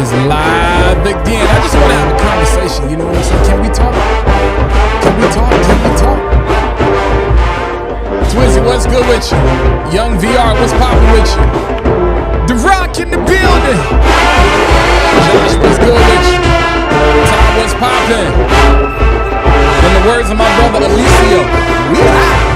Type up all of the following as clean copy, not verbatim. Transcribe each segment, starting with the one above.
is live again. I just want to have a conversation, you know what I'm saying? Can we talk? Can we talk? Can we talk? Twizzy, what's good with you? Young VR, what's poppin' with you? The Rock in the building. Josh, what's good with you? Tom, what's poppin'? In the words of my brother Alicio, we hot.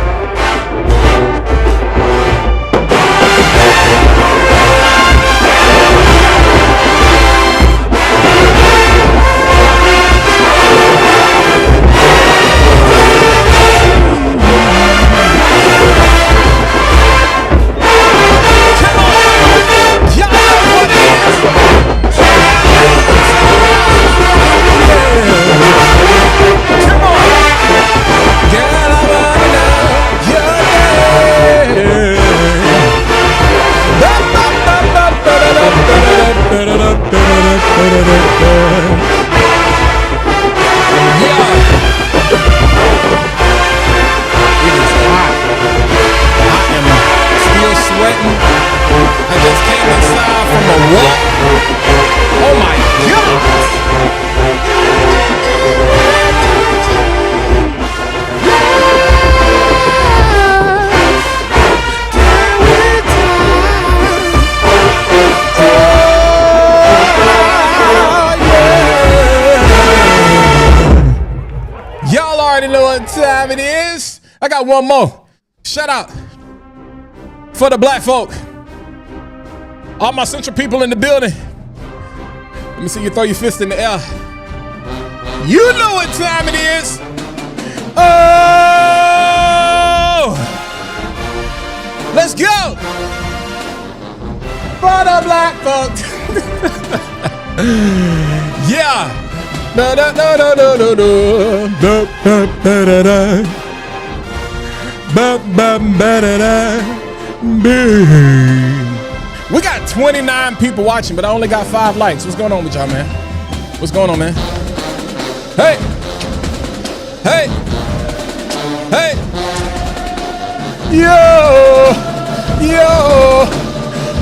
It is. I got one more. Shout out for the black folk. All my central people in the building. Let me see you throw your fist in the air. You know what time it is. Oh, let's go for the black folk. Yeah. Da da da da da da da da da da da ba ba ba da da. We got 29 people watching, but I only got 5 likes. What's going on with y'all, man? What's going on, man? Hey, hey, hey, yo, yo,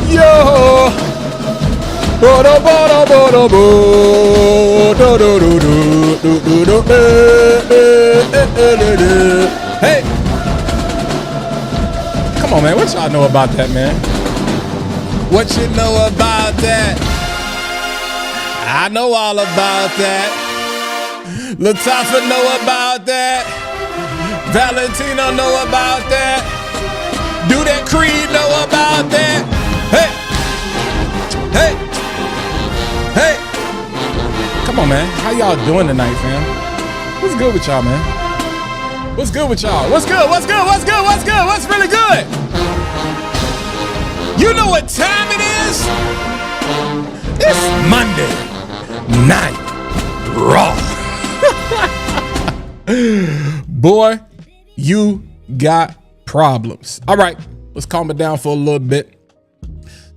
yo. Hey, come on, man. What y'all know about that, man? What you know about that? I know all about that. Latasha know about that. Valentino know about that. Do that Creed know about that? Hey, hey. Hey, come on, man. How y'all doing tonight, fam? What's good with y'all, man? What's good with y'all? What's good? What's good? What's good? What's good? What's really good? You know what time it is? It's Monday Night Raw. Boy, you got problems. All right, let's calm it down for a little bit.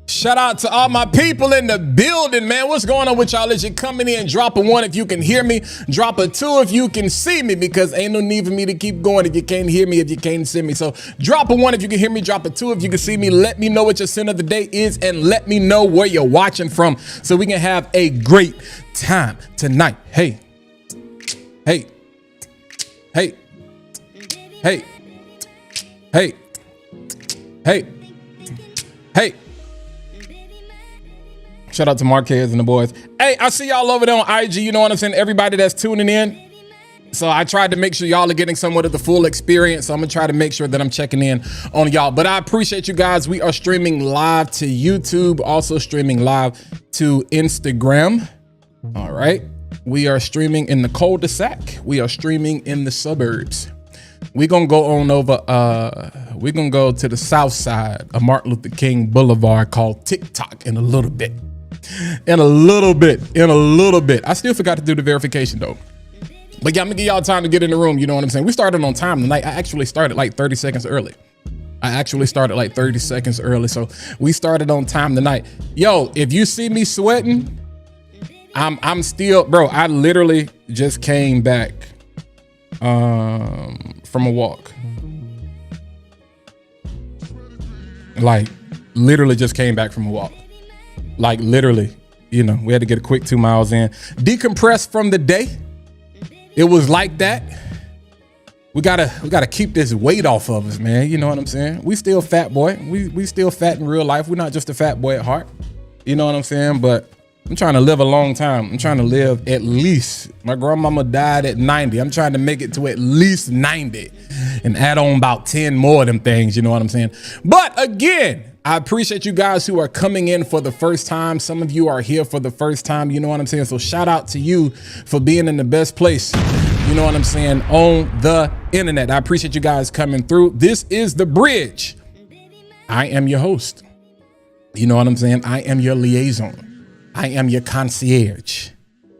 Shout out to all my people in the building, man. What's going on with y'all? As you're coming in, drop a 1 if you can hear me. Drop a 2 if you can see me, because ain't no need for me to keep going if you can't hear me, if you can't see me. So drop a 1 if you can hear me. Drop a 2 if you can see me. Let me know what your sin of the day is, and let me know where you're watching from so we can have a great time tonight. Hey, hey, hey, hey, hey, hey, hey. Shout out to Marquez and the boys. Hey, I see y'all over there on IG. You know what I'm saying? Everybody that's tuning in. So I tried to make sure y'all are getting somewhat of the full experience. So I'm going to try to make sure that I'm checking in on y'all. But I appreciate you guys. We are streaming live to YouTube, also streaming live to Instagram. All right. We are streaming in the cul-de-sac. We are streaming in the suburbs. We're going to go on over. We're going to go to the south side of Martin Luther King Boulevard called TikTok in a little bit. In a little bit. I still forgot to do the verification though. But yeah, I'm gonna give y'all time to get in the room. You know what I'm saying? We started on time tonight. I actually started like 30 seconds early. So we started on time tonight. Yo, if you see me sweating, I'm still, bro, I literally just came back from a walk. Like literally just came back from a walk. Like literally You know, we had to get a quick 2 miles in. Decompress from the day. It was like that. We gotta keep this weight off of us, man. You know what I'm saying? We still fat, boy. We still fat in real life. We're not just a fat boy at heart. You know what I'm saying? But I'm trying to live a long time. I'm trying to live at least, my grandmama died at 90. I'm trying to make it to at least 90 and add on about 10 more of them things. You know what I'm saying? But again, I appreciate you guys who are coming in for the first time. Some of you are here for the first time. You know what I'm saying? So shout out to you for being in the best place. You know what I'm saying? On the internet. I appreciate you guys coming through. This is The Bridge. I am your host. You know what I'm saying? I am your liaison. I am your concierge.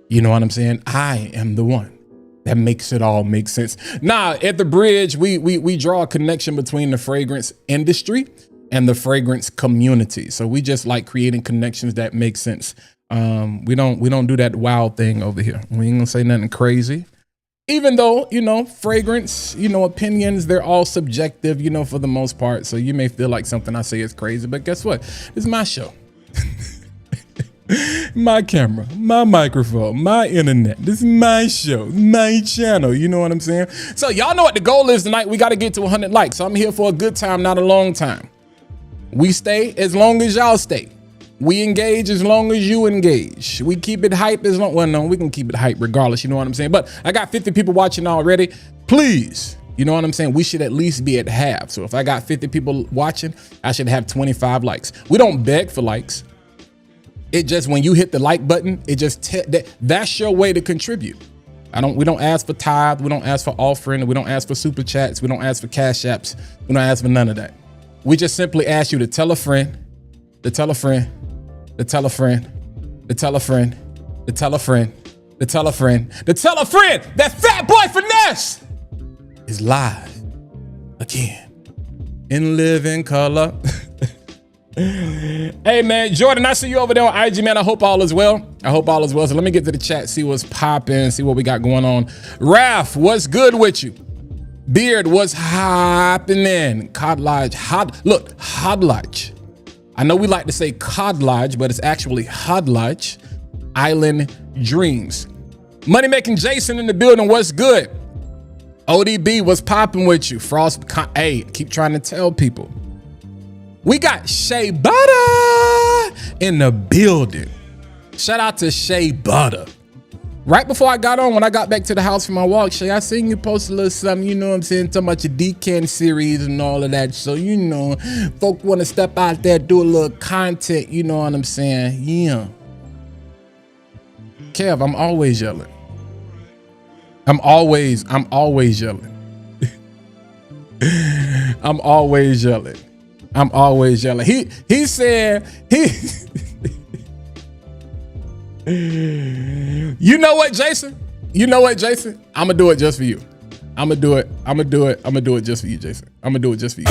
You know what I'm saying? I am the one that makes it all make sense. Now, at The Bridge, we draw a connection between the fragrance industry and the fragrance community. So we just like creating connections that make sense. We don't do that wild thing over here. We ain't gonna say nothing crazy. Even though, you know, fragrance, you know, opinions, they're all subjective, you know, for the most part. So you may feel like something I say is crazy, but guess what? It's my show. My camera, my microphone, my internet. This is my show, my channel. You know what I'm saying? So y'all know what the goal is tonight. We got to get to 100 likes. So I'm here for a good time, not a long time. We stay as long as y'all stay. We engage as long as you engage. We keep it hype as long. Well, no, we can keep it hype regardless. You know what I'm saying? But I got 50 people watching already. Please, you know what I'm saying? We should at least be at half. So if I got 50 people watching, I should have 25 likes. We don't beg for likes. It just, when you hit the like button, it just, that's your way to contribute. We don't ask for tithe. We don't ask for offering. We don't ask for super chats. We don't ask for cash apps. We don't ask for none of that. We just simply ask you to tell a friend, to tell a friend, to tell a friend, to tell a friend, to tell a friend, to tell a friend, to tell a friend that Fat Boy Finesse is live again in living color. Hey man, Jordan, I see you over there on IG, man. I hope all is well. I hope all is well. So let me get to the chat, see what's popping, see what we got going on. Raph, what's good with you? Beard, what's happening? Cod Lodge, Hod Lodge. I know we like to say Cod Lodge, but it's actually Hod Lodge. Island Dreams. Money Making Jason in the building, what's good? ODB, what's popping with you? Frost, hey, keep trying to tell people. We got Shea Butter in the building. Shout out to Shea Butter. Right before I got on, when I got back to the house for my walk, Shay, I seen you post a little something, you know what I'm saying, talking about your Decan series and all of that. So, you know, folk want to step out there, do a little content, you know what I'm saying? Yeah. Kev, I'm always yelling. I'm always yelling. I'm always yelling. I'm always yelling. He said, you know what, Jason? You know what, Jason? I'm gonna do it just for you. I'm gonna do it just for you, Jason. I'm gonna do it just for you.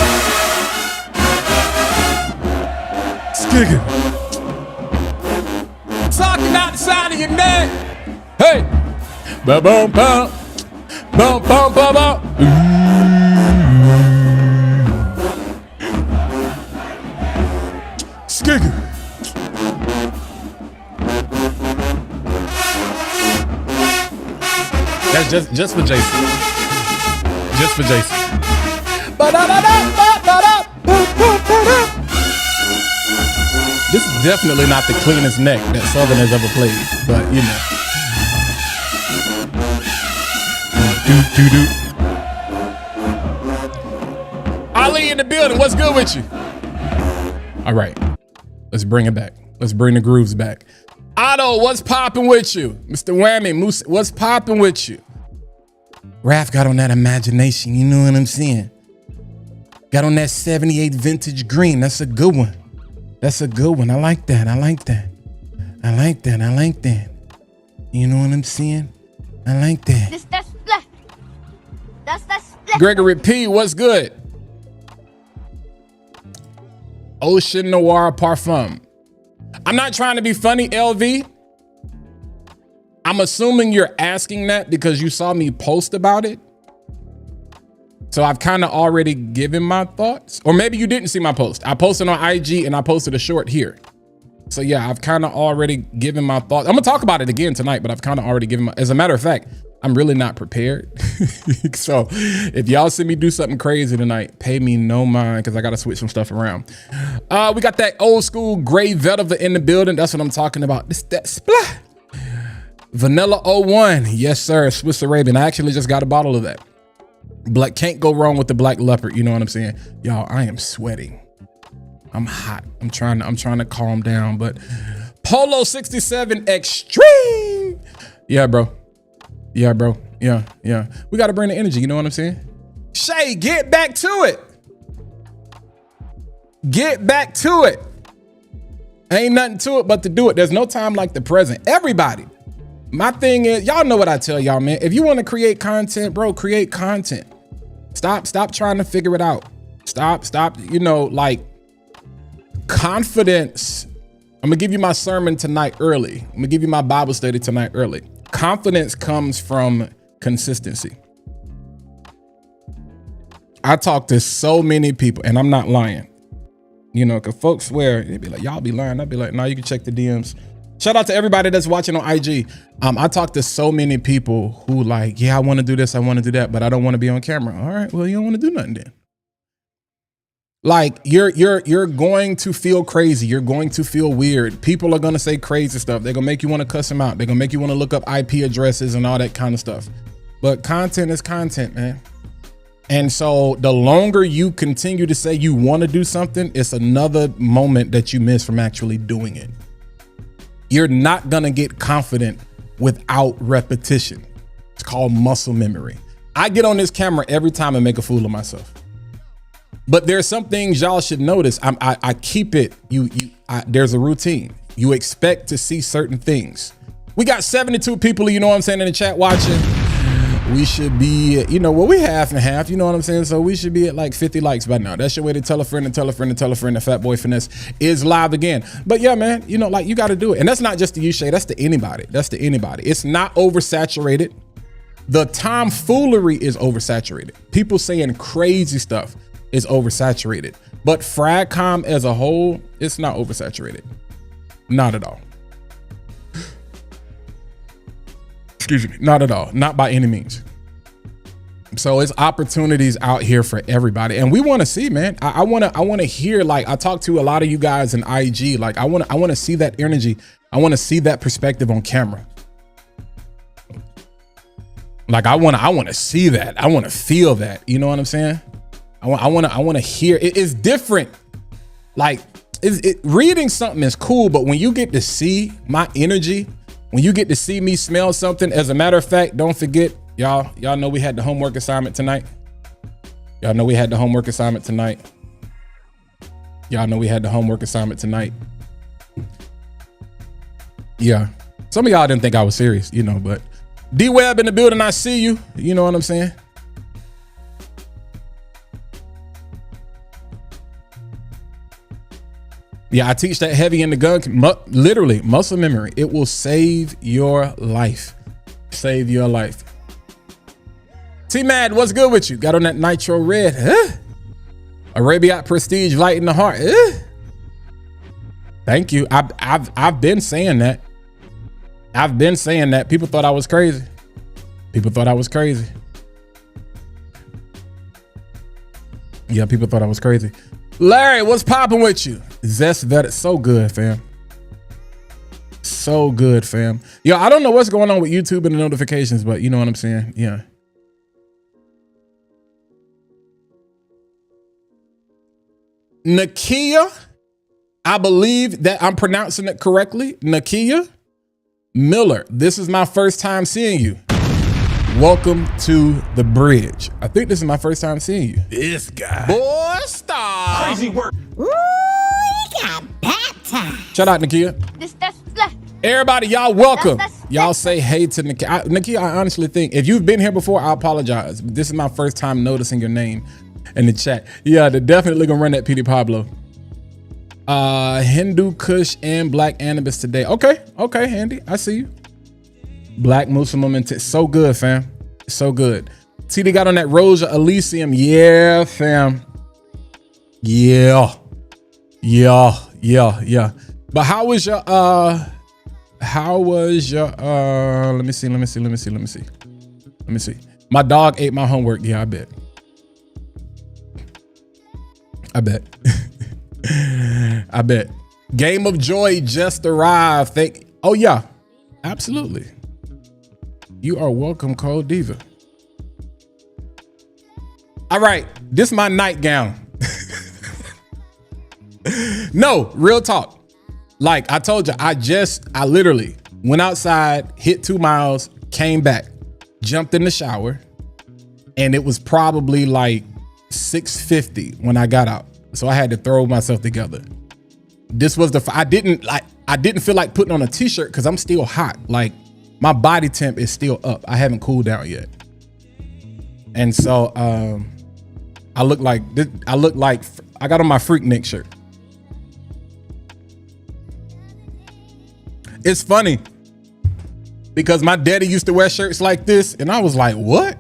Skiggin'. Talking out the side of your neck. Hey. Ba bum bum. Bum bum bum bum. Skiggin'. That's just for Jason. Just for Jason. This is definitely not the cleanest neck that Southern has ever played, but you know. Ali in the building, what's good with you? All right, let's bring it back. Let's bring the grooves back. Otto, what's popping with you? Mr. Whammy, Moose, what's popping with you? Raph got on that imagination, you know what I'm saying? Got on that 78 vintage green. That's a good one. That's a good one. I like that. I like that. I like that. I like that. You know what I'm saying? I like that. That's Gregory P, what's good? Ocean Noir Parfum. I'm not trying to be funny, LV. I'm assuming you're asking that because you saw me post about it. So I've kind of already given my thoughts. Or maybe you didn't see my post. I posted on IG and I posted a short here. So yeah, I've kind of already given my thoughts. I'm gonna talk about it again tonight, but I've kind of already given my, as a matter of fact, I'm really not prepared. So if y'all see me do something crazy tonight, pay me no mind, because I got to switch some stuff around. We got that old school gray Vetiver in the building. That's what I'm talking about. This, that splat. Vanilla 01. Yes, sir. Swiss Arabian. I actually just got a bottle of that. Black, can't go wrong with the black leopard. You know what I'm saying? Y'all, I am sweating. I'm hot. I'm trying to calm down, but Polo 67 Extreme. Yeah, bro. Yeah, bro. Yeah. We got to bring the energy. You know what I'm saying? Shay, get back to it. Get back to it. Ain't nothing to it but to do it. There's no time like the present. Everybody. My thing is, y'all know what I tell y'all, man. If you want to create content, bro, create content. Stop trying to figure it out. Stop. You know, like confidence. I'm going to give you my sermon tonight early. I'm going to give you my Bible study tonight early. Confidence comes from consistency. I talk to so many people, and I'm not lying. You know, because folks swear, they be like, y'all be lying. I'd be like, no, you can check the DMs. Shout out to everybody that's watching on IG. I talk to so many people who like, yeah, I want to do this, I want to do that, but I don't want to be on camera. All right, well, you don't want to do nothing then. Like you're going to feel crazy. You're going to feel weird. People are going to say crazy stuff. They're going to make you want to cuss them out. They're going to make you want to look up IP addresses and all that kind of stuff. But content is content, man. And so the longer you continue to say you want to do something, it's another moment that you miss from actually doing it. You're not going to get confident without repetition. It's called muscle memory. I get on this camera every time and make a fool of myself. But there's some things y'all should notice. I keep it. There's a routine. You expect to see certain things. We got 72 people, you know what I'm saying, in the chat watching. We should be, you know, well, we half and half, you know what I'm saying? So we should be at like 50 likes by now. That's your way to tell a friend and tell a friend and tell a friend that Fat Boy Finesse is live again. But yeah, man, you know, like you got to do it. And that's not just to you, Shay. That's to anybody. That's to anybody. It's not oversaturated. The tomfoolery is oversaturated. People saying crazy stuff is oversaturated, but Fragcom as a whole, it's not oversaturated. Not at all. Excuse me. Not at all. Not by any means. So it's opportunities out here for everybody. And we want to see, man, I want to hear, like I talk to a lot of you guys in IG. Like I want to see that energy. I want to see that perspective on camera. Like I want to see that. I want to feel that. You know what I'm saying? I want to hear it. Is different. Like reading something is cool, but when you get to see my energy, when you get to see me smell something, as a matter of fact, don't forget, y'all know we had the homework assignment tonight. Y'all know we had the homework assignment tonight. Yeah. Some of y'all didn't think I was serious, you know, but D-Web in the building, I see you. You know what I'm saying? Yeah, I teach that heavy in the gun, literally muscle memory. It will save your life. Save your life. T-Mad, what's good with you? Got on that nitro red. Arabiat Prestige light in the heart. Thank you. I've been saying that. People thought I was crazy. Yeah, people thought I was crazy. Larry, what's popping with you? Zest Vet, so good, fam. So good, fam. Yo, I don't know what's going on with YouTube and the notifications, but you know what I'm saying? Yeah. Nakia, I believe that I'm pronouncing it correctly. Nakia Miller, this is my first time seeing you. Welcome to the bridge. I think this is my first time seeing you. This guy. Boy, stop. Crazy work. Ooh, he got baptized. Shout out, Nakia. Everybody, y'all welcome. Y'all say hey to Nakia. Nakia, I honestly think, if you've been here before, I apologize. This is my first time noticing your name in the chat. Yeah, they're definitely gonna run that PD Pablo. Hindu Kush and Black Anubis today. Okay, Handy, I see you. Black Muslim and so good, fam. So good. TD got on that Rosa Elysium. Yeah, fam. Yeah. But how was your let me see. My dog ate my homework. Yeah, I bet. I bet. Game of Joy just arrived. Oh yeah, absolutely. You are welcome, Cold Diva. All right, this is my nightgown. No, real talk. Like I told you, I literally went outside, hit 2 miles, came back, jumped in the shower, and it was probably like 6:50 when I got out. So I had to throw myself together. This was I didn't feel like putting on a t-shirt because I'm still hot. Like my body temp is still up. I haven't cooled down yet. And so I look like I got on my Freaknik shirt. It's funny because my daddy used to wear shirts like this and I was like, what?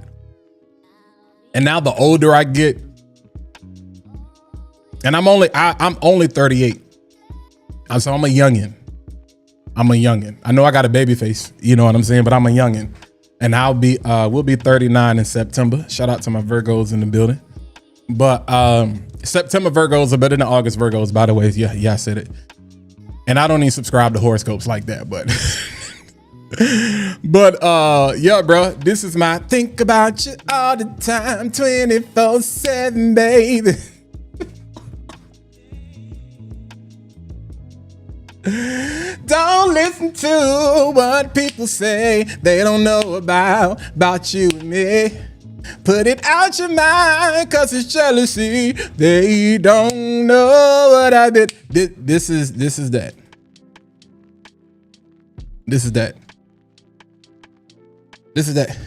And now the older I get, and I'm only 38. So I'm a youngin. I know I got a baby face, you know what I'm saying? But I'm a youngin. And we'll be 39 in September. Shout out to my Virgos in the building. But September Virgos are better than August Virgos, by the way. Yeah, I said it. And I don't even subscribe to horoscopes like that, but yeah, bro, this is my think about you all the time, 24/7, baby. Don't listen to what people say they don't know about you and me. Put it out your mind, cause it's jealousy. They don't know what I did. This is that. This is that.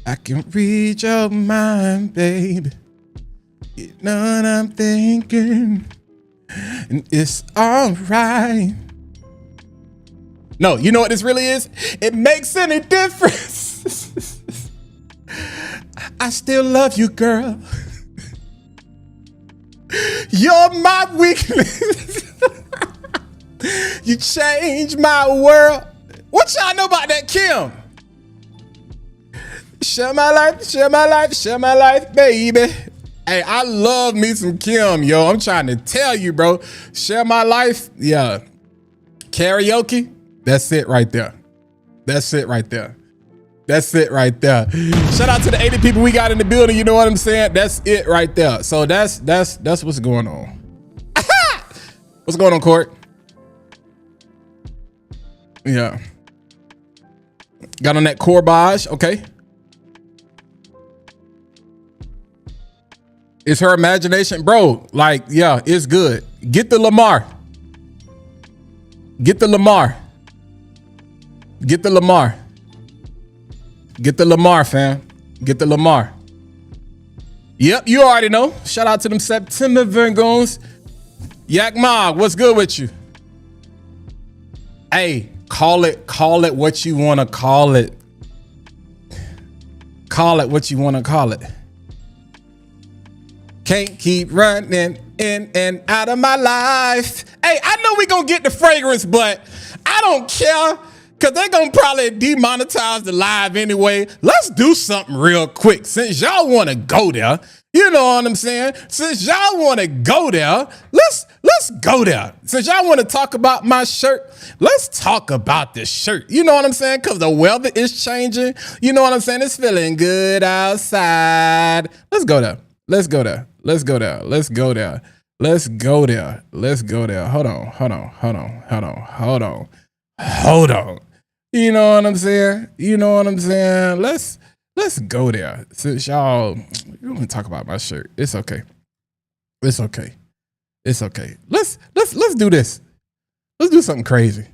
I can read your mind, baby. You know what I'm thinking. And it's all right. No, you know what this really is? It makes any difference. I still love you, girl. You're my weakness. You changed my world. What y'all know about that, Kim? Share my life, baby. Hey, I love me some Kim, yo. I'm trying to tell you, bro. Share my life. Yeah. Karaoke. That's it right there. Shout out to the 80 people we got in the building. You know what I'm saying? That's it right there. So that's what's going on. What's going on, Court? Yeah. Got on that corbage. Okay. It's her imagination, bro. Like, yeah, it's good. Get the Lamar, fam. Get the Lamar. Yep, you already know. Shout out to them September Virgos. Yak Mog, what's good with you? Hey, call it what you want to call it. Call it what you want to call it. Can't keep running in and out of my life. Hey, I know we gonna get the fragrance, but I don't care because they're gonna probably demonetize the live anyway. Let's do something real quick since y'all want to go there. You know what I'm saying? Since y'all want to go there, let's go there. Since y'all want to talk about my shirt, let's talk about this shirt. You know what I'm saying? Because the weather is changing. You know what I'm saying? It's feeling good outside. Let's go there. Hold on. You know what I'm saying? Let's go there. Since y'all, you want to talk about my shirt. It's okay. Let's do this. Let's do something crazy.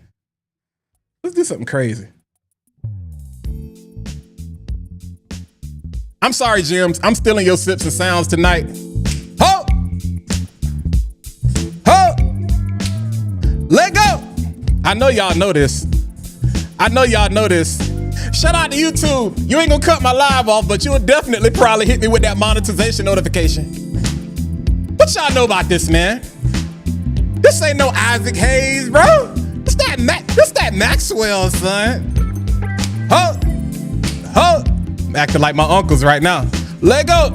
I'm sorry, Jims. I'm stealing your sips and sounds tonight. Ho! Let go! I know y'all know this. Shout out to YouTube. You ain't gonna cut my live off, but you will definitely probably hit me with that monetization notification. What y'all know about this, man? This This ain't no Isaac Hayes, bro. This that Maxwell, son. Huh? I'm acting like my uncles right now. Let go.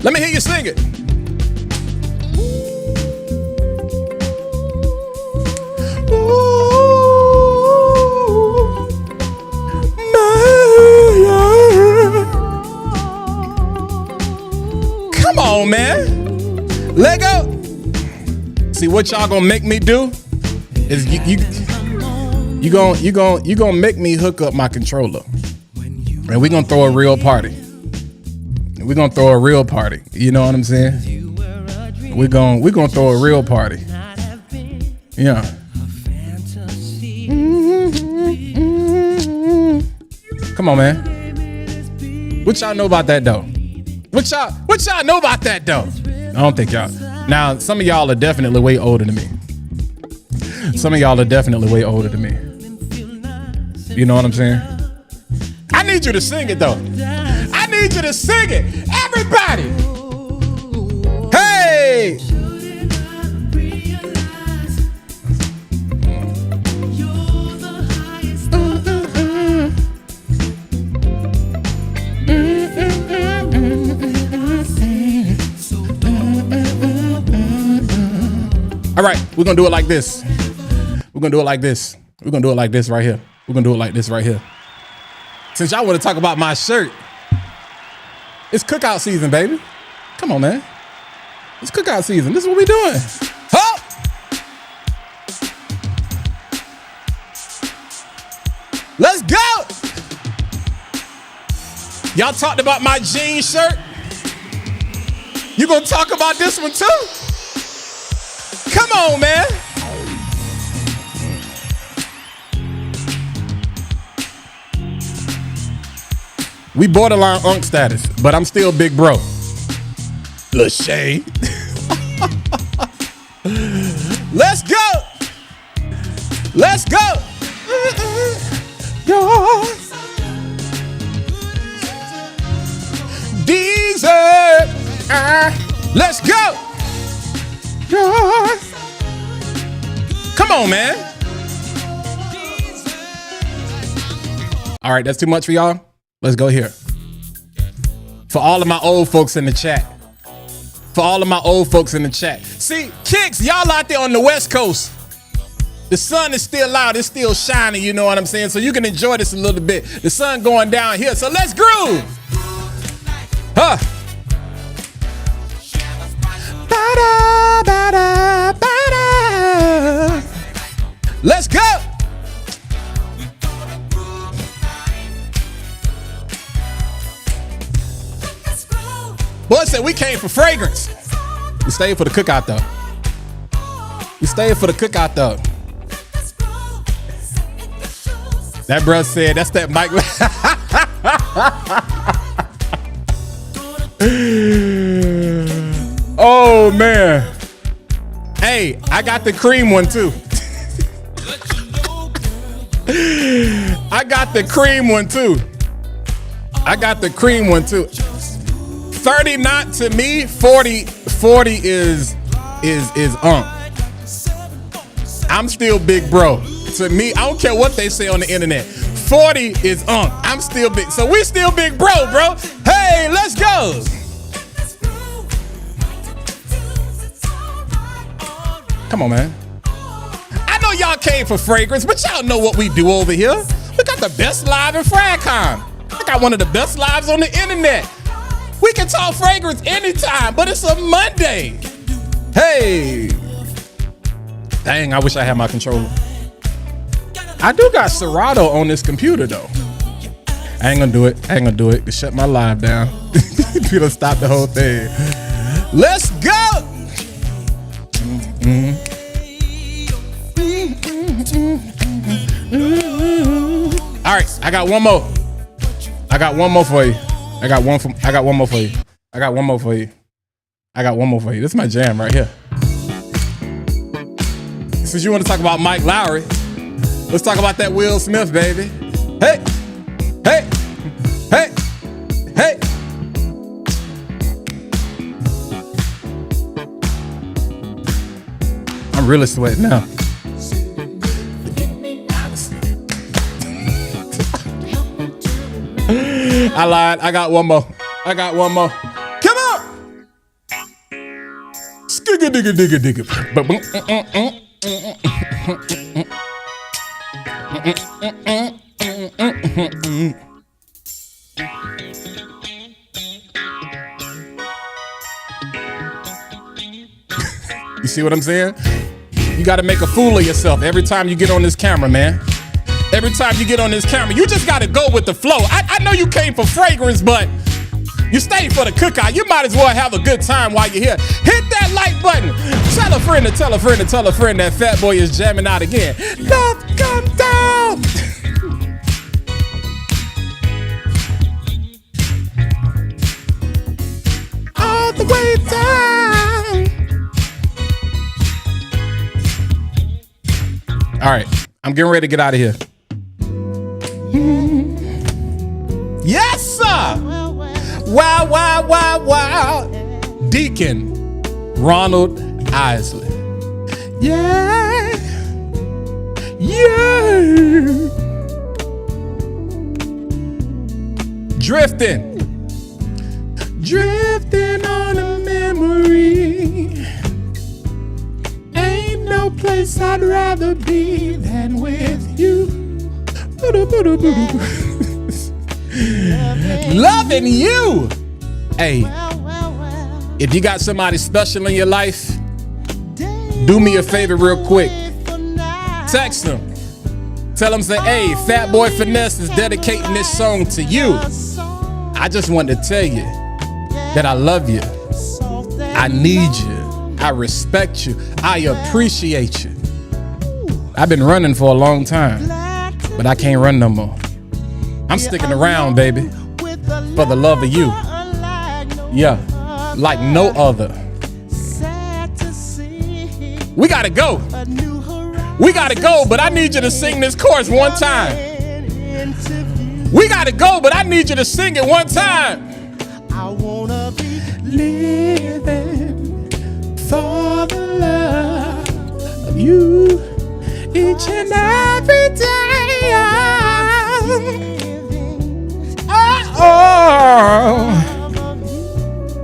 Let me hear you sing it. Come on, man. Let go. See what y'all gonna make me do is you gonna make me hook up my controller, and we gonna throw a real party. We're gonna throw a real party. You know what I'm saying? We're gonna throw a real party. Yeah. Come on, man. What y'all know about that though? What y'all know about that though? I don't think y'all. Now, some of y'all are definitely way older than me. Some of y'all are definitely way older than me. You know what I'm saying? I need you to sing it though. I need you to sing it. Everybody. Hey. All right, we're gonna do it like this. We're gonna do it like this. We're gonna do it like this right here. We're gonna do it like this right here. Since y'all want to talk about my shirt, it's cookout season, baby. Come on, man. It's cookout season. This is what we doing. Huh? Let's go. Y'all talked about my jean shirt. You gonna talk about this one too? Come on, man. We borderline unk status, but I'm still big bro. Lachey. Let's go. Let's go. Desert. Let's go. Come on, man. All right, that's too much for y'all. Let's go here. For all of my old folks in the chat. For all of my old folks in the chat. See, kicks, y'all out there on the West Coast. The sun is still out. It's still shining, you know what I'm saying? So you can enjoy this a little bit. The sun going down here. So let's groove. Huh. Ba-da, ba-da, ba-da. Let's go. Boy said we came for fragrance. We stayed for the cookout though. We stayed for the cookout though. That bruh said that's that Mike. Oh man. Hey, I got the cream one too. I got the cream one too. I got the cream one too. 30 not to me, 40 is I'm still big bro. To me, I don't care what they say on the internet. 40 is I'm still big. So we still big bro. Hey, let's go. Come on, man. I know y'all came for fragrance, but y'all know what we do over here. We got the best live in Fragrane. I got one of the best lives on the internet. We can talk fragrance anytime, but it's a Monday. Hey. Dang, I wish I had my controller. I do got Serato on this computer though. I ain't gonna do it. To shut my live down. People stop the whole thing. Let's go. All right, I got one more. I got one more for you. I got one more for you. This is my jam right here. Since you want to talk about Mike Lowry, let's talk about that Will Smith, baby. Hey. really sweating now. I lied. I got one more. Come on. Skigga digga digga digga. You see what I'm saying? You got to make a fool of yourself every time you get on this camera, man. Every time you get on this camera, you just got to go with the flow. I know you came for fragrance, but you stayed for the cookout. You might as well have a good time while you're here. Hit that like button. Tell a friend to tell a friend to tell a friend that Fat Boy is jamming out again. Love come down. All the way down. All right, I'm getting ready to get out of here. Yes, sir. Wow. Deacon Ronald Isley. Yeah. Drifting on a memory. Ain't no place I'd rather be than with you. Loving you. Hey, if you got somebody special in your life, do me a favor real quick. Text them. Tell them, say, hey, Fat Boy Finesse is dedicating this song to you. I just wanted to tell you that I love you. I need you. I respect you. I appreciate you. I've been running for a long time, but I can't run no more. I'm sticking around, baby, for the love of you. Yeah, like no other. We gotta go. But I need you to sing this chorus one time. We gotta go, but I need you to sing it one time. I wanna be living for the love of you each and every day.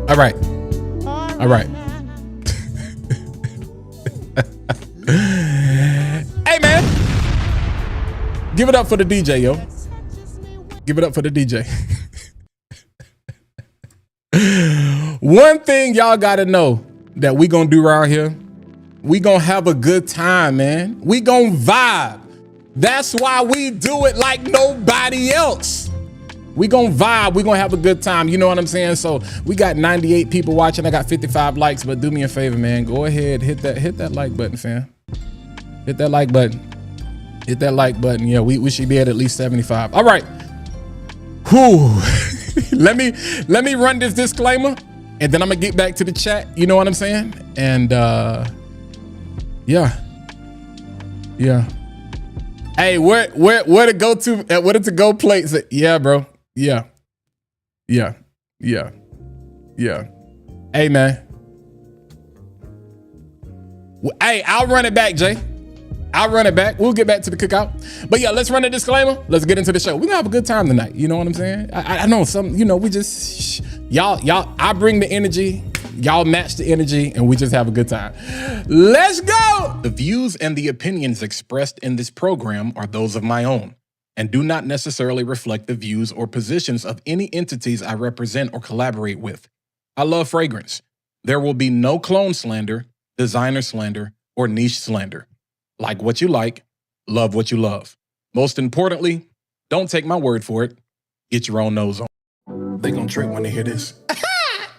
All right. Hey, man. Give it up for the DJ, yo. Give it up for the DJ. One thing y'all gotta know that we gonna do around here, we gonna have a good time, man. We gonna vibe. That's why we do it like nobody else. We gonna vibe. We gonna have a good time. You know what I'm saying? So we got 98 people watching. I got 55 likes, but do me a favor, man. Go ahead, hit that like button, fam. Hit that like button. Yeah, we should be at least 75. All right. Whew. let me run this disclaimer, and then I'm gonna get back to the chat. You know what I'm saying? And yeah. Hey, where to go to? What to go place? Yeah, bro. Yeah. Hey, man. Hey, I'll run it back, Jay. I'll run it back. We'll get back to the cookout. But yeah, let's run a disclaimer. Let's get into the show. We're gonna have a good time tonight. You know what I'm saying? I know some, we just, y'all, I bring the energy. Y'all match the energy, and we just have a good time. Let's go! The views and the opinions expressed in this program are those of my own and do not necessarily reflect the views or positions of any entities I represent or collaborate with. I love fragrance. There will be no clone slander, designer slander, or niche slander. Like what you like, love what you love. Most importantly, don't take my word for it. Get your own nose on. They gonna trip when they hear this.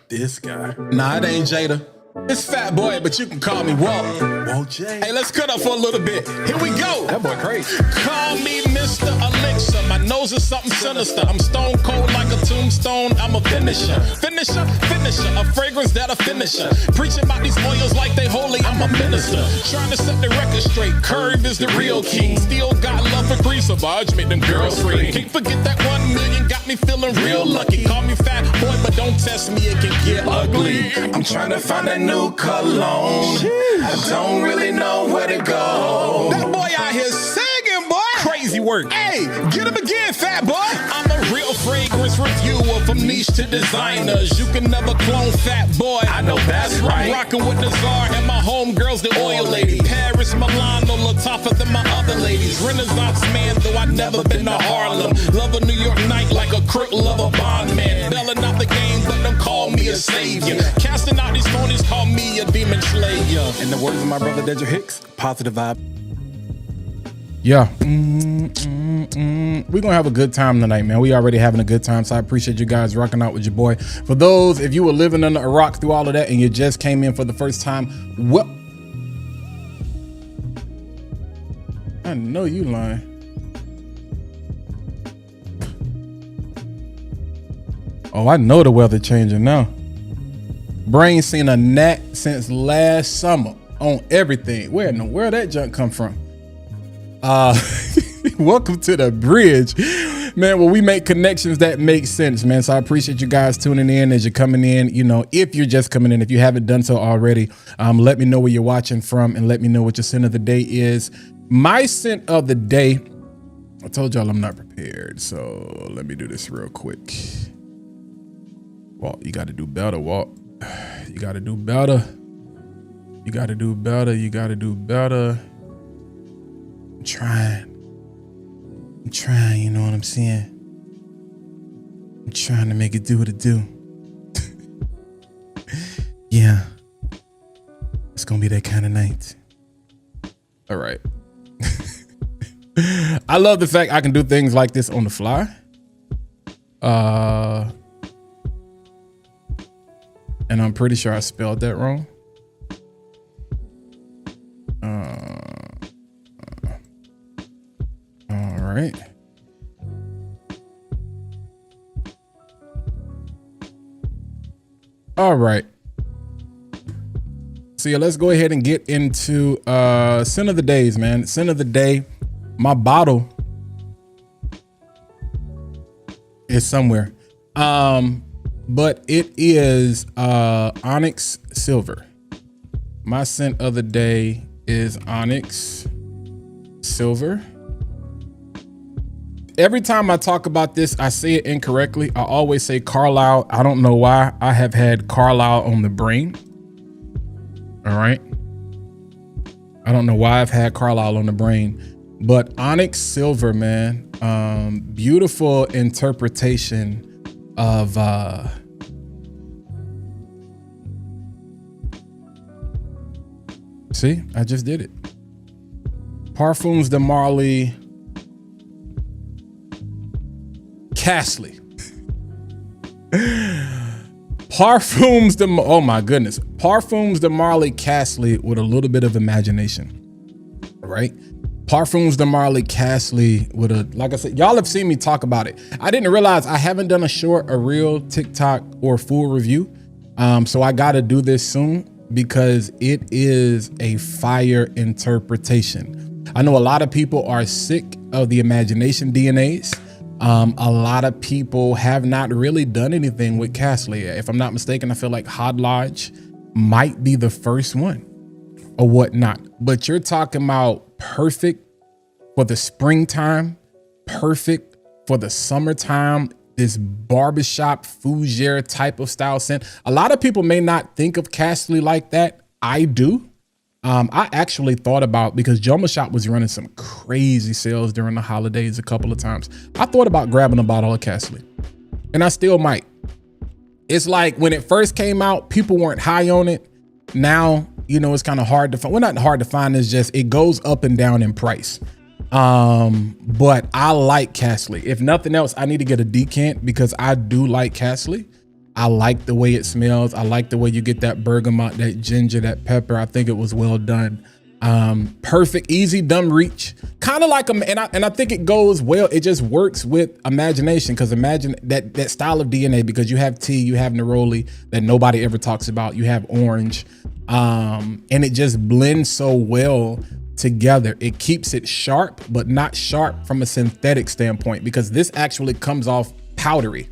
This guy. Nah, it ain't Jada. It's Fat Boy, but you can call me Walt. Walt J. Hey, let's cut up for a little bit. Here we go. That boy crazy. Call me Mr. Elixir. My nose is something sinister. I'm stone cold like a tombstone. stone, I'm a finisher. Finisher, finisher, a fragrance that a finisher. Preaching about these oils like they holy, I'm a minister. Trying to set the record straight, Curve is the real king. Still got love for grease, so Bodge make them girls free. Can't forget that 1 million, got me feeling real lucky. Call me fat boy, but don't test me, it can get ugly. I'm trying to find a new cologne. I don't really know where to go. That boy out here singing, boy. Crazy work. Hey, get him again, fat boy. I'm a real fragrance reviewer, from niche to designers. You can never clone Fat Boy. I know that's right. I'm rocking with Azzaro and my homegirls, the oil lady. Paris, Milan, no look tougher than my other ladies. Renaissance man, though I never been to Harlem. Love a New York night like a crook, love a bond man. Belling out the game, but don't call me a savior. Casting out these phonies, call me a demon slayer. In the words of my brother Dedra Hicks, positive vibe. Yeah. We're gonna have a good time tonight, man. We already having a good time, so I appreciate you guys rocking out with your boy. For those, if you were living under a rock through all of that and you just came in for the first time, well, I know you lying. Oh, I know the weather changing now. Brain seen a gnat since last summer on everything. Where in the world that junk come from? Welcome to the bridge, man, where we make connections that make sense, man. So I appreciate you guys tuning in as you're coming in. You know, if you're just coming in, if you haven't done so already, let me know where you're watching from and let me know what your scent of the day is. My scent of the day, I told y'all I'm not prepared, so let me do this real quick. Walt, you got to do better, Walt. You got to do better. You got to do better. You got to do better. I'm trying, you know what I'm saying? I'm trying to make it do what it do. Yeah. It's gonna be that kind of night. All right. I love the fact I can do things like this on the fly. And I'm pretty sure I spelled that wrong. All right. All right. So yeah, let's go ahead and get into scent of the days, man. Scent of the day. My bottle is somewhere. But it is Onyx Silver. My scent of the day is Onyx Silver. Every time I talk about this, I say it incorrectly. I always say Carlisle. I don't know why. I have had Carlisle on the brain. All right. I don't know why I've had Carlisle on the brain, but Onyx Silver, man. Beautiful interpretation of see, I just did it. Parfums de Marley Castley. Parfums de, oh my goodness. Parfums de Marley Castley with a little bit of imagination, right? Parfums de Marley Castley with a, like I said, y'all have seen me talk about it. I didn't realize I haven't done a real TikTok or full review. So I got to do this soon because it is a fire interpretation. I know a lot of people are sick of the imagination DNAs. A lot of people have not really done anything with Castley. If I'm not mistaken, I feel like Hod Lodge might be the first one or whatnot. But you're talking about perfect for the springtime, perfect for the summertime, this barbershop fougere type of style scent. A lot of people may not think of Castley like that. I do. I actually thought about, because Joma Shop was running some crazy sales during the holidays a couple of times. I thought about grabbing a bottle of Castley, and I still might. It's like when it first came out, people weren't high on it. Now, you know, it's kind of hard to find. Well, not hard to find, it's just, it goes up and down in price. But I like Castley. If nothing else, I need to get a decant because I do like Castley. I like the way it smells. I like the way you get that bergamot, that ginger, that pepper. I think it was well done. Perfect, easy, dumb reach. Kind of like and I think it goes well. It just works with imagination, because imagine that style of DNA, because you have tea, you have neroli that nobody ever talks about, you have orange, and it just blends so well together. It keeps it sharp, but not sharp from a synthetic standpoint, because this actually comes off powdery.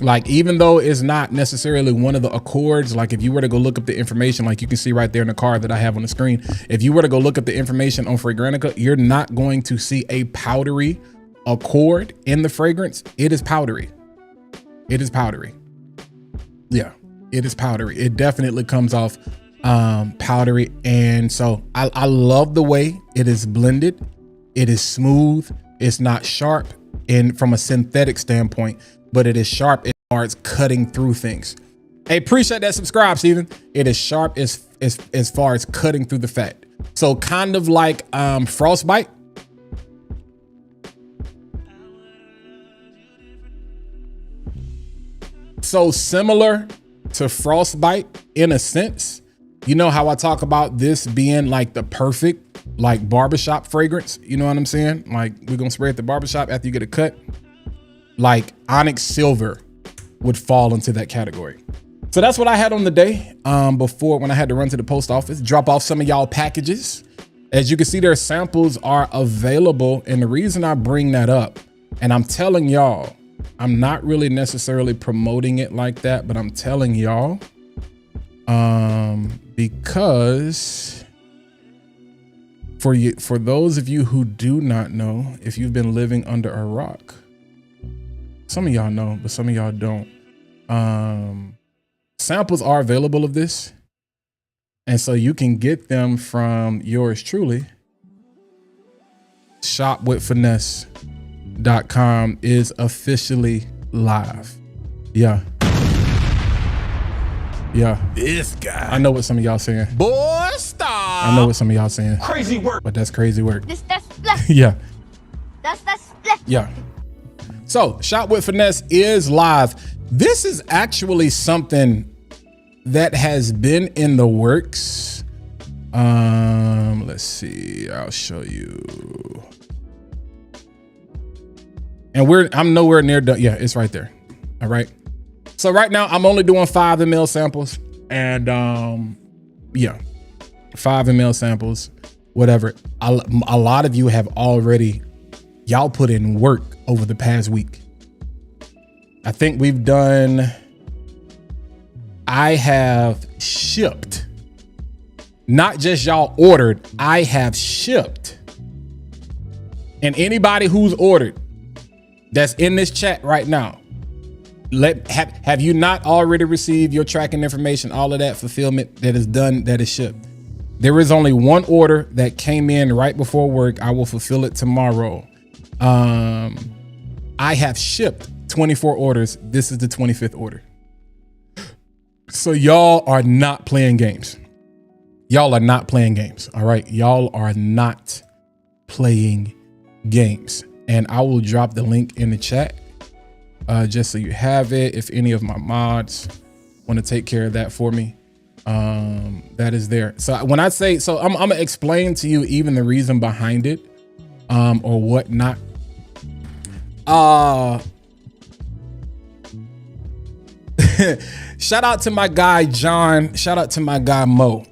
Like, even though it's not necessarily one of the accords, like if you were to go look up the information, like you can see right there in the card that I have on the screen, if you were to go look up the information on Fragranica, you're not going to see a powdery accord in the fragrance. It is powdery. It is powdery. Yeah, it is powdery. It definitely comes off powdery. And so I love the way it is blended. It is smooth. It's not sharp and from a synthetic standpoint, but it is sharp as far as cutting through things. Hey, appreciate that subscribe, Steven. It is sharp as far as cutting through the fat. So kind of like Frostbite. So similar to Frostbite in a sense. You know how I talk about this being like the perfect like barbershop fragrance? You know what I'm saying? Like, we're gonna spray at the barbershop after you get a cut. Like Onyx Silver would fall into that category. So that's what I had on the day before, when I had to run to the post office, drop off some of y'all packages. As you can see, their samples are available. And the reason I bring that up, and I'm telling y'all, I'm not really necessarily promoting it like that, but I'm telling y'all because for those of you who do not know, if you've been living under a rock, some of y'all know, but some of y'all don't. Samples are available of this. And so you can get them from yours truly. Shopwithfinesse.com is officially live. Yeah. Yeah. This guy. I know what some of y'all saying. Boy, stop. I know what some of y'all saying. Crazy work. But that's crazy work. That's Yeah. That's Yeah. So Shop with Finesse is live. This is actually something that has been in the works. Let's see, I'll show you. And I'm nowhere near done. Yeah, it's right there. All right. So right now I'm only doing 5 ml samples, and yeah, 5 ml samples, whatever. A lot of you have already, y'all put in work over the past week. I think we've done, I have shipped, not just y'all ordered, I have shipped. And anybody who's ordered that's in this chat right now, have you not already received your tracking information, all of that fulfillment that is done, that is shipped? There is only one order that came in right before work. I will fulfill it tomorrow. I have shipped 24 orders. This is the 25th order. So y'all are not playing games. Y'all are not playing games. All right. Y'all are not playing games. And I will drop the link in the chat just so you have it. If any of my mods want to take care of that for me, that is there. So when I say, so I'm gonna explain to you even the reason behind it, or whatnot. Shout out to my guy John. Shout out to my guy Mo.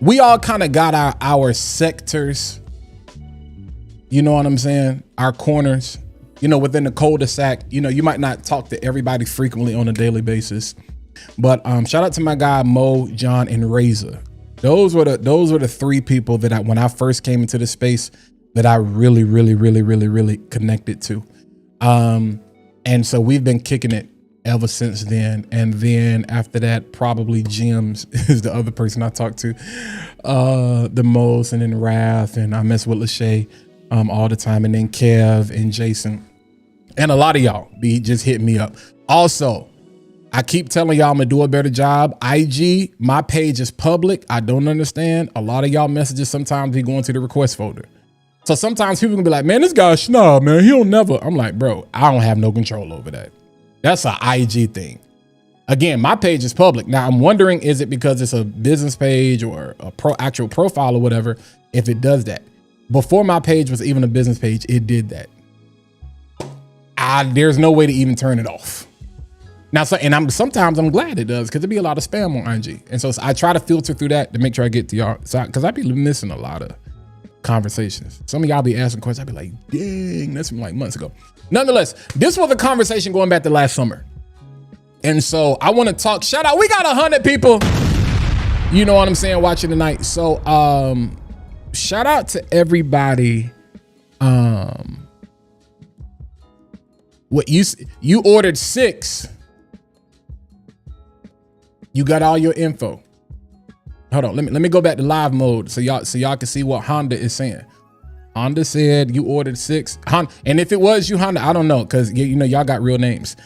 We all kind of got our sectors. You know what I'm saying? Our corners. You know, within the cul-de-sac. You know, you might not talk to everybody frequently on a daily basis, but shout out to my guy Mo, John, and Razor. Those were the 3 people that when I first came into the space, that I really connected to. And so we've been kicking it ever since then. And then after that, probably Jims is the other person I talk to the most, and then Wrath, and I mess with Lachey all the time, and then Kev and Jason, and a lot of y'all be just hitting me up. Also, I keep telling y'all I'm gonna do a better job. IG, my page is public. I don't understand. A lot of y'all messages sometimes be going to the request folder. So sometimes people can be like, man, this guy's snob, man. He'll never. I'm like, bro, I don't have no control over that. That's an IG thing. Again, my page is public. Now I'm wondering, is it because it's a business page or a actual profile or whatever, if it does that? Before my page was even a business page, it did that. There's no way to even turn it off. Now, sometimes I'm glad it does, because there'd be a lot of spam on IG. And so I try to filter through that to make sure I get to y'all. Because I be missing a lot of conversations. Some of y'all be asking questions. I'd be like, dang, that's from like months ago. Nonetheless, this was a conversation going back to last summer. And so I want to talk, shout out, we got 100 people, you know what I'm saying, watching tonight. So shout out to everybody. What you ordered 6. You got all your info. Hold on, let me go back to live mode so y'all can see what Honda is saying. Honda said you ordered 6. And if it was you, Honda, I don't know, because you know y'all got real names.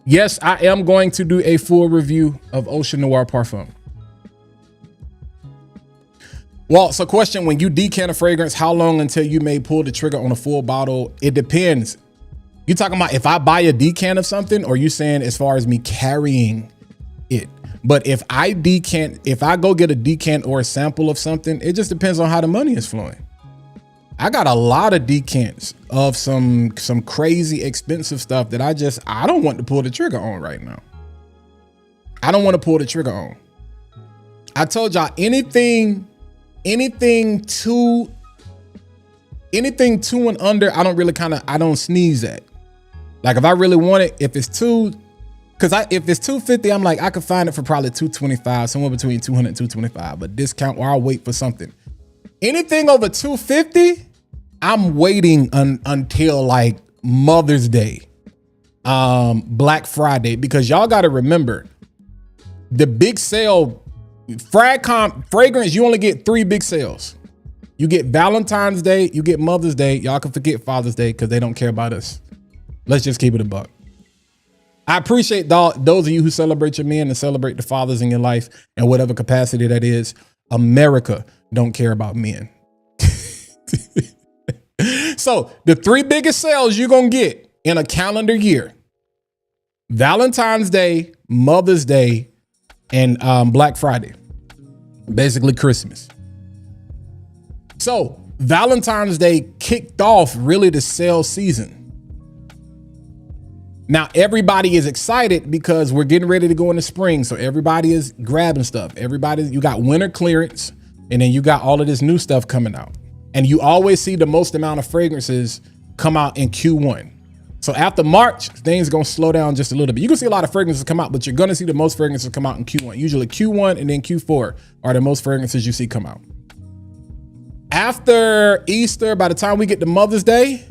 Yes, I am going to do a full review of Ocean Noir Parfum. Walt, so question, when you decant a fragrance, how long until you may pull the trigger on a full bottle? It depends. You talking about if I buy a decant of something, or you saying as far as me carrying it? But if I go get a decant or a sample of something, it just depends on how the money is flowing. I got a lot of decants of some crazy expensive stuff that I don't want to pull the trigger on right now. I don't want to pull the trigger on. I told y'all anything 2 and under, I don't sneeze at. Like if I really want it, if it's 2, because if it's 250, I'm like, I could find it for probably 225, somewhere between 200 and 225, but discount, or I'll wait for something. Anything over 250, I'm waiting until like Mother's Day, Black Friday, because y'all got to remember the big sale, fragrance, you only get 3 big sales. You get Valentine's Day, you get Mother's Day. Y'all can forget Father's Day because they don't care about us. Let's just keep it a buck. I appreciate those of you who celebrate your men and celebrate the fathers in your life in whatever capacity that is. America don't care about men. So the 3 biggest sales you're going to get in a calendar year: Valentine's Day, Mother's Day, and Black Friday, basically Christmas. So Valentine's Day kicked off really the sales season. Now everybody is excited because we're getting ready to go into spring. So everybody is grabbing stuff. You got winter clearance, and then you got all of this new stuff coming out. And you always see the most amount of fragrances come out in Q1. So after March, things are going to slow down just a little bit. You can see a lot of fragrances come out, but you're going to see the most fragrances come out in Q1. Usually Q1 and then Q4 are the most fragrances you see come out. After Easter, by the time we get to Mother's Day,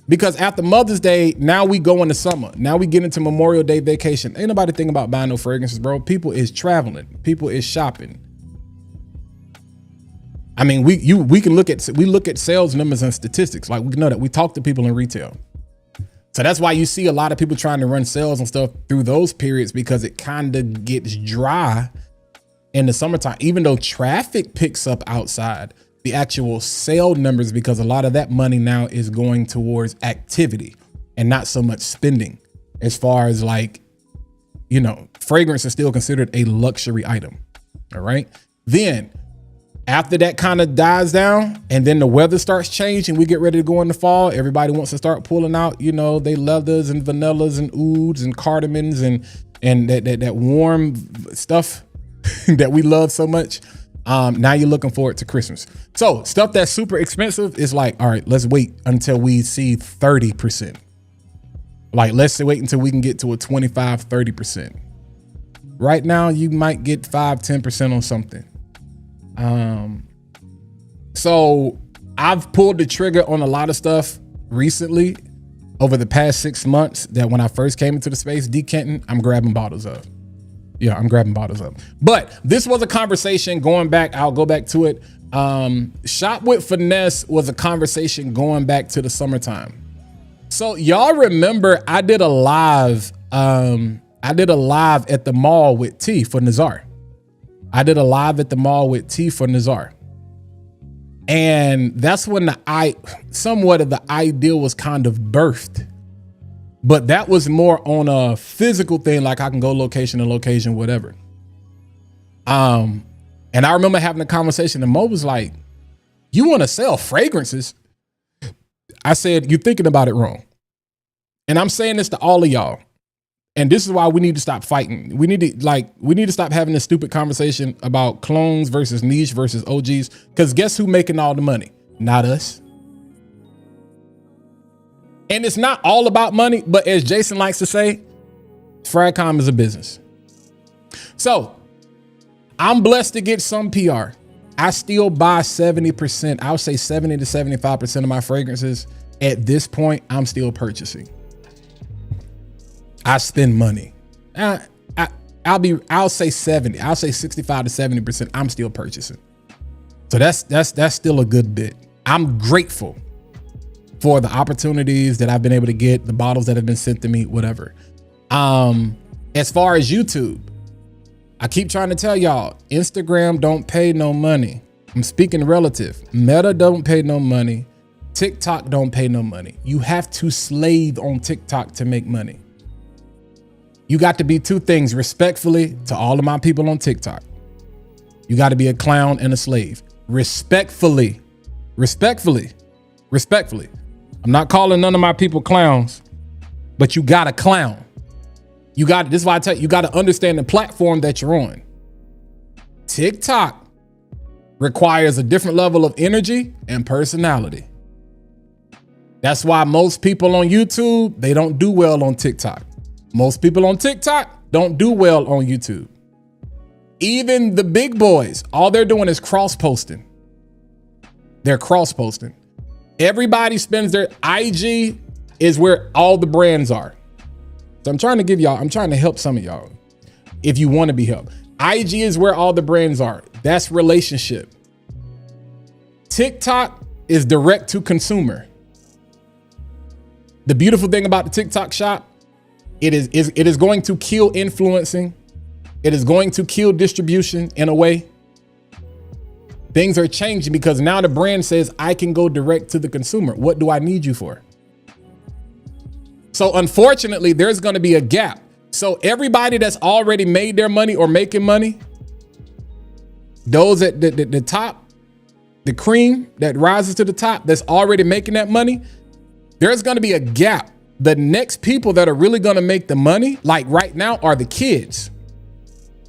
because after Mother's Day, now we go into summer. Now we get into Memorial Day vacation. Ain't nobody thinking about buying no fragrances, bro. People is traveling. People is shopping. I mean, we look at sales numbers and statistics. Like, we know that we talk to people in retail. So that's why you see a lot of people trying to run sales and stuff through those periods, because it kind of gets dry in the summertime. Even though traffic picks up outside, the actual sale numbers, because a lot of that money now is going towards activity and not so much spending. As far as like, you know, fragrance is still considered a luxury item. All right. Then after that kind of dies down and then the weather starts changing, we get ready to go in the fall. Everybody wants to start pulling out, you know, they leathers and vanillas and ouds and cardamons and that warm stuff that we love so much. Now you're looking forward to Christmas. So stuff that's super expensive is like, all right, let's wait until we see 30%. Like, let's wait until we can get to a 25, 30%. Right now, you might get 5, 10% on something. So I've pulled the trigger on a lot of stuff recently over the past 6 months that when I first came into the space decanting, I'm grabbing bottles of. Yeah, I'm grabbing bottles up. But this was a conversation going back. I'll go back to it. Shop with Finesse was a conversation going back to the summertime. So y'all remember I did a live at the mall with T for Nazar. And that's when somewhat of the idea was kind of birthed. But that was more on a physical thing, like I can go location to location, whatever. And I remember having a conversation and Mo was like, you want to sell fragrances? I said, you're thinking about it wrong. And I'm saying this to all of y'all. And this is why we need to stop fighting. We need to stop having this stupid conversation about clones versus niche versus OGs. Because guess who making all the money? Not us. And it's not all about money, but as Jason likes to say, Fragrane is a business. So I'm blessed to get some PR. I still buy 70%. I would say 70 to 75% of my fragrances. At this point, I'm still purchasing. I spend money. I'll say 70. I'll say 65 to 70%. I'm still purchasing. So that's still a good bit. I'm grateful for the opportunities that I've been able to get, the bottles that have been sent to me, whatever. As far as YouTube, I keep trying to tell y'all, Instagram don't pay no money. I'm speaking relative. Meta don't pay no money. TikTok don't pay no money. You have to slave on TikTok to make money. You got to be two things, respectfully to all of my people on TikTok. You got to be a clown and a slave. Respectfully. I'm not calling none of my people clowns, but you got to clown. This is why I tell you got to understand the platform that you're on. TikTok requires a different level of energy and personality. That's why most people on YouTube, they don't do well on TikTok. Most people on TikTok don't do well on YouTube. Even the big boys, all they're doing is cross-posting. They're cross-posting. Everybody spends their IG is where all the brands are. So I'm trying to help some of y'all if you want to be helped. IG is where all the brands are. That's relationship. TikTok is direct to consumer. The beautiful thing about the TikTok shop, it is going to kill influencing. It is going to kill distribution in a way. Things are changing because now the brand says, I can go direct to the consumer. What do I need you for? So unfortunately, there's going to be a gap. So everybody that's already made their money or making money, those at the top, the cream that rises to the top, that's already making that money, there's going to be a gap. The next people that are really going to make the money, like right now, are the kids,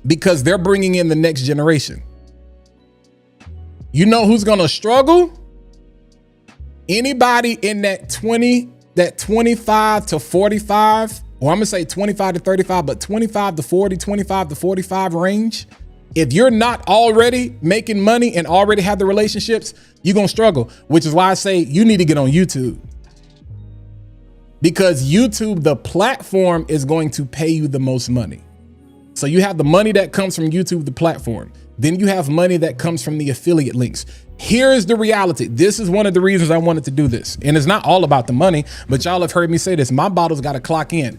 because they're bringing in the next generation. You know who's going to struggle? Anybody in that 25 to 45, or I'm going to say 25 to 35, but 25 to 40, 25 to 45 range. If you're not already making money and already have the relationships, you're going to struggle, which is why I say you need to get on YouTube. Because YouTube, the platform, is going to pay you the most money. So you have the money that comes from YouTube, the platform. Then you have money that comes from the affiliate links. Here's the reality. This is one of the reasons I wanted to do this. And it's not all about the money, but y'all have heard me say this. My bottle's got to clock in.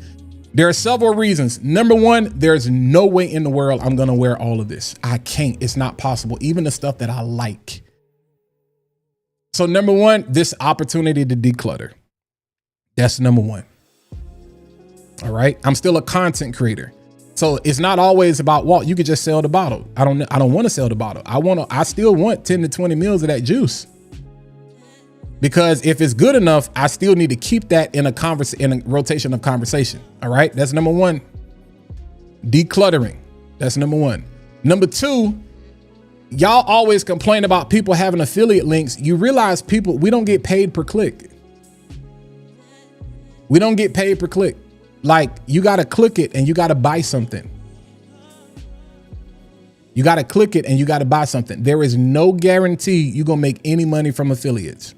There are several reasons. Number one, there's no way in the world I'm going to wear all of this. I can't. It's not possible. Even the stuff that I like. So number one, this opportunity to declutter. That's number one. All right. I'm still a content creator. So it's not always about Walt. You could just sell the bottle. I don't want to sell the bottle. I still want 10 to 20 mils of that juice, because if it's good enough, I still need to keep that in a rotation of conversation. All right. That's number one. Decluttering. That's number one. Number two, y'all always complain about people having affiliate links. You realize we don't get paid per click. We don't get paid per click. Like, you got to click it and you got to buy something. You got to click it and you got to buy something. There is no guarantee you're going to make any money from affiliates.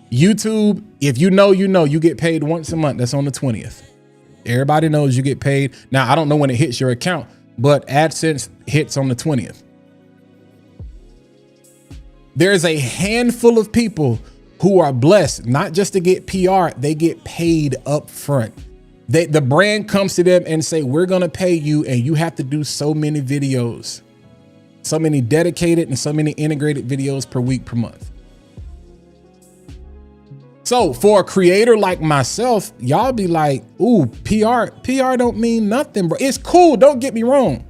YouTube, if you know, you get paid once a month. That's on the 20th. Everybody knows you get paid. Now, I don't know when it hits your account, but AdSense hits on the 20th. There's a handful of people who are blessed, not just to get PR, they get paid up front. The brand comes to them and say, we're going to pay you, and you have to do so many videos, so many dedicated and so many integrated videos per week, per month. So for a creator like myself, y'all be like, ooh, PR don't mean nothing, bro. It's cool. Don't get me wrong.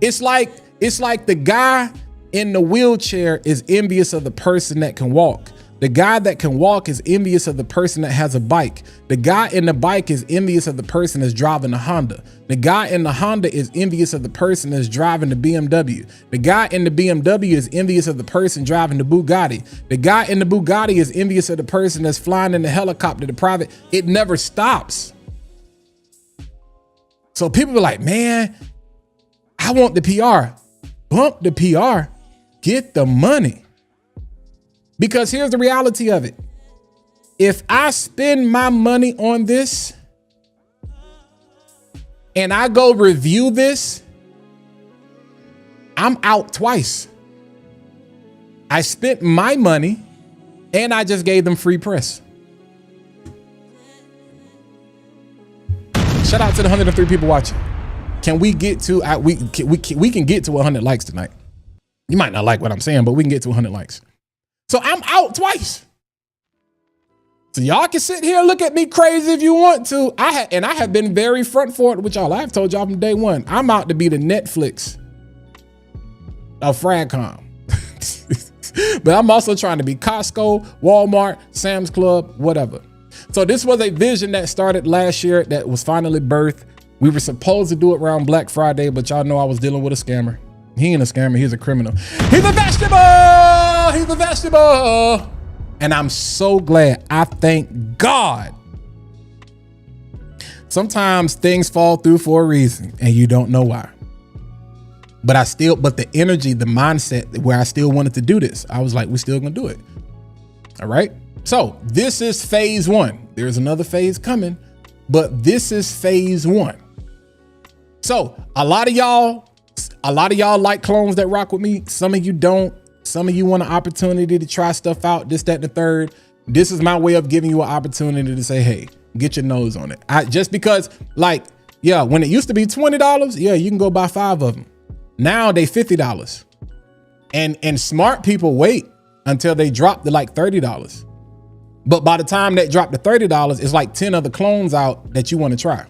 It's like the guy in the wheelchair is envious of the person that can walk. The guy that can walk is envious of the person that has a bike. The guy in the bike is envious of the person that's driving the Honda. The guy in the Honda is envious of the person that's driving the BMW. The guy in the BMW is envious of the person driving the Bugatti. The guy in the Bugatti is envious of the person that's flying in the helicopter, the private. It never stops. So people be like, man, I want the PR. Bump the PR. Get the money. Because here's the reality of it. If I spend my money on this and I go review this, I'm out twice. I spent my money and I just gave them free press. Shout out to the 103 people watching. Can we get to, we can get to 100 likes tonight. You might not like what I'm saying, but we can get to 100 likes. So I'm out twice. So y'all can sit here and look at me crazy if you want to. I have been very front forward with y'all. I've told y'all from day one, I'm out to be the Netflix of Fragrane. But I'm also trying to be Costco, Walmart, Sam's Club, whatever. So this was a vision that started last year that was finally birthed. We were supposed to do it around Black Friday, but y'all know I was dealing with a scammer. He ain't a scammer, he's a criminal. He's a vegetable! He's a vegetable! And I'm so glad. I thank God. Sometimes things fall through for a reason and you don't know why. But the energy, the mindset where I still wanted to do this, I was like, we're still gonna do it. All right. So this is phase one. There's another phase coming, but this is phase one. So a lot of y'all like clones that rock with me. Some of you don't. Some of you want an opportunity to try stuff out, this, that, and the third. This is my way of giving you an opportunity to say, hey, get your nose on it. Just because, like, yeah, when it used to be $20, yeah, you can go buy 5 of them. Now they $50. And smart people wait until they drop to like $30. But by the time that drop to $30, it's like 10 other clones out that you want to try.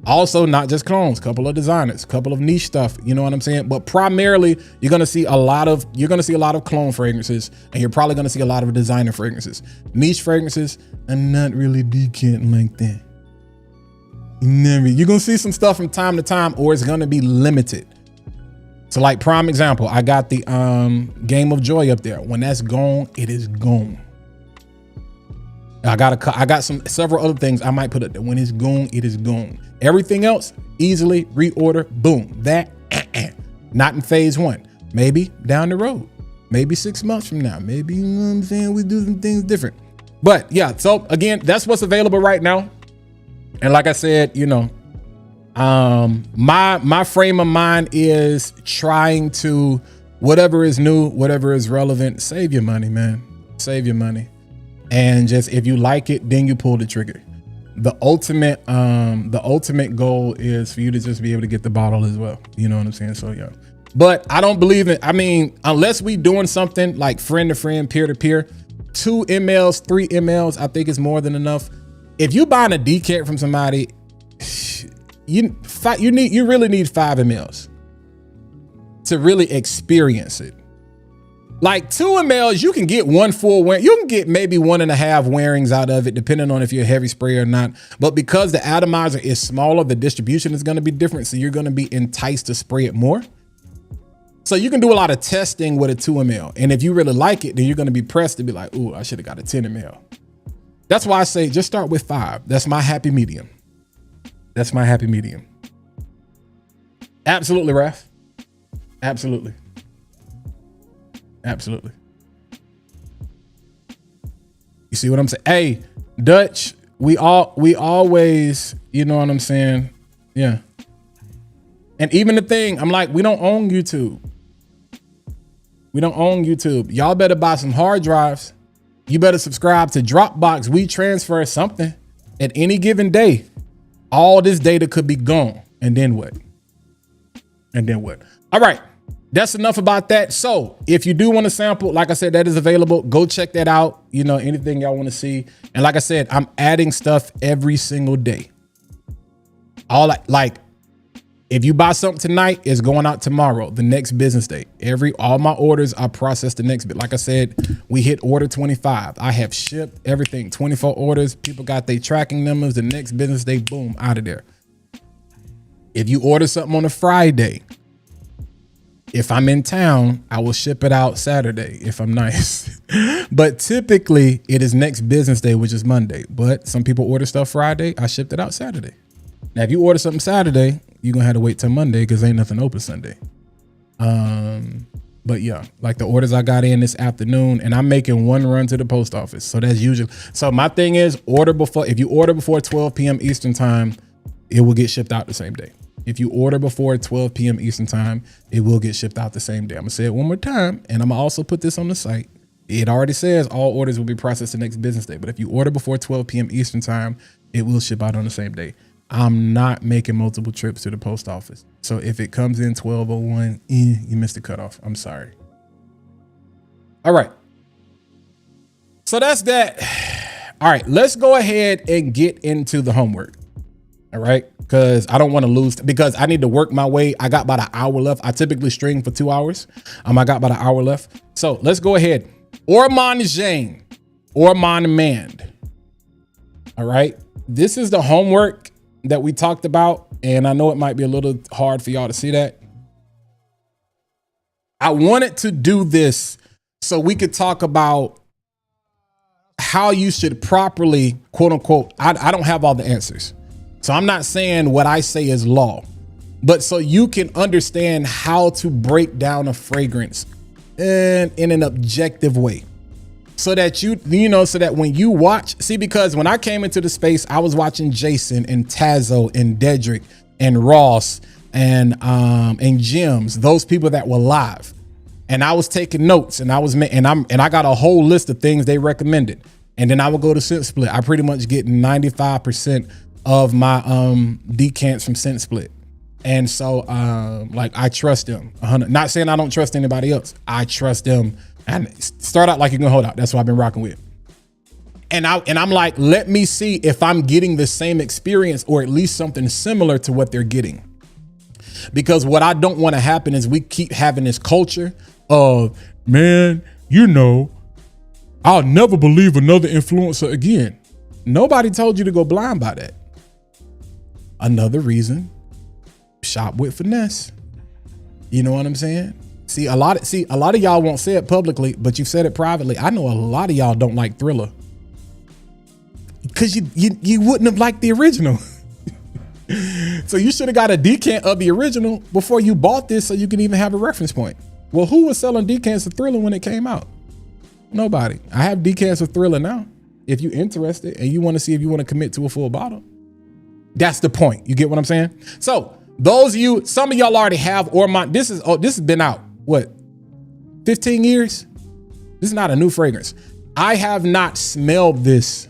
Also, not just clones, couple of designers, couple of niche stuff, you know what I'm saying? But primarily, you're gonna see a lot of clone fragrances, and you're probably gonna see a lot of designer fragrances. Niche fragrances, I'm not really decanting like that. You're gonna see some stuff from time to time, or it's gonna be limited. So like prime example, I got the Game of Joy up there. When that's gone, it is gone. I got several other things I might put up there. When it's gone, it is gone. Everything else, easily reorder, boom. That, not in phase one. Maybe down the road. Maybe 6 months from now. Maybe, you know what I'm saying, we do some things different. But yeah, so again, that's what's available right now. And like I said, you know, my frame of mind is trying to, whatever is new, whatever is relevant, save your money, man. Save your money. And just, if you like it, then you pull the trigger. The ultimate goal is for you to just be able to get the bottle as well. You know what I'm saying? So yeah, but I don't believe in, I mean, unless we doing something like friend to friend, peer to peer, 2 mLs, 3 mLs, I think is more than enough. If you buying a decant from somebody, you really need 5 mLs to really experience it. Like 2 mLs, you can get 1 full wearing. You can get maybe 1.5 wearings out of it, depending on if you're a heavy sprayer or not. But because the atomizer is smaller, the distribution is going to be different. So you're going to be enticed to spray it more. So you can do a lot of testing with a 2 ml. And if you really like it, then you're going to be pressed to be like, ooh, I should have got a 10 ml. That's why I say just start with 5. That's my happy medium. That's my happy medium. Absolutely, Raph. Absolutely. Absolutely. You see what I'm saying? Hey, Dutch, we always, you know what I'm saying? Yeah. And even the thing, I'm like, we don't own YouTube. We don't own YouTube. Y'all better buy some hard drives. You better subscribe to Dropbox. We transfer something at any given day. All this data could be gone. And then what? And then what? All right. that's enough about that. So if you do want to sample, like I said, that is available. Go check that out. You know, anything y'all want to see. And like I said, I'm adding stuff every single day. Like if you buy something tonight, it's going out tomorrow, the next business day. All my orders are processed the next bit. Like I said, we hit order 25. I have shipped everything, 24 orders. People got their tracking numbers. The next business day, boom, out of there. If you order something on a Friday, if I'm in town, I will ship it out Saturday if I'm nice. But typically it is next business day, which is Monday. But some people order stuff Friday. I shipped it out Saturday. Now, if you order something Saturday, you're going to have to wait till Monday because ain't nothing open Sunday. But yeah, like the orders I got in this afternoon, and I'm making one run to the post office. So that's usually, so my thing is if you order before 12 p.m. Eastern time, it will get shipped out the same day. If you order before 12 p.m. Eastern time, it will get shipped out the same day. I'm gonna say it one more time, and I'm gonna also put this on the site. It already says all orders will be processed the next business day, but if you order before 12 p.m. Eastern time, it will ship out on the same day. I'm not making multiple trips to the post office. So if it comes in 12:01, you missed the cutoff. I'm sorry. All right. So that's that. All right, let's go ahead and get into the homework. All right, because I don't want to lose, because I need to work my way. I got about an hour left. I typically stream for 2 hours. I got about an hour left. So let's go ahead. Ormond Jane, Ormond Mand. All right, this is the homework that we talked about, and I know it might be a little hard for y'all to see that. I wanted to do this so we could talk about how you should properly, quote unquote, I don't have all the answers. So I'm not saying what I say is law, but so you can understand how to break down a fragrance in an objective way. So that so that when you watch, see, because when I came into the space, I was watching Jason and Tazo and Dedrick and Ross and Jims, those people that were live. And I was taking notes, and I got a whole list of things they recommended. And then I would go to Scent Split. I pretty much get 95% of my decants from Scent Split. And so like I trust them 100. Not saying I don't trust anybody else. I trust them. And start out like you're gonna hold out. That's what I've been rocking with. And I'm like, let me see if I'm getting the same experience or at least something similar to what they're getting. Because what I don't want to happen is we keep having this culture of, man, I'll never believe another influencer again. Nobody told you to go blind by that. Another reason, shop with Finesse. You know what I'm saying? See, a lot of y'all won't say it publicly, but you've said it privately. I know a lot of y'all don't like Thriller because you wouldn't have liked the original. So you should have got a decant of the original before you bought this so you can even have a reference point. Well, who was selling decants of Thriller when it came out? Nobody. I have decants of Thriller now. If you're interested and you want to see if you want to commit to a full bottle, that's the point. You get what I'm saying? So those of you, some of y'all already have Ormond. This has been out, what, 15 years? This is not a new fragrance. I have not smelled this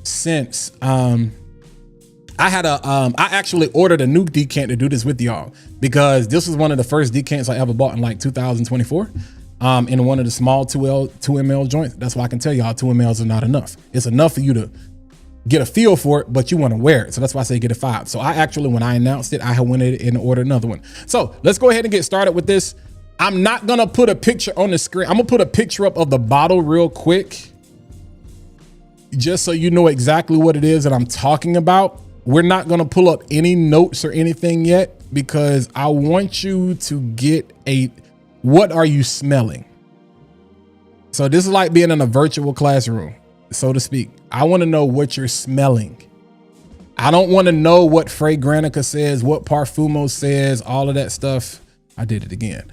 since I actually ordered a new decant to do this with y'all because this was one of the first decants I ever bought in like 2024 in one of the small 2 ml joints. That's why I can tell y'all 2 mls are not enough. It's enough for you to get a feel for it, but you want to wear it. So that's why I say get a 5. So I actually, when I announced it, I went in and ordered another one. So let's go ahead and get started with this. I'm not going to put a picture on the screen. I'm going to put a picture up of the bottle real quick, just so you know exactly what it is that I'm talking about. We're not going to pull up any notes or anything yet because I want you to get what are you smelling? So this is like being in a virtual classroom, so to speak. I want to know what you're smelling. I don't want to know what Fragrane says, what Parfumo says, all of that stuff. I did it again.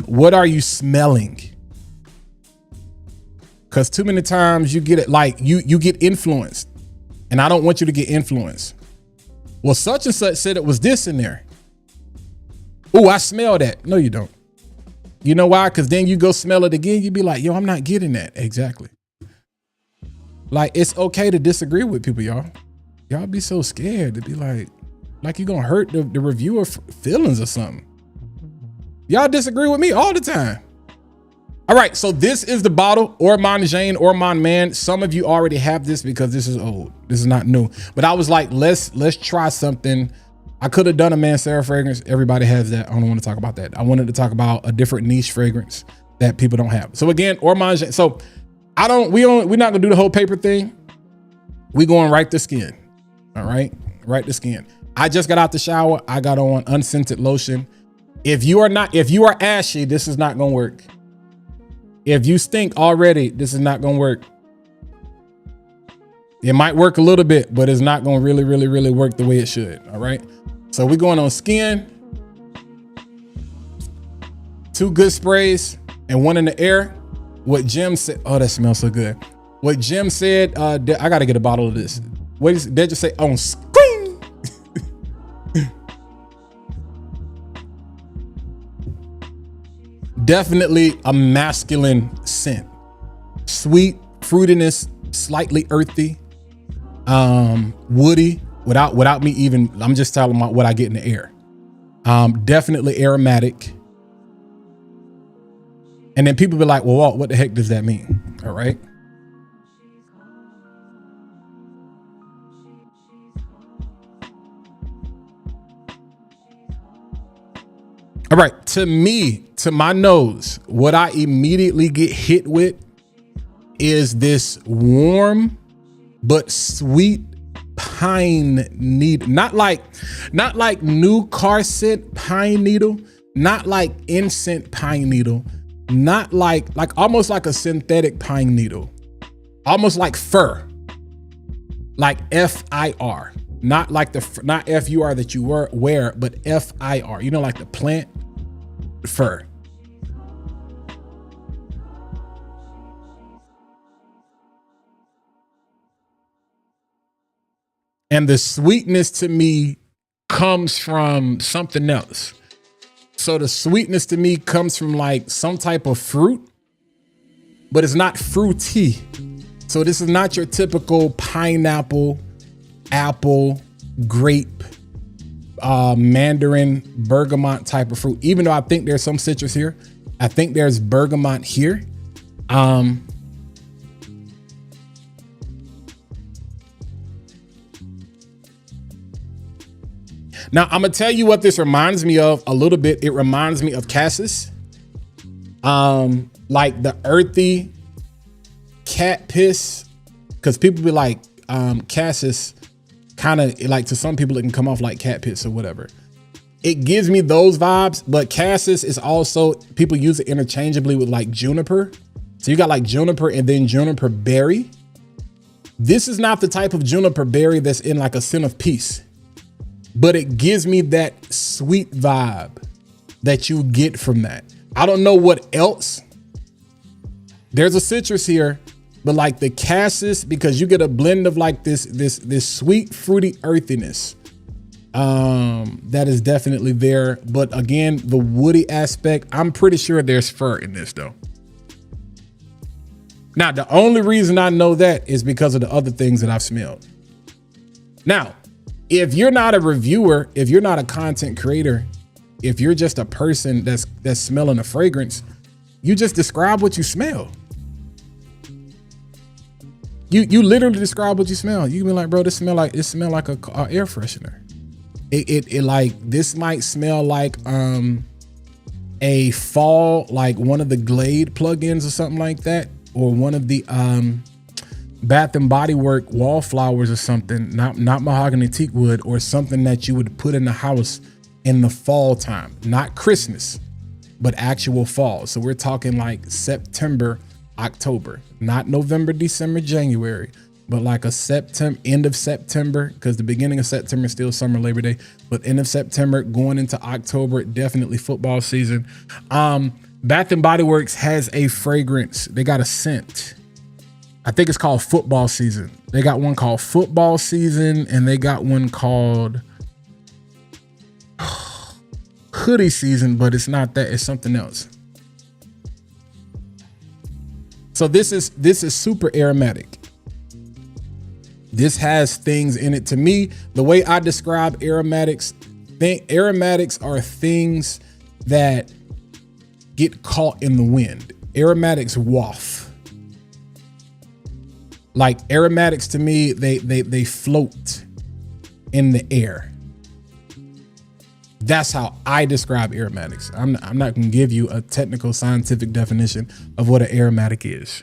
What are you smelling? Because too many times you get it like you get influenced, and I don't want you to get influenced. Well, such and such said it was this in there. Oh, I smell that. No, you don't. You know why? Because then you go smell it again. You be like, yo, I'm not getting that. Exactly. Like, it's okay to disagree with people, y'all. Y'all be so scared to be like you're gonna hurt the reviewer feelings or something. Y'all disagree with me all the time. All right, so this is the bottle, Ormond Jane, Ormond Man. Some of you already have this because this is old. This is not new. But I was like, let's try something. I could have done a Mancera fragrance. Everybody has that. I don't want to talk about that. I wanted to talk about a different niche fragrance that people don't have. So again, Ormond Jane. So we're not gonna do the whole paper thing. We going right to skin. All right, right to skin. I just got out the shower. I got on unscented lotion. If you are ashy, this is not gonna work. If you stink already, this is not gonna work. It might work a little bit, but it's not gonna really work the way it should. All right. So we're going on skin. 2 good sprays and 1 in the air. What Jim said, oh, that smells so good. What Jim said, I gotta get a bottle of this. What did they just say on screen? Definitely a masculine scent. Sweet, fruitiness, slightly earthy, woody, without me even, I'm just telling about what I get in the air. Definitely aromatic. And then people be like, well, Walt, what the heck does that mean? All right. All right, to me, to my nose, what I immediately get hit with is this warm but sweet pine needle. Not like new car scent pine needle, not like incense pine needle, not like almost like a synthetic pine needle, almost like fur, like F-I-R. Not like not F-U-R that you wear, but F-I-R. You know, like the plant fur. And the sweetness to me comes from something else. So the sweetness to me comes from like some type of fruit, but it's not fruity. So this is not your typical pineapple, apple, grape, mandarin, bergamot type of fruit. Even though I think there's some citrus here, I think there's bergamot here. Now I'm gonna tell you what this reminds me of a little bit. It reminds me of cassis, like the earthy cat piss, because people be like, cassis kind of like, to some people it can come off like cat piss or whatever. It gives me those vibes, but cassis is also, people use it interchangeably with like juniper. So you got like juniper and then juniper berry. This is not the type of juniper berry that's in like a scent of peace, but it gives me that sweet vibe that you get from that. I don't know what else. There's a citrus here, but like the cassis, because you get a blend of like this sweet, fruity earthiness. That is definitely there. But again, the woody aspect, I'm pretty sure there's fur in this though. Now, the only reason I know that is because of the other things that I've smelled. Now, if you're not a reviewer, if you're not a content creator, if you're just a person that's smelling a fragrance, you just describe what you smell. You literally describe what you smell. You can be like, bro, it smell like a air freshener. It like, this might smell like a fall, like one of the Glade plugins or something like that, or one of the Bath and Body Work wallflowers or something, not mahogany teak wood, or something that you would put in the house in the fall time, not Christmas, but actual fall. So we're talking like September, October, not November, December, January, but like a end of September, because the beginning of September is still summer, Labor Day, but end of September going into October, definitely football season. Bath and Body Works has a fragrance. They got a scent. I think it's called Football Season. They got one called Football Season, and they got one called Hoodie Season, but it's not that, it's something else. So this is super aromatic. This has things in it. To me, the way I describe aromatics, aromatics are things that get caught in the wind. Aromatics waft. Like aromatics to me, they float in the air. That's how I describe aromatics. I'm not gonna give you a technical scientific definition of what an aromatic is.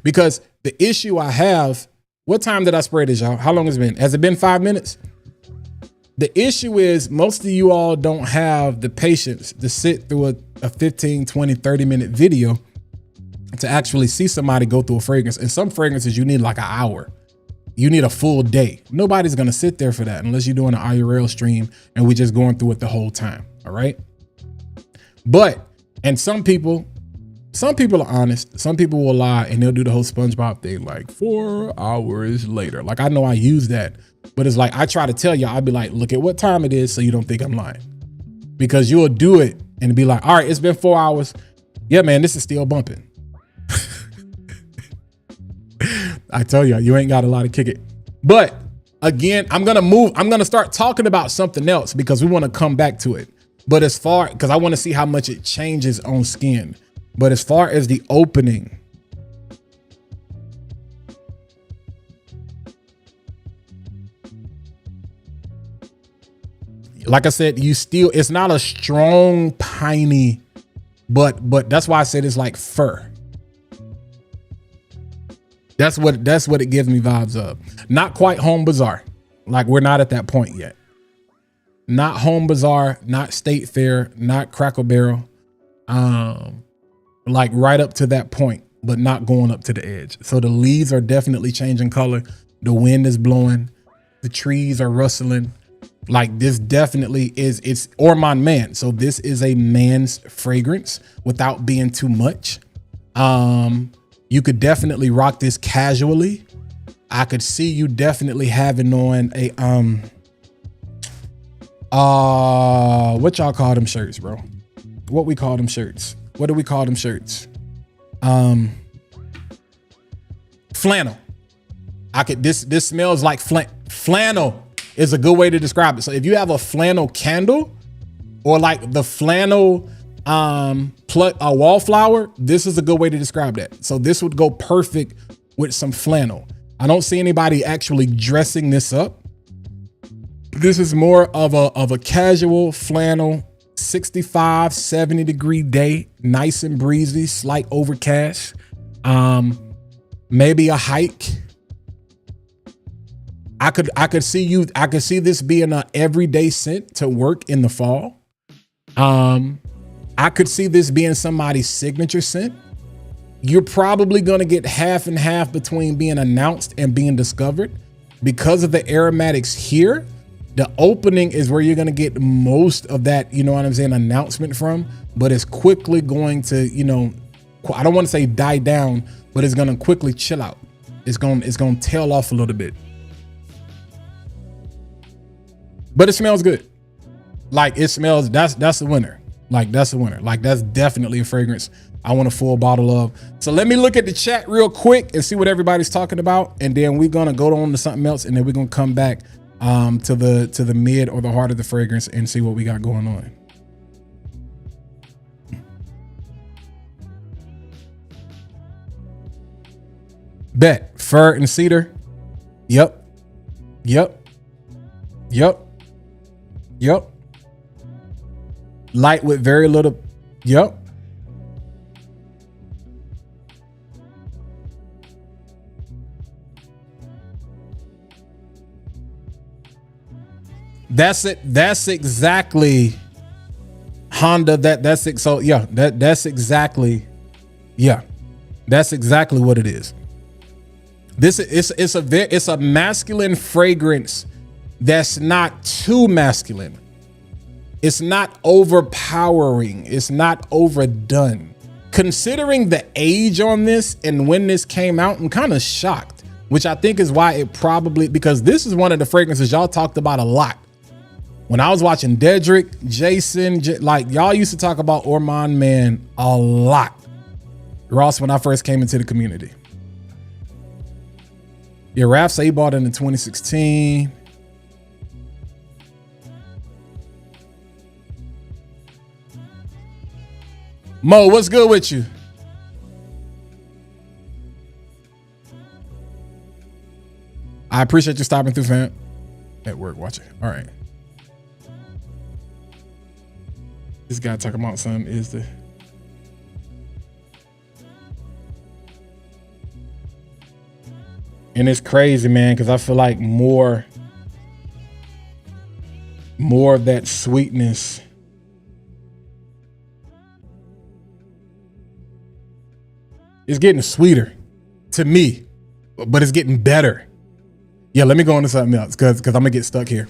Because the issue I have, what time did I spray this, y'all? How long has it been? Has it been 5 minutes? The issue is most of you all don't have the patience to sit through a 15, 20, 30-minute video to actually see somebody go through a fragrance. And some fragrances you need like an hour. You need a full day. Nobody's gonna sit there for that unless you're doing an IRL stream and we just going through it the whole time, all right? But, and some people are honest. Some people will lie and they'll do the whole SpongeBob thing like 4 hours later. Like I know I use that, but it's like, I try to tell you, I'll be like, look at what time it is so you don't think I'm lying. Because you'll do it and be like, all right, it's been 4 hours. Yeah, man, this is still bumping. I tell you, you ain't got a lot to kick it. But again, I'm gonna start talking about something else because we want to come back to it. But as far, because I want to see how much it changes on skin. But as far as the opening, like I said, it's not a strong piney, but that's why I said it's like fur. That's what it gives me vibes of. Not quite Home Bazaar. Like we're not at that point yet. Not Home Bazaar, not State Fair, not Cracker Barrel. Like right up to that point, but not going up to the edge. So the leaves are definitely changing color. The wind is blowing. The trees are rustling. Like this definitely it's Ormond Man. So this is a man's fragrance without being too much. You could definitely rock this casually. I could see you definitely having on a what y'all call them shirts, bro? What we call them shirts? What do we call them shirts? Flannel. This smells like flannel is a good way to describe it. So if you have a flannel candle or like the flannel a wallflower, this is a good way to describe that. So this would go perfect with some flannel. I don't see anybody actually dressing this up. This is more of a casual flannel, 65, 70 degree day, nice and breezy, slight overcast, maybe a hike. I could see this being an everyday scent to work in the fall. I could see this being somebody's signature scent. You're probably gonna get half and half between being announced and being discovered. Because of the aromatics here, the opening is where you're gonna get most of that, you know what I'm saying, announcement from, but it's quickly going to, you know, I don't want to say die down, but it's gonna quickly chill out. It's gonna tail off a little bit. But it smells good. Like it smells, that's the winner. Like that's a winner. Like that's definitely a fragrance I want a full bottle of. So let me look at the chat real quick and see what everybody's talking about. And then we're gonna go on to something else. And then we're gonna come back to the mid or the heart of the fragrance and see what we got going on. Bet. Fir and cedar. Yep. Yep. Yep. Yep. Light with very little. Yep. That's it. That's exactly Honda. That's it. So yeah, that's exactly. Yeah, that's exactly what it is. It's a masculine fragrance that's not too masculine. It's not overpowering. It's not overdone. Considering the age on this and when this came out, I'm kind of shocked, which I think is why it probably, because this is one of the fragrances y'all talked about a lot. When I was watching Dedrick, Jason, like y'all used to talk about Ormond Man a lot. Ross, when I first came into the community. Yeah, Raph said he bought it in 2016. Mo, what's good with you? I appreciate you stopping through, fam. At work, watching. All right. This guy talking about something is the... And it's crazy, man, because I feel like more of that sweetness is getting sweeter to me, but it's getting better. Yeah, let me go into something else because I'm gonna get stuck here.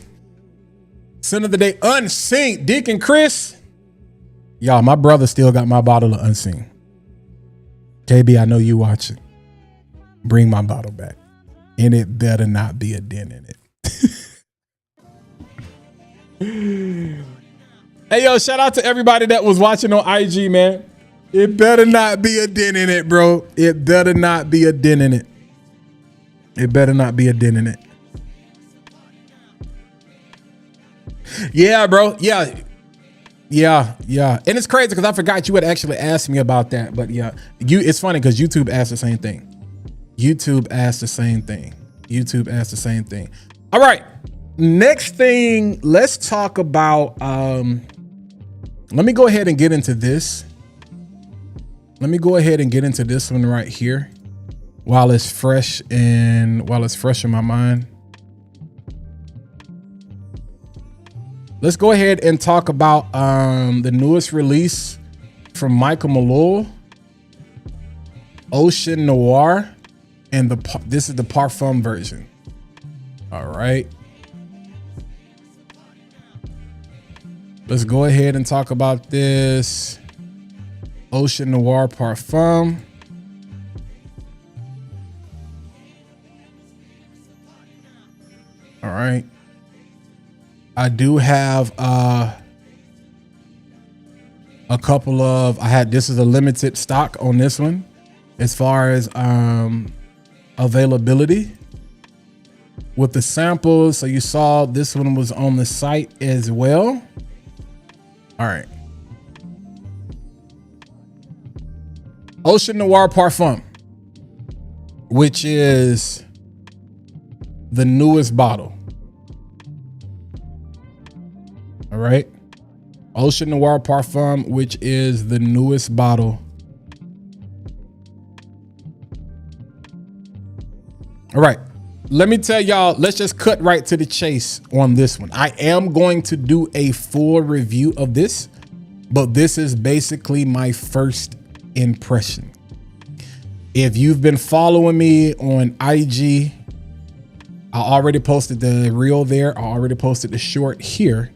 Sin of the day, Unseen. Deacon Chris. Y'all, my brother still got my bottle of Unseen. KB, I know you watching. Bring my bottle back. And it better not be a dent in it. Hey, yo, shout out to everybody that was watching on IG, man. It better not be a dent in it, bro. It better not be a dent in it. It better not be a dent in it. Yeah, bro. Yeah. And it's crazy because I forgot you had actually asked me about that. But yeah, it's funny because YouTube asked the same thing. YouTube asked the same thing. All right. Next thing, let's talk about, let me go ahead and get into this. Let me go ahead and get into this one right here while it's fresh in my mind. Let's go ahead and talk about the newest release from Michael Malloy, Ocean Noir, and this is the Parfum version. All right. Let's go ahead and talk about this Ocean Noir Parfum. All right. I do have a couple of, this is a limited stock on this one as far as availability with the samples. So you saw this one was on the site as well. All right. Ocean Noir Parfum, which is the newest bottle. All right. Ocean Noir Parfum, which is the newest bottle. All right. Let me tell y'all, let's just cut right to the chase on this one. I am going to do a full review of this, but this is basically my first impression. If you've been following me on IG, I already posted the reel there. I already posted the short here.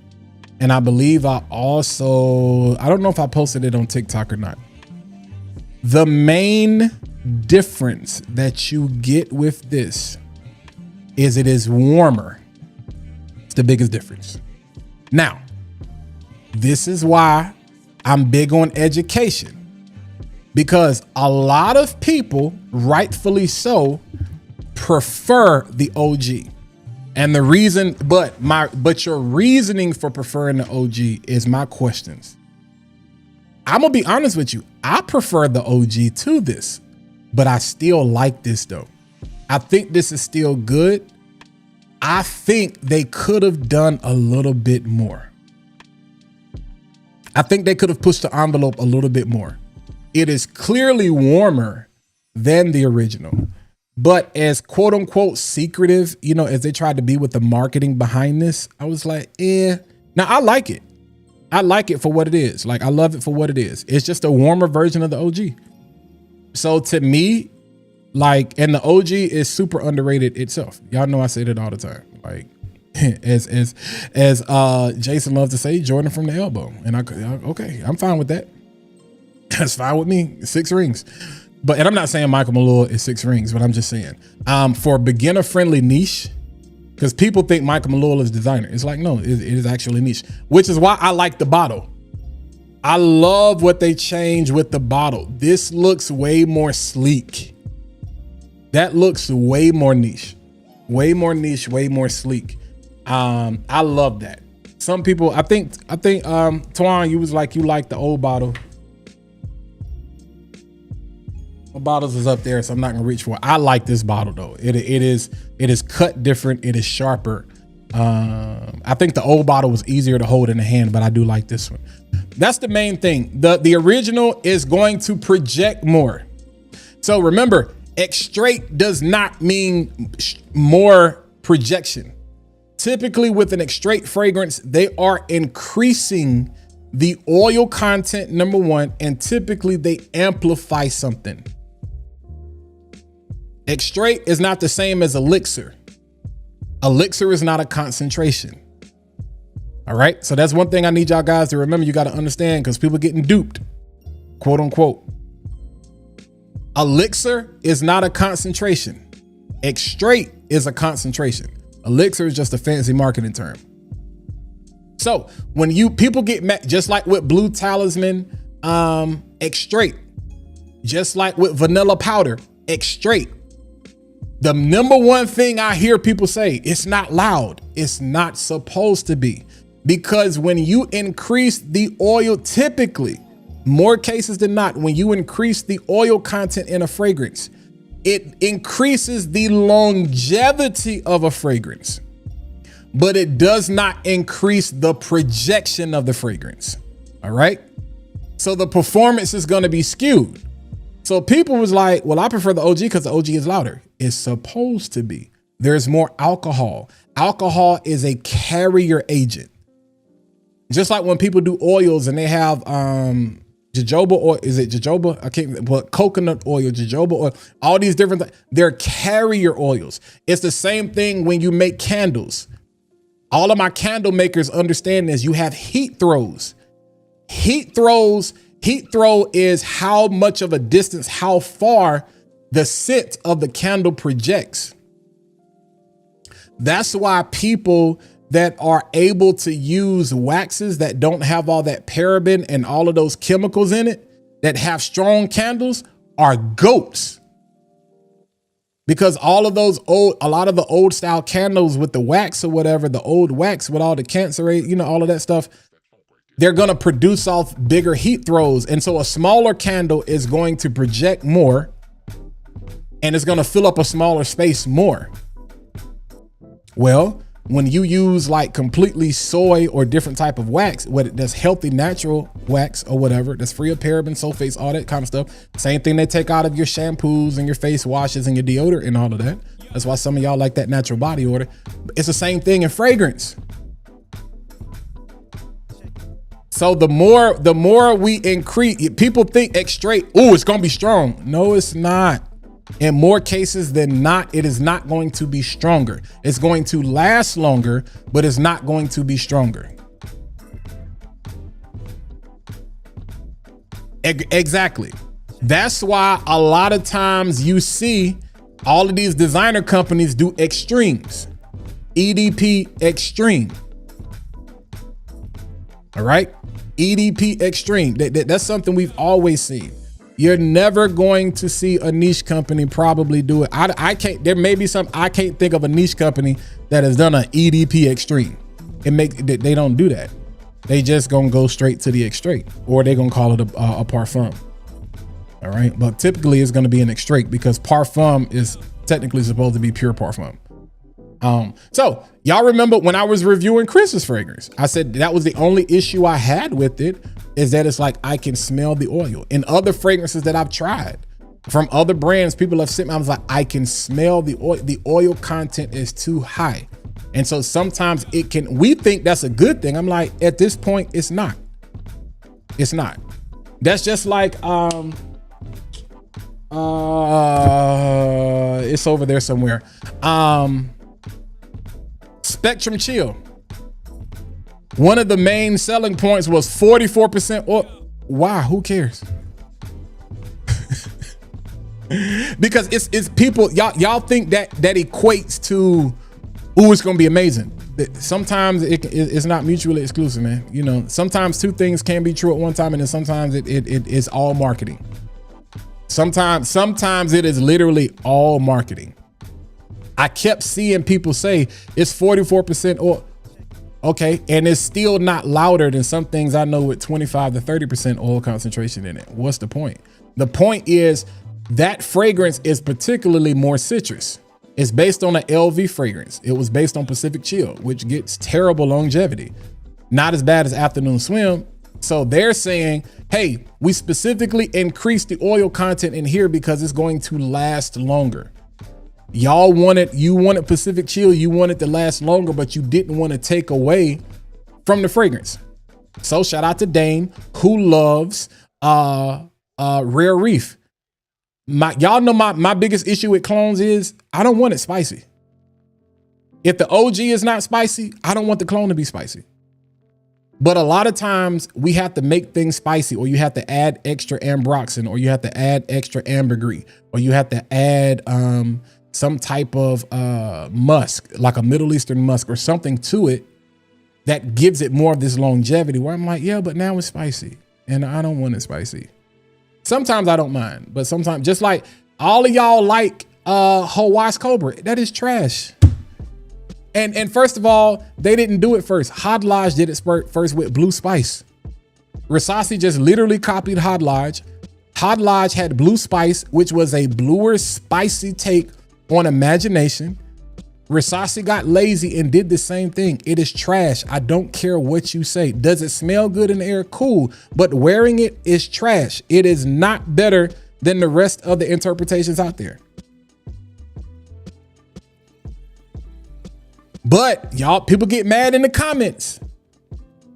And I believe I don't know if I posted it on TikTok or not. The main difference that you get with this is it is warmer. It's the biggest difference. Now, this is why I'm big on education, because a lot of people, rightfully so, prefer the OG. And the reason, but your reasoning for preferring the OG is my questions. I'm gonna be honest with you. I prefer the OG to this, but I still like this though. I think this is still good. I think they could have done a little bit more. I think they could have pushed the envelope a little bit more. It is clearly warmer than the original. But as quote unquote secretive, as they tried to be with the marketing behind this, I was like, Now I like it. I like it for what it is. Like, I love it for what it is. It's just a warmer version of the OG. So to me, and the OG is super underrated itself. Y'all know I say that all the time. Like, as Jason loves to say, Jordan from the elbow. And okay, I'm fine with that. That's fine with me. 6 rings. And I'm not saying Michael Malloy is 6 rings, but I'm just saying, for beginner friendly niche, because people think Michael Malloy is designer. It's like, no, it is actually niche, which is why I like the bottle. I love what they changed with the bottle. This looks way more sleek. That looks way more niche, way more sleek. I love that. Some people, I think, Twan, you was like, you like the old bottle. My bottles is up there, so I'm not gonna reach for it. I like this bottle though. It is cut different. It is sharper. I think the old bottle was easier to hold in the hand, but I do like this one. That's the main thing. The original is going to project more. So remember, extrait does not mean more projection. Typically with an extrait fragrance, they are increasing the oil content, number one, and typically they amplify something. Extrait is not the same as elixir. Elixir is not a concentration. All right. So that's one thing I need y'all guys to remember. You got to understand, because people getting duped, quote unquote. Elixir is not a concentration. Extrait is a concentration. Elixir is just a fancy marketing term. So when people get mad, just like with Blue Talisman, extrait, just like with vanilla powder, extrait. The number one thing I hear people say, it's not loud. It's not supposed to be, because when you increase the oil, typically, more cases than not, when you increase the oil content in a fragrance, it increases the longevity of a fragrance, but it does not increase the projection of the fragrance. All right. So the performance is going to be skewed. So people was like, well, I prefer the OG because the OG is louder. It's supposed to be. There's more alcohol. Alcohol is a carrier agent. Just like when people do oils and they have jojoba oil, is it jojoba? I can't, but coconut oil, jojoba oil, all these different things, they're carrier oils. It's the same thing when you make candles. All of my candle makers understand this. You have heat throws. Heat throw is how much of a distance, how far the scent of the candle projects. That's why people that are able to use waxes that don't have all that paraben and all of those chemicals in it, that have strong candles, are goats. Because all of those a lot of the old style candles with the wax or whatever, the old wax with all the cancerate, all of that stuff, they're going to produce off bigger heat throws. And so a smaller candle is going to project more, and it's going to fill up a smaller space more. Well, when you use like completely soy or different type of wax, that's healthy, natural wax or whatever, that's free of paraben, sulfates, all that kind of stuff. Same thing they take out of your shampoos and your face washes and your deodorant and all of that. That's why some of y'all like that natural body odor. It's the same thing in fragrance. So the more we increase, people think extrait, oh, it's going to be strong. No, it's not. In more cases than not, it is not going to be stronger. It's going to last longer, but it's not going to be stronger. Exactly. That's why a lot of times you see all of these designer companies do extremes. EDP extreme. All right. EDP extreme. That's something we've always seen. You're never going to see a niche company probably do it. I can't, there may be some, I can't think of a niche company that has done an EDP extreme. They don't do that. They just gonna go straight to the extrait, or they gonna call it a parfum. All right. But typically it's gonna be an extrait, because parfum is technically supposed to be pure parfum. So y'all remember when I was reviewing Chris's fragrance, I said that was the only issue I had with it, is that it's like, I can smell the oil. In other fragrances that I've tried from other brands, people have sent me, I was like, I can smell the oil. The oil content is too high. And so sometimes we think that's a good thing. I'm like, at this point, it's not. It's not. That's just like, it's over there somewhere. Spectrum Chill. One of the main selling points was 44% oil. Why? Who cares? Because it's people, y'all think that equates to, ooh, it's gonna be amazing. Sometimes it's not mutually exclusive, man. Sometimes two things can be true at one time, and then sometimes it is all marketing. Sometimes it is literally all marketing. I kept seeing people say it's 44% oil. Okay, and it's still not louder than some things I know with 25 to 30% oil concentration in it. What's the point? The point is, That fragrance is particularly more citrus. It's based on an LV fragrance. It was based on Pacific Chill, which gets terrible longevity. Not as bad as Afternoon Swim. So they're saying, hey, we specifically increased the oil content in here because it's going to last longer. You wanted Pacific Chill, you wanted to last longer, but you didn't want to take away from the fragrance. So shout out to Dane, who loves Rare Reef. Y'all know my biggest issue with clones is I don't want it spicy. If the OG is not spicy, I don't want the clone to be spicy. But a lot of times we have to make things spicy, or you have to add extra ambroxan, or you have to add extra ambergris, or you have to add some type of musk, like a Middle Eastern musk or something to it that gives it more of this longevity, where I'm like, yeah, but now it's spicy and I don't want it spicy. Sometimes I don't mind, but sometimes, just like all of y'all like Hawaii Cobra, that is trash. And first of all, they didn't do it first. Hot Lodge did it first with Blue Spice. Rasasi just literally copied Hot Lodge. Hot Lodge had Blue Spice, which was a bluer, spicy take on Imagination. Rasasi got lazy and did the same thing. It is trash. I don't care what you say. Does it smell good in the air? Cool. But wearing it is trash. It is not better than the rest of the interpretations out there. But y'all, people get mad in the comments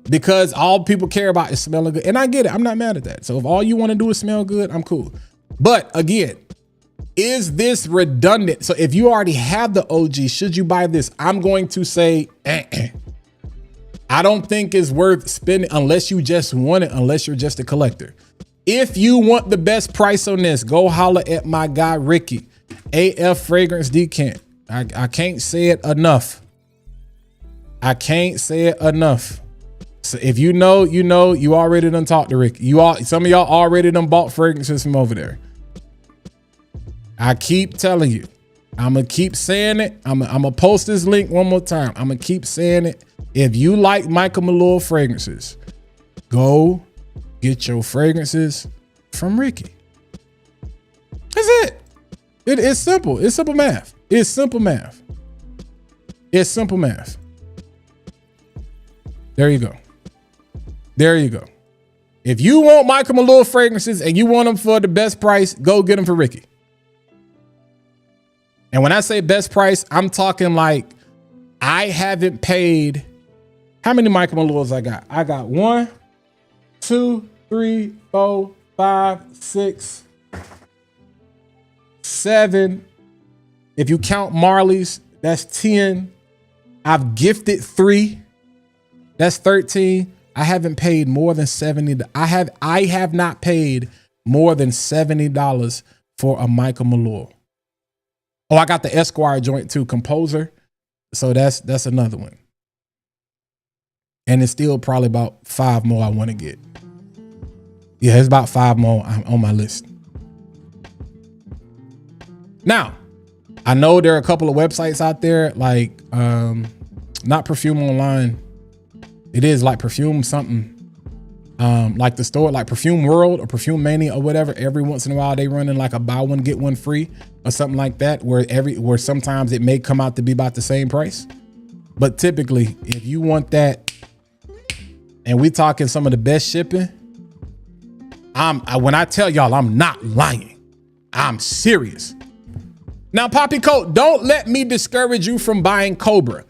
because all people care about is smelling good. And I get it. I'm not mad at that. So if all you want to do is smell good, I'm cool. But again, is this redundant? So if you already have the OG, should you buy this? I'm going to say, I don't think it's worth spending unless you just want it, unless you're just a collector. If you want the best price on this, go holler at my guy, Ricky, AF Fragrance Decant. I can't say it enough. I can't say it enough. So if you know, you already done talked to Ricky. Some of y'all already done bought fragrances from over there. I keep telling you, I'm going to keep saying it. I'm going to post this link one more time. I'm going to keep saying it. If you like Michael Malloy fragrances, go get your fragrances from Ricky. That's it. It's simple. It's simple math. It's simple math. It's simple math. There you go. There you go. If you want Michael Malloy fragrances and you want them for the best price, go get them for Ricky. And when I say best price, I'm talking like I haven't paid. How many Michael Malloys I got? I got 1, 2, 3, 4, 5, 6, 7. If you count Marley's, that's 10. I've gifted 3. That's 13. I haven't paid more than $70. I have not paid more than $70 for a Michael Malloy. Oh, I got the Esquire joint too, Composer. So that's another one. And it's still probably about 5 more I want to get. Yeah, it's about 5 more on my list. Now, I know there are a couple of websites out there like not Perfume Online. It is like Perfume something. Like the store, like Perfume World or Perfume Mania or whatever. Every once in a while they run in like a buy one get one free or something like that, where sometimes it may come out to be about the same price. But typically, if you want that, and we talking some of the best shipping, when I tell y'all, I'm not lying. I'm serious. Now, Poppy Coat, don't let me discourage you from buying Cobra.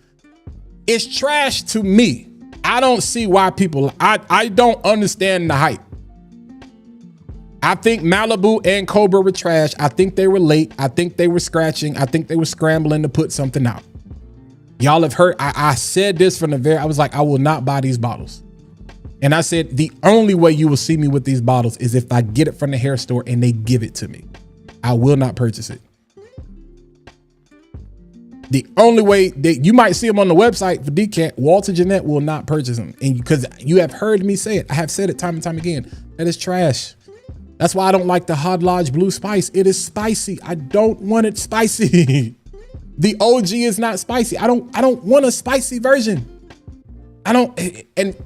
It's trash to me. I don't see why people, I don't understand the hype. I think Malibu and Cobra were trash. I think they were late. I think they were scratching. I think they were scrambling to put something out. Y'all have heard, I said this from the very, I was like, I will not buy these bottles. And I said, the only way you will see me with these bottles is if I get it from the hair store and they give it to me. I will not purchase it. The only way that you might see them on the website for Decant, Walt and Jeanette will not purchase them. And because you have heard me say it, I have said it time and time again, that is trash. That's why I don't like the Hot Lodge Blue Spice. It is spicy. I don't want it spicy. The OG is not spicy. I don't want a spicy version. And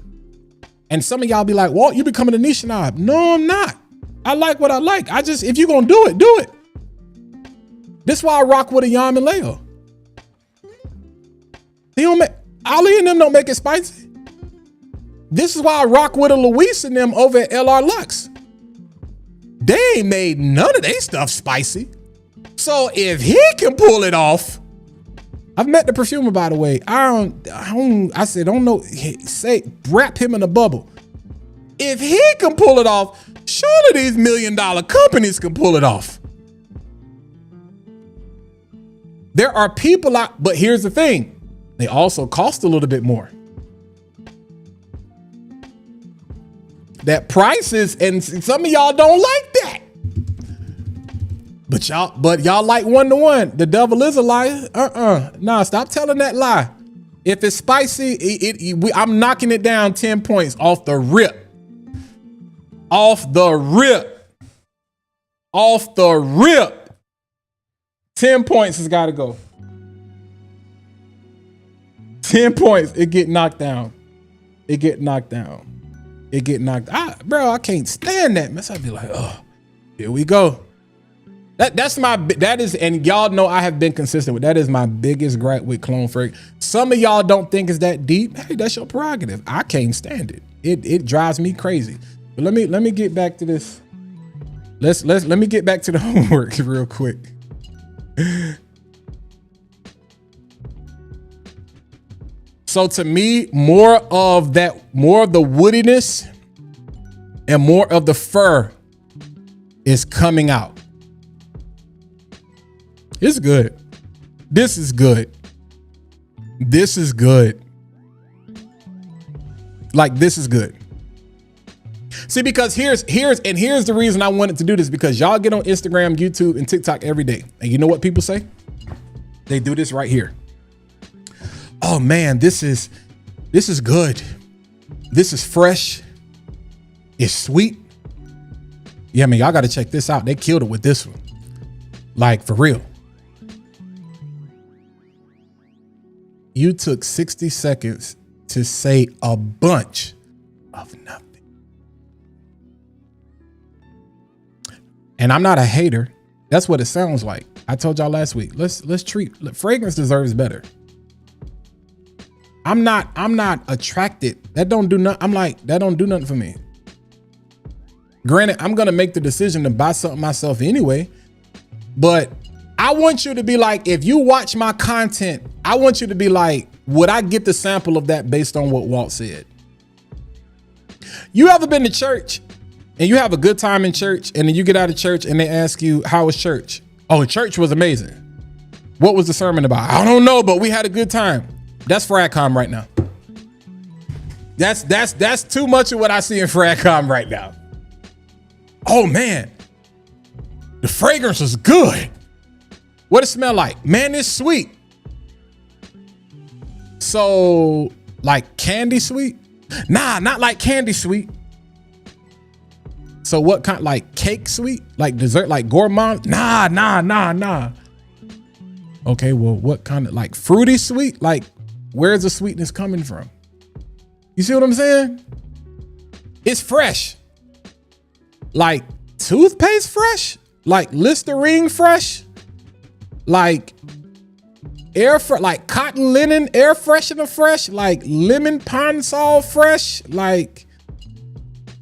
some of y'all be like, Walt, you becoming a niche knob. No, I'm not. I like what I like. If you're gonna do it, do it. This is why I rock with a Yam and Leo. Ali and them don't make it spicy. This is why I rock with a Luis and them over at LR Lux. They ain't made none of their stuff spicy. So if he can pull it off, I've met the perfumer, by the way. I said, don't know, wrap him in a bubble. If he can pull it off, surely these $1 million companies can pull it off. There are people out, but here's the thing. They also cost a little bit more. That prices, and some of y'all don't like that. But y'all like 1-to-1. The devil is a liar. Nah, stop telling that lie. If it's spicy, I'm knocking it down 10 points off the rip. Off the rip. Off the rip. 10 points has got to go. 10 points, it get knocked down. It get knocked down. It get knocked out. Bro, I can't stand that mess. I'd be like, oh, here we go. That is, and y'all know I have been consistent with that is my biggest gripe with clone fragrance. Some of y'all don't think it's that deep. Hey, that's your prerogative. I can't stand it. It drives me crazy. But let me get back to this. Let me get back to the homework real quick. So to me, more of the woodiness and more of the fur is coming out. It's good. This is good. This is good. Like, this is good. See, because here's the reason I wanted to do this, because y'all get on Instagram, YouTube, and TikTok every day. And you know what people say? They do this right here. Oh man, this is good. This is fresh. It's sweet. Yeah, I mean, y'all got to check this out. They killed it with this one. Like, for real. You took 60 seconds to say a bunch of nothing. And I'm not a hater. That's what it sounds like. I told y'all last week. Let's treat fragrance deserves better. I'm not attracted. That don't do nothing. I'm like, that don't do nothing for me. Granted, I'm gonna make the decision to buy something myself anyway, but I want you to be like, if you watch my content, I want you to be like, would I get the sample of that based on what Walt said? You ever been to church and you have a good time in church, and then you get out of church and they ask you, how was church? Oh, church was amazing. What was the sermon about? I don't know, but we had a good time. That's Fragcom right now. That's too much of what I see in Fragcom right now. Oh man, the fragrance is good. What it smell like? Man, it's sweet. So, like candy sweet? Nah, not like candy sweet. So what kind, like cake sweet? Like dessert, like gourmand? Nah. Okay, well, what kind of, like fruity sweet? Like, where's the sweetness coming from? You see what I'm saying? It's fresh. Like toothpaste fresh? Like Listerine fresh? Like like cotton linen air freshener fresh? Like lemon Pine-Sol fresh? Like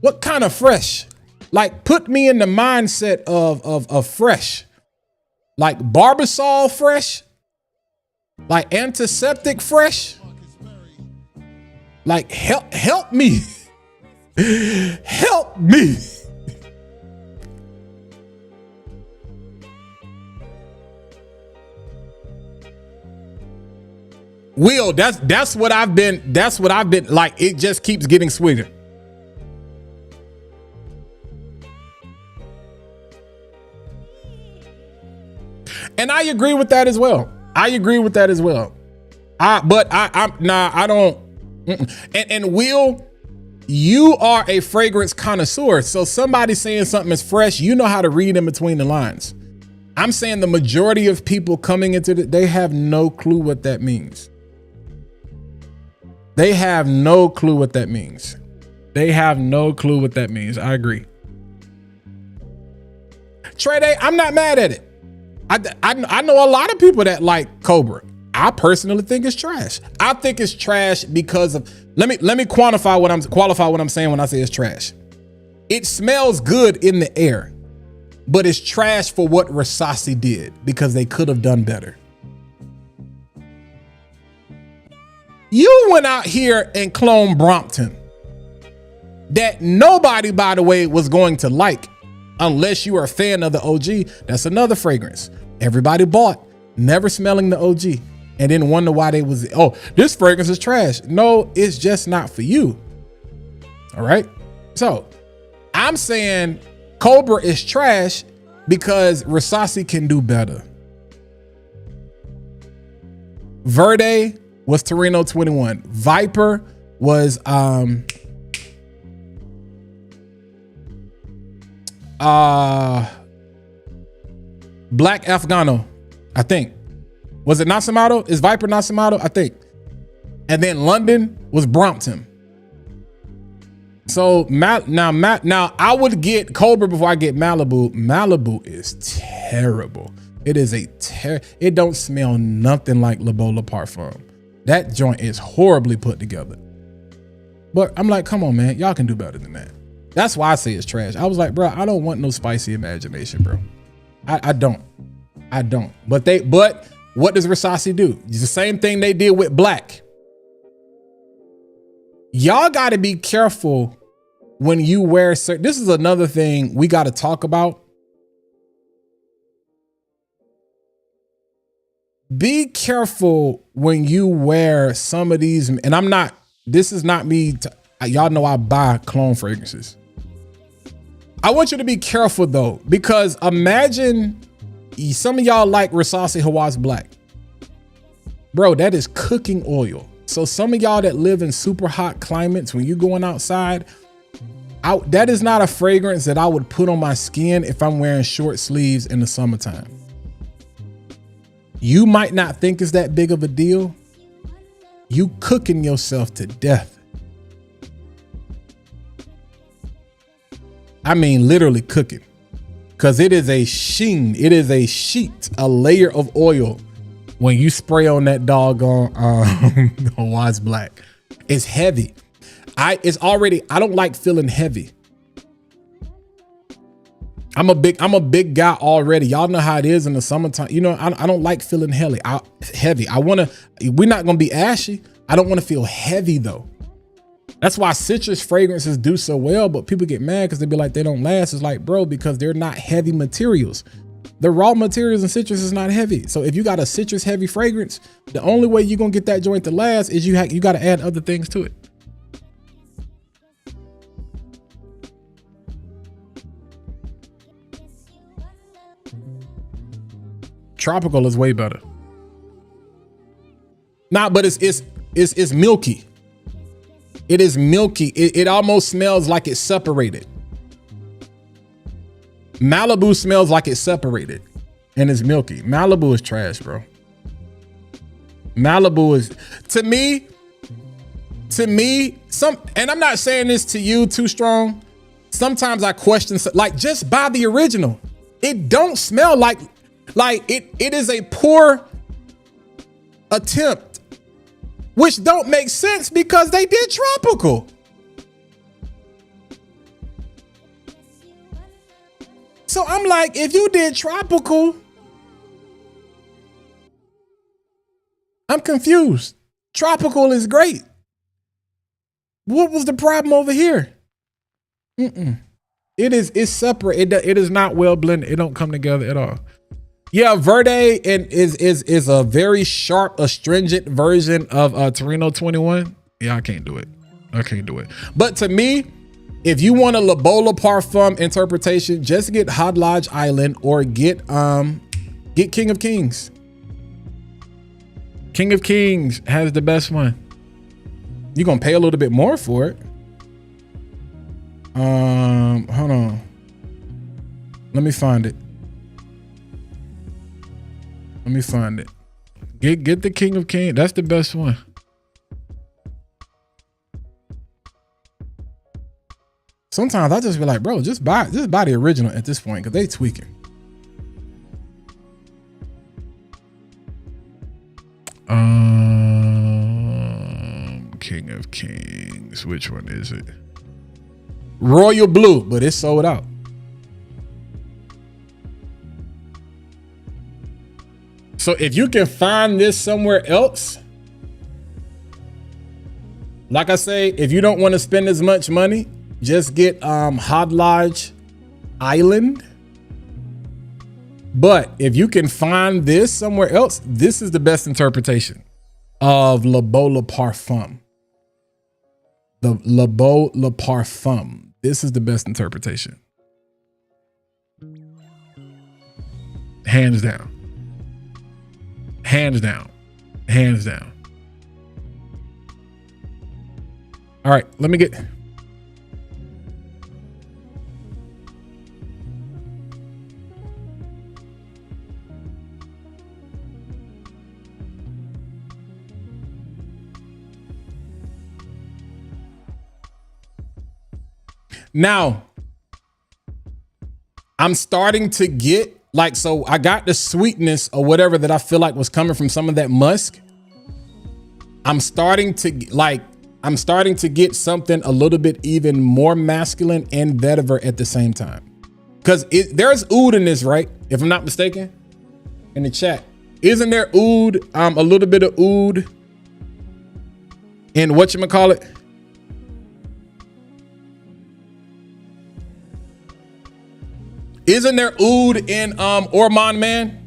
what kind of fresh? Like put me in the mindset of fresh. Like Barbasol fresh? Like antiseptic fresh? Like help me. Help me. Will, that's what I've been like. It just keeps getting sweeter. And I agree with that as well. I don't. And Will, you are a fragrance connoisseur. So somebody saying something is fresh, you know how to read in between the lines. I'm saying the majority of people coming into they have no clue what that means. They have no clue what that means. I agree. Trey Day, I'm not mad at it. I know a lot of people that like Cobra. I personally think it's trash. I think it's trash because of, let me qualify what I'm saying when I say it's trash. It smells good in the air, but it's trash for what Rasasi did because they could have done better. You went out here and cloned Brompton that nobody, by the way, was going to like unless you are a fan of the OG. That's another fragrance everybody bought, never smelling the OG, and then wonder why they was, oh, this fragrance is trash. No, it's just not for you. All right. So I'm saying Cobra is trash because Rasasi can do better. Verde was Torino 21. Viper was Black Afghano, I think. Was it Nasamato? Is Viper Nasamato? I think. And then London was Brompton. So now I would get Cobra before I get Malibu. Malibu is terrible. It is it don't smell nothing like La Bola Parfum. That joint is horribly put together. But I'm like, come on, man, y'all can do better than that. That's why I say it's trash. I was like, bro, I don't want no spicy imagination, bro. I don't. But what does Rasasi do? It's the same thing they did with Black. Y'all got to be careful when you wear certain. This is another thing we got to talk about. Be careful when you wear some of these, and I'm not, this is not me. Y'all know I buy clone fragrances. I want you to be careful though, because imagine some of y'all like Rasasi Hawass Black. Bro, that is cooking oil. So some of y'all that live in super hot climates, when you're going outside, that is not a fragrance that I would put on my skin if I'm wearing short sleeves in the summertime. You might not think it's that big of a deal. You cooking yourself to death. I mean, literally cooking, because it is a sheen. It is a sheet, a layer of oil. When you spray on that doggone Hawass Black, it's heavy. I don't like feeling heavy. I'm a big guy already. Y'all know how it is in the summertime. You know, I don't like feeling heavy. We're not gonna be ashy. I don't want to feel heavy though. That's why citrus fragrances do so well, but people get mad because they be like, they don't last. It's like, bro, because they're not heavy materials. The raw materials in citrus is not heavy. So if you got a citrus heavy fragrance, the only way you're gonna get that joint to last is you got to add other things to it. Tropical is way better. Nah, but it's milky. It is milky. It almost smells like it's separated. Malibu smells like it's separated and it's milky. Malibu is trash, bro. Malibu is, to me, and I'm not saying this to you too strong. Sometimes I question, like, just buy the original. It don't smell like it is a poor attempt, which don't make sense because they did tropical. So I'm like, if you did tropical, I'm confused. Tropical is great. What was the problem over here? It's separate. It is not well blended. It don't come together at all. Yeah, Verde is a very sharp, astringent version of Torino 21. Yeah, I can't do it. But to me, if you want a La Bola Parfum interpretation, just get Hot Lodge Island or get King of Kings. King of Kings has the best one. You're gonna pay a little bit more for it. Hold on. Let me find it. Get the King of Kings. That's the best one. Sometimes I just be like, bro, just buy the original at this point because they tweaking. King of Kings. Which one is it? Royal Blue, but it's sold out. So if you can find this somewhere else, like I say, if you don't want to spend as much money, just get Hodlodge Island. But if you can find this somewhere else, this is the best interpretation of Le Beau Le Parfum. The Le Beau Le Parfum. This is the best interpretation. Hands down. Hands down. Hands down. All right, let me get... Now, I'm starting to get like, so I got the sweetness or whatever that I feel like was coming from some of that musk. I'm starting to get something a little bit even more masculine and vetiver at the same time. Because there's oud in this, right? If I'm not mistaken, in the chat. Isn't there oud, a little bit of oud in whatchamacallit? Isn't there oud in Ormond Man?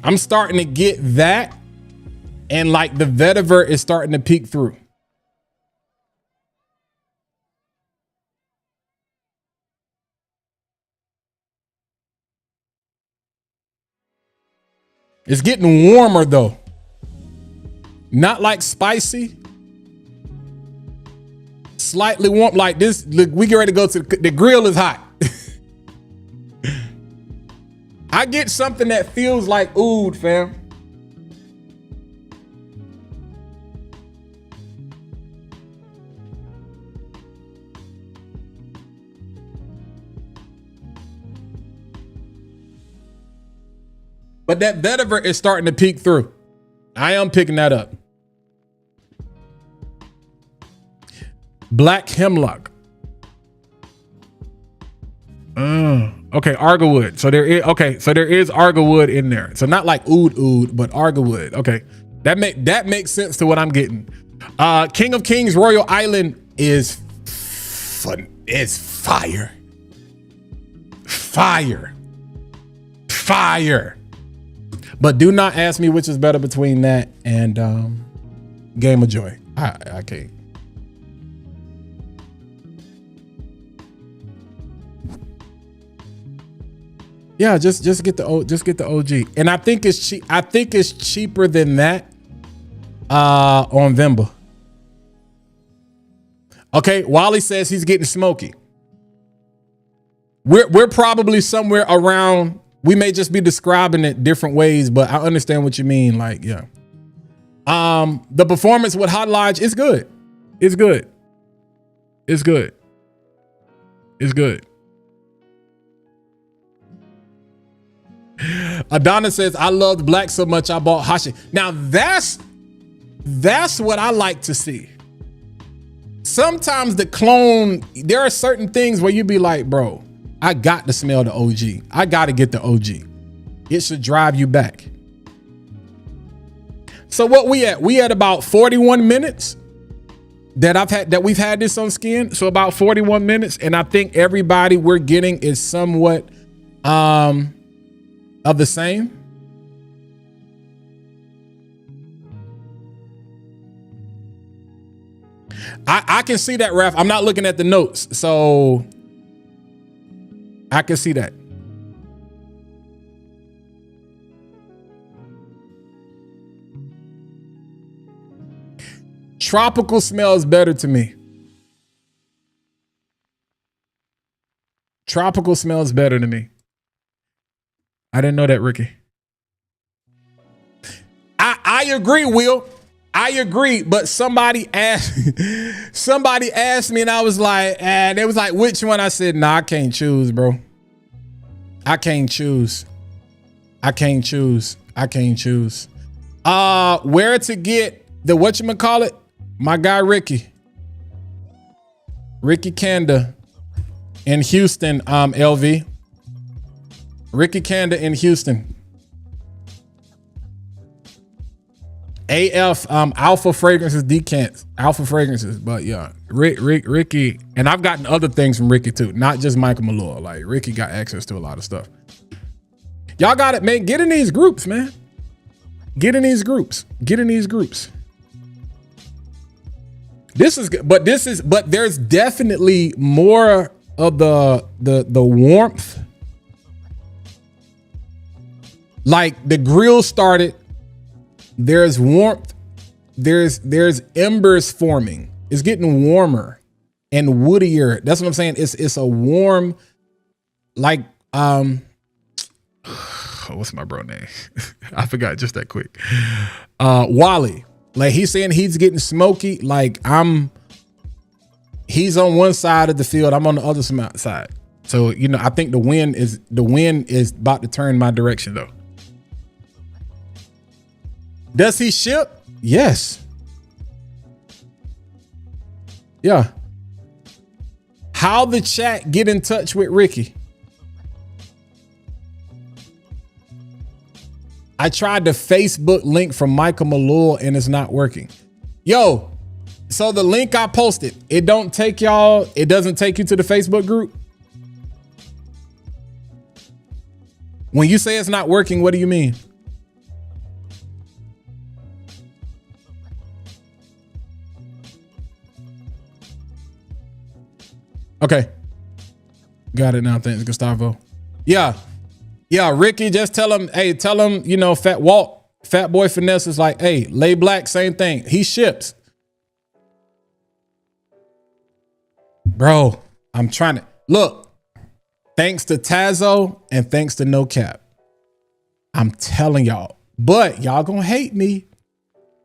I'm starting to get that, and like the vetiver is starting to peek through. It's getting warmer though. Not like spicy. Slightly warm like this. Look, we get ready to go to the grill is hot. I get something that feels like oud, fam. But that vetiver is starting to peek through. I am picking that up. Black hemlock. Okay, argowood. So there is argowood in there. So not like oud, but argowood. Okay, that makes sense to what I'm getting. King of Kings Royal Island is fun. It's fire. But do not ask me which is better between that and Game of Joy. I can't. Yeah, just get the OG, and I think it's cheap. I think it's cheaper than that on Vimba. Okay, Wally says he's getting smoky. We're probably somewhere around. We may just be describing it different ways, but I understand what you mean. Like, yeah. The performance with Hot Lodge is good. It's good. It's good. It's good. Adana says, I loved black so much I bought Hashi. Now that's what I like to see. Sometimes the clone, there are certain things where you be like, bro, I got to smell the OG. I got to get the OG. It should drive you back. So what we at? We at about 41 minutes that we've had this on skin. So about 41 minutes. And I think everybody we're getting is somewhat of the same. I can see that, Raf. I'm not looking at the notes, so I can see that. Tropical smells better to me. Tropical smells better to me. I didn't know that, Ricky. I agree, Will. I agree, but somebody asked me and I was like, and they was like, which one? I said, nah, I can't choose, bro. I can't choose. I can't choose. I can't choose. Where to get the whatchamacallit? My guy Ricky Kanda in Houston, LV. Ricky Kanda in Houston. AF Alpha Fragrances decants. Alpha Fragrances, but yeah, Ricky, and I've gotten other things from Ricky too, not just Michael Malloy. Like Ricky got access to a lot of stuff. Y'all got it, man. Get in these groups, man. Get in these groups. Get in these groups. This is good, but there's definitely more of the warmth. Like the grill started, there's warmth, there's embers forming. It's getting warmer and woodier. That's what I'm saying. It's a warm, like what's my bro name? I forgot just that quick. Wally. Like he's saying he's getting smoky. Like he's on one side of the field. I'm on the other side. So, you know, I think the wind is about to turn my direction though. Does he ship? Yes. Yeah. How the chat get in touch with Ricky? I tried the Facebook link from Michael Malloy and it's not working. Yo, so the link I posted, it doesn't take you to the Facebook group? When you say it's not working, what do you mean? Okay. Got it now. Thanks, Gustavo. Yeah. Yeah, Ricky, just tell him, you know, Walt, Fat Boy Finesse is like, hey, Lay Black, same thing. He ships. Bro, I'm trying to, look, thanks to Tazo and thanks to No Cap. I'm telling y'all, but y'all gonna hate me.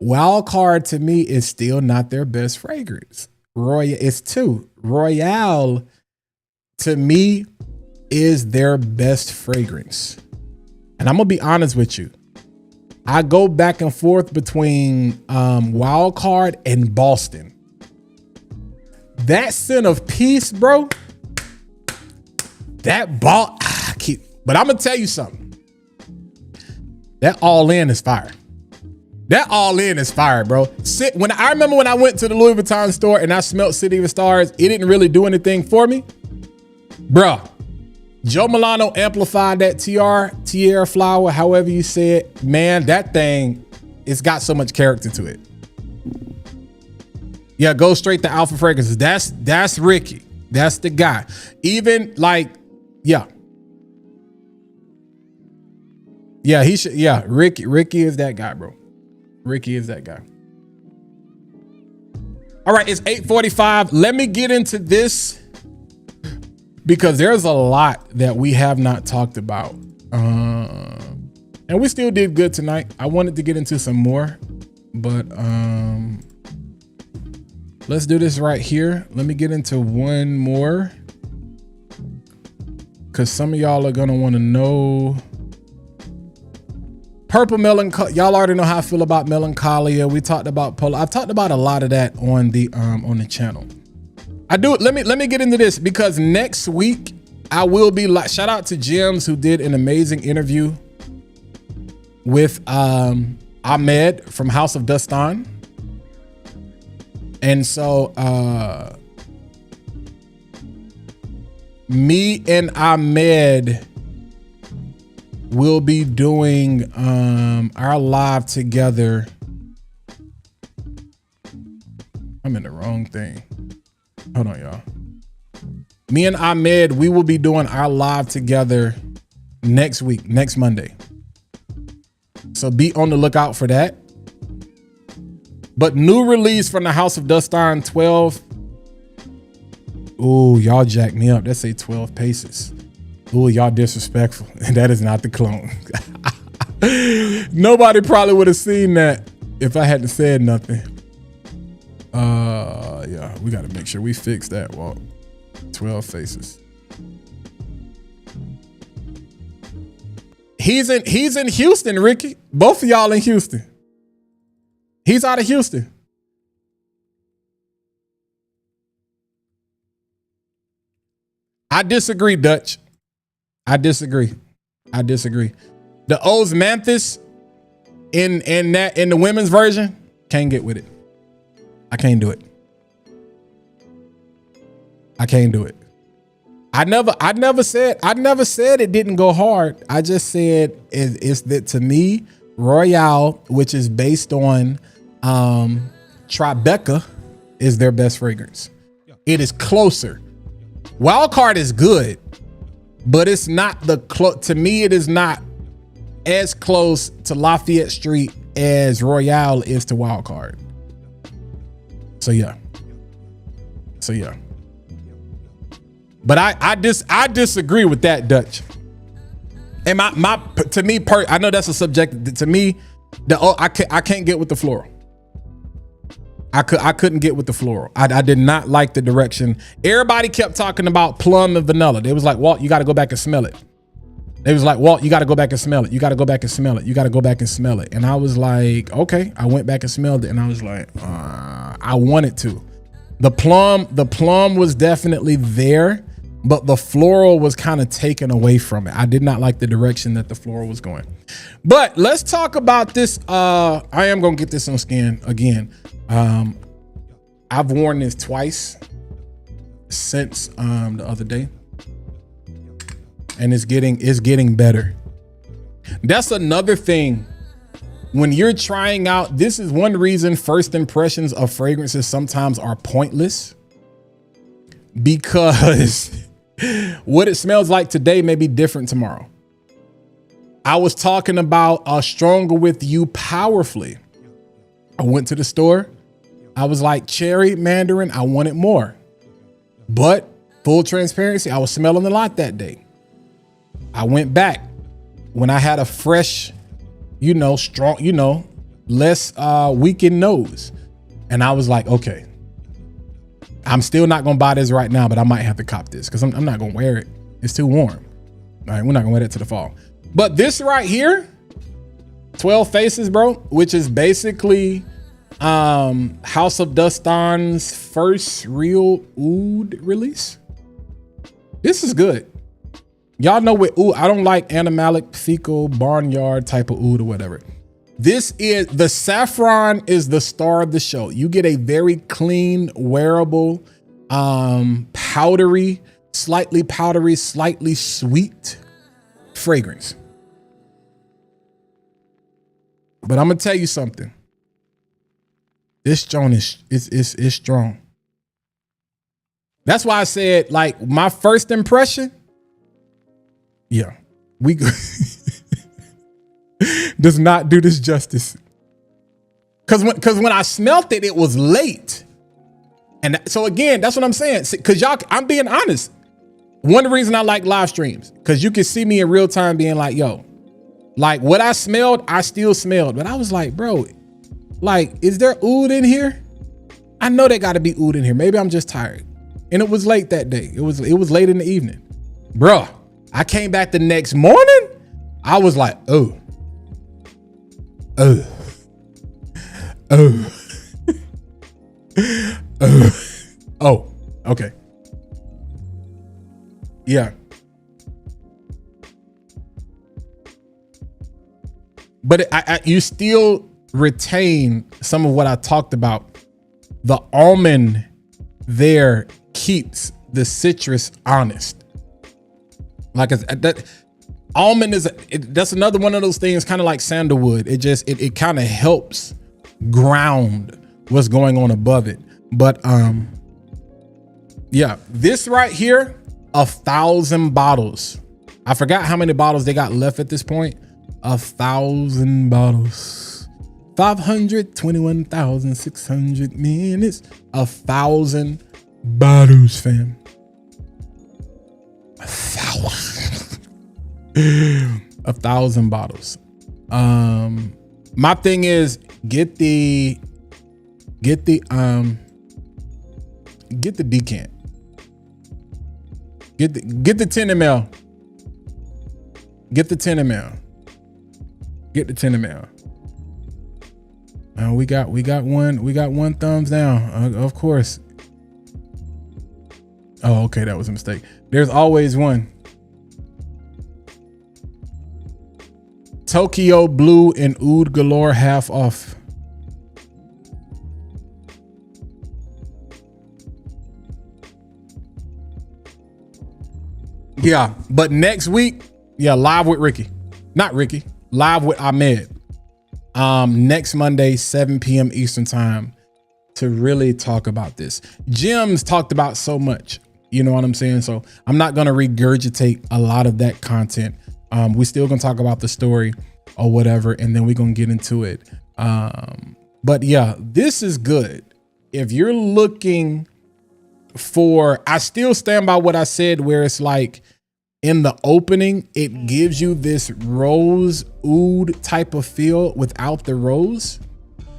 Wild Card to me is still not their best fragrance. It's two. Royale to me is their best fragrance. And I'm gonna be honest with you. I go back and forth between Wild Card and Boston. That scent of peace, bro. That but I'm gonna tell you something. That all in is fire. That all in is fire, bro. I remember when I went to the Louis Vuitton store and I smelled City of Stars, it didn't really do anything for me. Bruh. Joe Milano amplified that Tierra flower, however you say it. Man, that thing, it's got so much character to it. Yeah, go straight to Alpha Fragrances. That's Ricky. That's the guy. Even like, yeah. Yeah, he should, yeah, Ricky is that guy, bro. Ricky is that guy. All right, it's 8:45. Let me get into this because there's a lot that we have not talked about. And we still did good tonight. I wanted to get into some more, but let's do this right here. Let me get into one more because some of y'all are gonna want to know. Purple Melancholia. Y'all already know how I feel about Melancholia. We talked about Polo. I've talked about a lot of that on the channel. I do. Let me get into this because next week I will be like, shout out to Jims who did an amazing interview with Ahmed from House of Dustan. And so me and Ahmed will be doing our live together. I'm in the wrong thing. Hold on, y'all. Me and Ahmed, we will be doing our live together next week, next Monday. So be on the lookout for that. But new release from the House of Dustan 12. Ooh, y'all jacked me up. That say 12 paces. Ooh, y'all disrespectful. And that is not the clone. Nobody probably would have seen that if I hadn't said nothing. Yeah, we got to make sure we fix that, Walt. 12 faces. He's in Houston, Ricky. Both of y'all in Houston. He's out of Houston. I disagree, Dutch. I disagree. The Osmanthus in the women's version, can't get with it. I can't do it. I never said it didn't go hard. I just said it's that to me, Royale, which is based on Tribeca, is their best fragrance. It is closer. Wildcard is good, but it's not to me, it is not as close to Lafayette Street as Royale is to Wildcard. So yeah. But I disagree with that, Dutch. And I know that's a subject. To me, I can't get with the floral. I couldn't get with the floral. I did not like the direction. Everybody kept talking about plum and vanilla. They was like, Walt, you got to go back and smell it. They was like, Walt, you got to go back and smell it. You got to go back and smell it. You got to go back and smell it. And I was like, okay. I went back and smelled it, and I was like, I wanted to. The plum was definitely there, but the floral was kind of taken away from it. I did not like the direction that the floral was going. But let's talk about this. I am gonna get this on scan again. I've worn this twice since the other day, and it's getting better. That's another thing. When you're trying out, this is one reason first impressions of fragrances sometimes are pointless, because what it smells like today may be different tomorrow. I was talking about Stronger With You Powerfully. I went to the store. I was like, cherry, mandarin, I wanted more. But full transparency, I was smelling a lot that day. I went back when I had a fresh, strong, less weakened nose. And I was like, okay, I'm still not gonna buy this right now, but I might have to cop this because I'm not gonna wear it. It's too warm. All right, we're not gonna wear that to the fall. But this right here, 12 Faces, bro, which is basically House of Duston's first real oud release. This is good. Y'all know what oud, I don't like animalic, fecal, barnyard type of oud or whatever. This is, the saffron is the star of the show. You get a very clean, wearable, powdery, slightly sweet fragrance. But I'm gonna tell you something. This joint is strong. That's why I said, like, my first impression, yeah, we does not do this justice. Cause when I smelt it, it was late. And so again, that's what I'm saying. Cause y'all, I'm being honest. One reason I like live streams, cause you can see me in real time being like, yo, like what I smelled, I still smelled. But I was like, bro, like, is there oud in here? I know there gotta be oud in here. Maybe I'm just tired. And it was late that day. It was late in the evening. Bruh, I came back the next morning. I was like, oh, okay. Yeah. But you still retain some of what I talked about. The almond there keeps the citrus honest. Like that almond is that's another one of those things, kind of like sandalwood. It kind of helps ground what's going on above it. But yeah, this right here, 1,000 bottles. I forgot how many bottles they got left at this point. 1,000 bottles. 521,600 minutes. 1,000 bottles, fam. 1,000 bottles. My thing is get the decant. Get the 10 ml. Get the 10 ml. Get the 10 ml. We got one thumbs down. Of course. Oh, okay, that was a mistake. There's always one. Tokyo Blue and Oud Galore half off. Yeah, but next week, yeah, live with Ricky. Not Ricky, live with Ahmed. Next Monday, 7 p.m. Eastern time to really talk about this. Jim's talked about so much, you know what I'm saying? So I'm not gonna regurgitate a lot of that content. We're still gonna talk about the story or whatever, and then we're gonna get into it. But yeah, this is good. If you're looking for, I still stand by what I said, where it's like in the opening, it gives you this rose oud type of feel without the rose.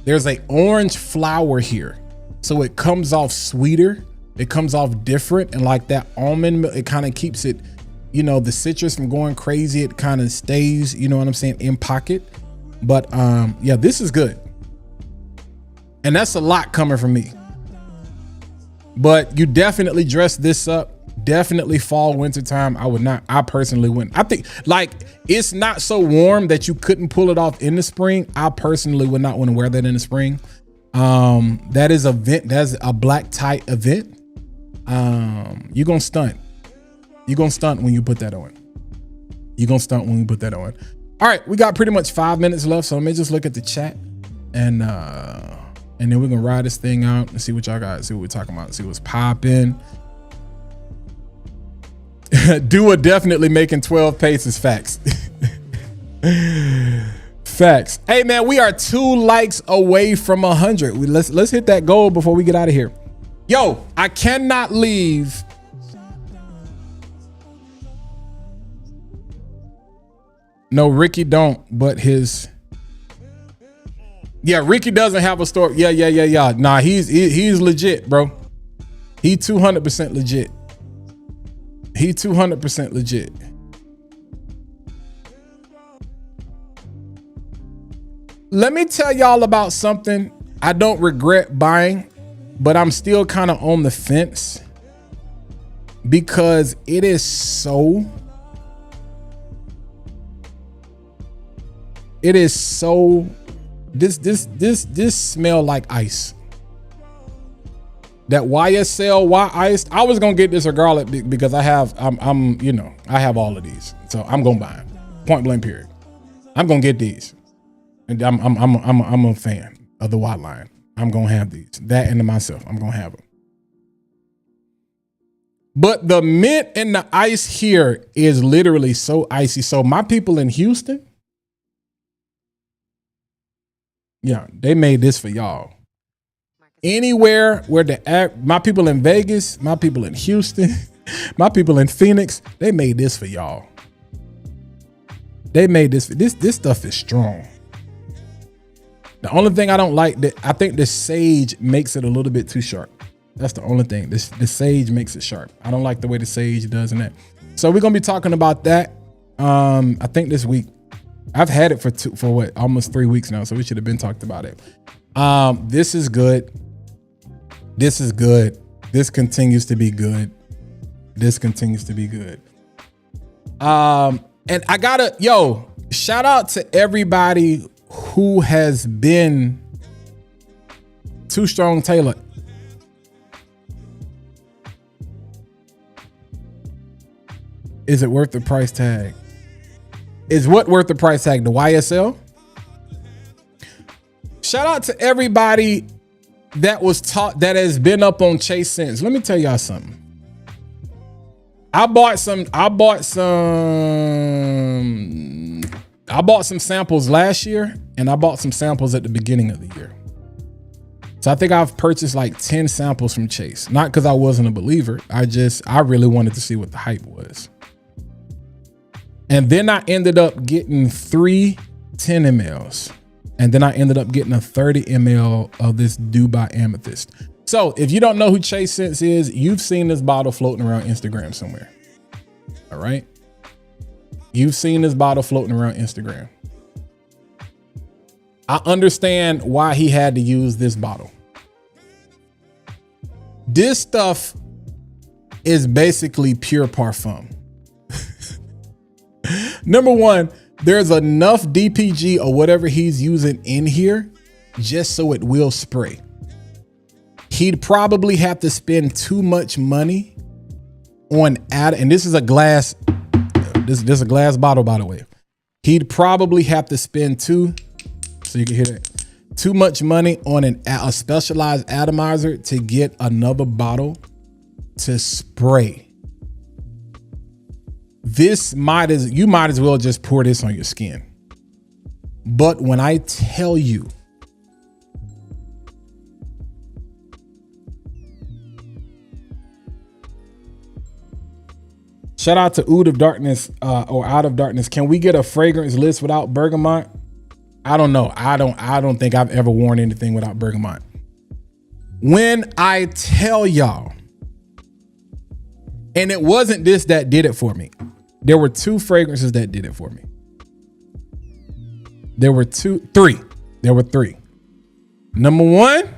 There's a orange flower here, so it comes off sweeter. It comes off different, and like that almond milk, it kind of keeps it, you know, the citrus from going crazy. It kind of stays, you know what I'm saying, in pocket. But yeah, this is good, and that's a lot coming from me. But you definitely dress this up. Definitely fall, winter time. I personally wouldn't. I think like it's not so warm that you couldn't pull it off in the spring. I personally would not want to wear that in the spring. That is that's a black tie event. You're gonna stunt. You're gonna stunt when you put that on. You're gonna stunt when you put that on. All right, we got pretty much 5 minutes left, so let me just look at the chat and then we're gonna ride this thing out and see what y'all got, see what we're talking about, see what's popping. Dua definitely making 12 paces. Facts. Facts. Hey man, we are 2 likes away from 100. Let's hit that goal before we get out of here. Yo, I cannot leave. No, Ricky don't, but his. Yeah, Ricky doesn't have a store. Yeah. Nah, he's legit, bro. He 200% legit. He 200% legit. Let me tell y'all about something I don't regret buying, but I'm still kind of on the fence because it is so this smell like ice. That YSL Y Ice, I was gonna get this regardless because I have all of these, so I'm gonna buy them. Point blank period. I'm gonna get these, and I'm a fan of the Y line. I'm gonna have these. That and myself, I'm gonna have them. But the mint and the ice here is literally so icy. So my people in Houston, yeah, they made this for y'all. Anywhere where my people in Vegas, my people in Houston, my people in Phoenix, they made this for y'all. They made this. This stuff is strong. The only thing I don't like, I think the sage makes it a little bit too sharp. That's the only thing. The sage makes it sharp. I don't like the way the sage does in that. So we're gonna be talking about that. I think this week. I've had it for almost 3 weeks now, so we should have been talked about it. This is good. This is good. This continues to be good. This continues to be good. And I gotta, shout out to everybody who has been Too Strong Taylor. Is it worth the price tag? Is what worth the price tag? The YSL? Shout out to everybody that was taught, that has been up on Chase since. Let me tell y'all something. I bought some samples last year, and I bought some samples at the beginning of the year. So I think I've purchased like 10 samples from Chase. Not because I wasn't a believer. I really wanted to see what the hype was. And then I ended up getting 3 10 mLs. And then I ended up getting a 30 ml of this Dubai Amethyst. So if you don't know who Chase Sense is, you've seen this bottle floating around Instagram somewhere. All right. You've seen this bottle floating around Instagram. I understand why he had to use this bottle. This stuff is basically pure parfum. Number one, there's enough DPG or whatever he's using in here just so it will spray. He'd probably have to spend too much money on and this is a glass, this is a glass bottle, by the way. He'd probably have to spend so you can hear that, too much money on a specialized atomizer to get another bottle to spray. You might as well just pour this on your skin. But when I tell you, shout out to Oud of Darkness or Out of Darkness. Can we get a fragrance list without bergamot? I don't know. I don't think I've ever worn anything without bergamot. When I tell y'all, and it wasn't this that did it for me. There were two fragrances that did it for me. There were three. Number one,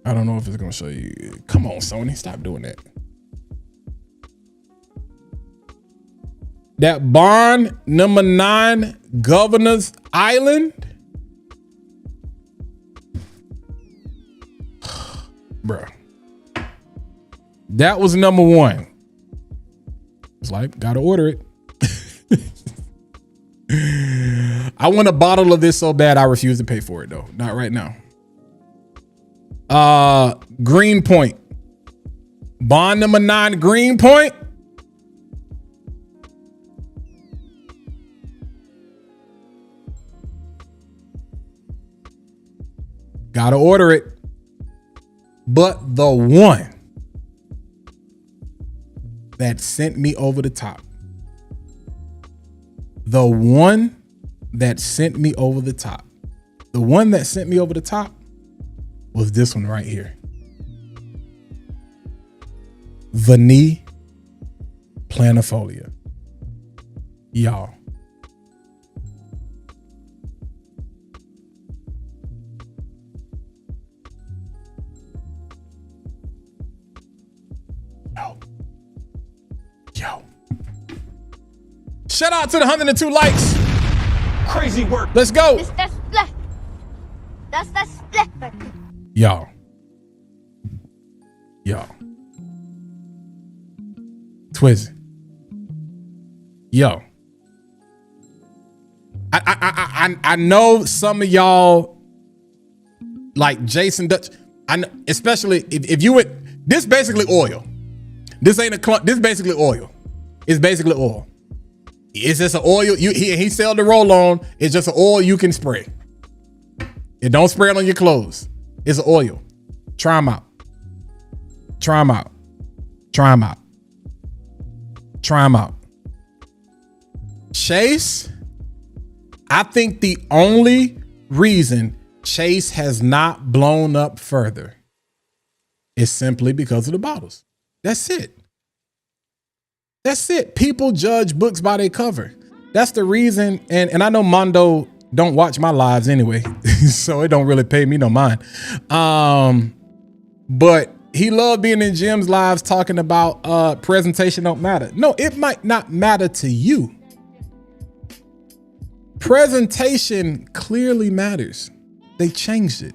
I don't know if it's gonna show you. Come on, Sony, stop doing that. That Barn number 9 Governor's Island. Bruh. That was number one. It's like, gotta order it. I want a bottle of this so bad I refuse to pay for it though. Not right now. Green Point. Bond number 9 Green Point. Gotta order it. But the one that sent me over the top. The one that sent me over the top. The one that sent me over the top was this one right here. Vanille Planifolia. Y'all. Yo. Shout out to the 102 likes. Crazy work. Let's go. That's split. That's split. Y'all. Twizzy. Yo. I know some of y'all like Jason Dutch. I know, especially if you would, this basically oil. This ain't a clump. This basically oil. It's basically oil. It's just an oil. He sell the roll on. It's just an oil you can spray. It don't spray it on your clothes. It's an oil. Try them out. Try them out. Try them out. Try them out. Chase. I think the only reason Chase has not blown up further is simply because of the bottles. That's it. That's it. People judge books by their cover. That's the reason. And I know Mondo don't watch my lives anyway, so it don't really pay me no mind. But he loved being in Jim's lives talking about presentation don't matter. No, it might not matter to you. Presentation clearly matters. They changed it.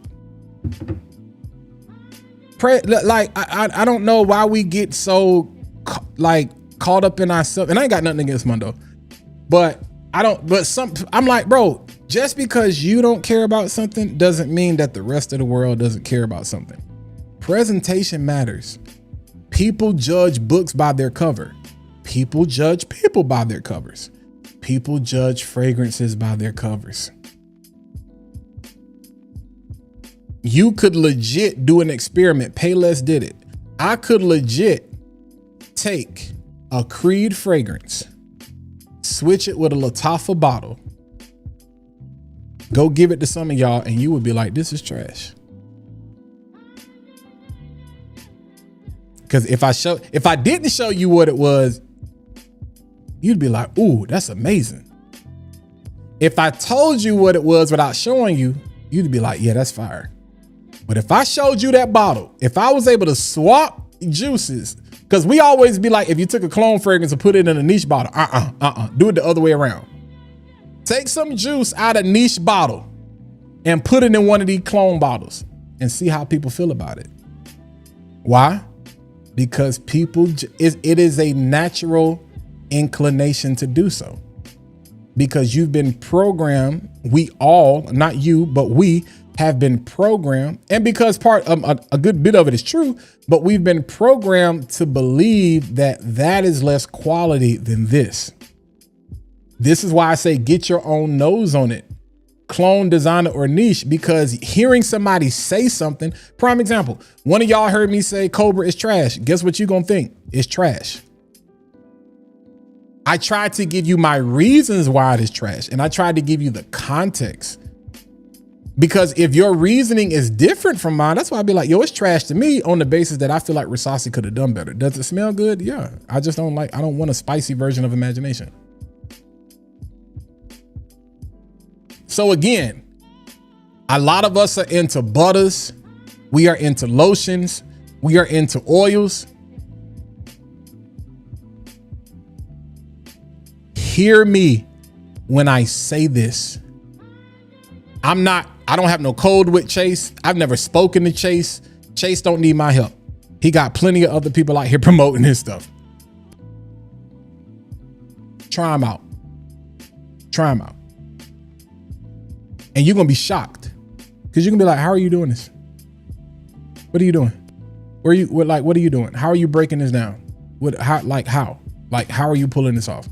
I don't know why we get so caught up in ourselves. And I ain't got nothing against Mondo, but I'm like, bro, just because you don't care about something doesn't mean that the rest of the world doesn't care about something. Presentation matters. People judge books by their cover. People judge people by their covers. People judge fragrances by their covers. You could legit do an experiment. Payless did it. I could legit take a Creed fragrance, switch it with a Lattafa bottle, go give it to some of y'all, and you would be like, this is trash. Because if I didn't show you what it was, you'd be like, ooh, that's amazing. If I told you what it was without showing you, you'd be like, yeah, that's fire. But if I showed you that bottle, if I was able to swap juices, because we always be like, if you took a clone fragrance and put it in a niche bottle, do it the other way around. Take some juice out of niche bottle and put it in one of these clone bottles and see how people feel about it. Why? Because people, it is a natural inclination to do so. Because you've been programmed, we all, not you, but we have been programmed, and because a good bit of it is true, but we've been programmed to believe that that is less quality than this. This is why I say get your own nose on it. Clone, designer, or niche, because hearing somebody say something, prime example, one of y'all heard me say Cobra is trash. Guess what you gonna think? It's trash. I tried to give you my reasons why it is trash, and I tried to give you the context. Because if your reasoning is different from mine, that's why I'd be like, yo, it's trash to me on the basis that I feel like Risasi could have done better. Does it smell good? Yeah. I just don't I don't want a spicy version of imagination. So again, a lot of us are into butters. We are into lotions. We are into oils. Hear me when I say this. I don't have no code with Chase. I've never spoken to Chase. Chase don't need my help. He got plenty of other people out here promoting his stuff. Try him out. Try him out. And you're going to be shocked because you're going to be like, how are you doing this? What are you doing? What are you doing? How are you breaking this down? How are you pulling this off?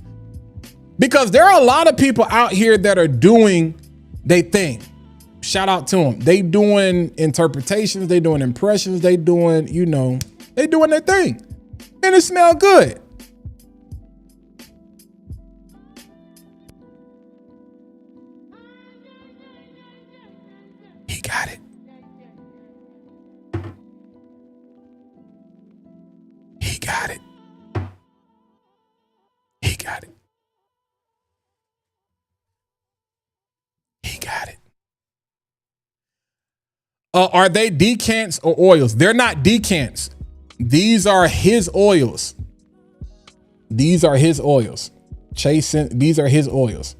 Because there are a lot of people out here that are doing their thing. Shout out to them. They doing interpretations. They doing impressions. They doing, they doing their thing. And it smell good. He got it. He got it. He got it. He got it. Are they decants or oils? They're not decants. These are his oils. These are his oils. Chasing, these are his oils.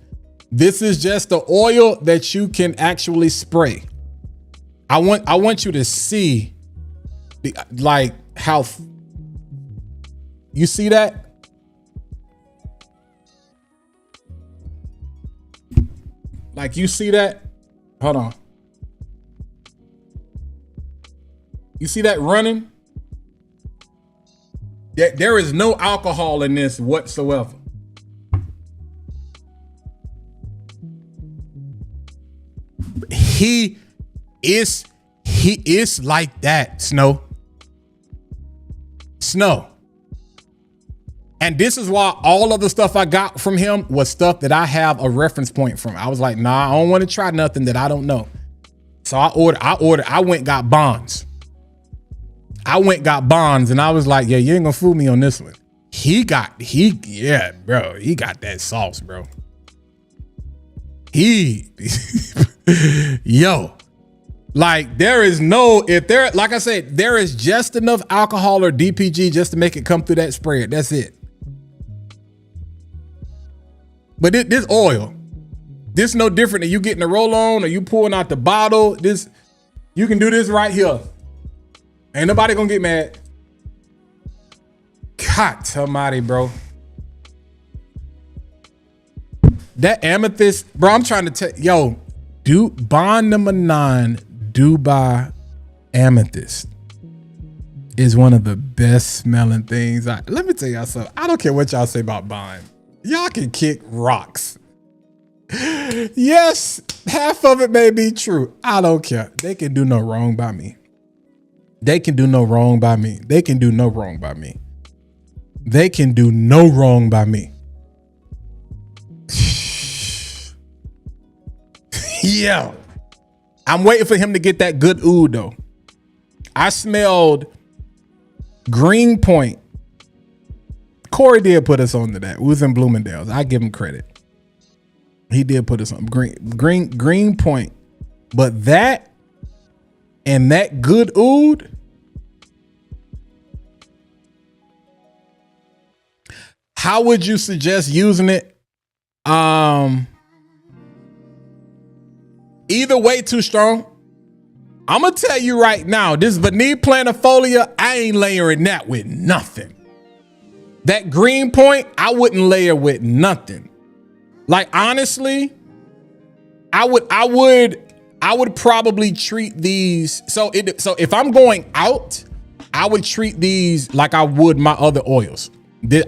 This is just the oil that you can actually spray. I want you to see how you see that? Like you see that? Hold on. You see that running? There is no alcohol in this whatsoever. He is like that, Snow. And this is why all of the stuff I got from him was stuff that I have a reference point from. I was like, nah, I don't want to try nothing that I don't know. So I went and got bonds. And I was like, yeah, you ain't gonna fool me on this one. He got that sauce, bro. Like there is like I said, there is just enough alcohol or DPG just to make it come through that spread. That's it. But this oil, this no different than you getting a roll on or you pulling out the bottle. This, you can do this right here. Ain't nobody gonna get mad. God almighty, bro. That amethyst, bro, I'm trying to tell, bond number 9, Dubai amethyst is one of the best smelling things. Let me tell y'all something. I don't care what y'all say about bond. Y'all can kick rocks. Yes, half of it may be true. I don't care. They can do no wrong by me. They can do no wrong by me. They can do no wrong by me. They can do no wrong by me. Yeah. I'm waiting for him to get that good oud though. I smelled Greenpoint Corey did put us on to that. We was in Bloomingdale's. I give him credit. He did put us on green point. But that and that good oud, how would you suggest using it? Either way too strong. I'm gonna tell you right now, this Vanille Planifolia, I ain't layering that with nothing. That green point, I wouldn't layer with nothing. Like honestly, I would probably treat these. So if I'm going out, I would treat these like I would my other oils.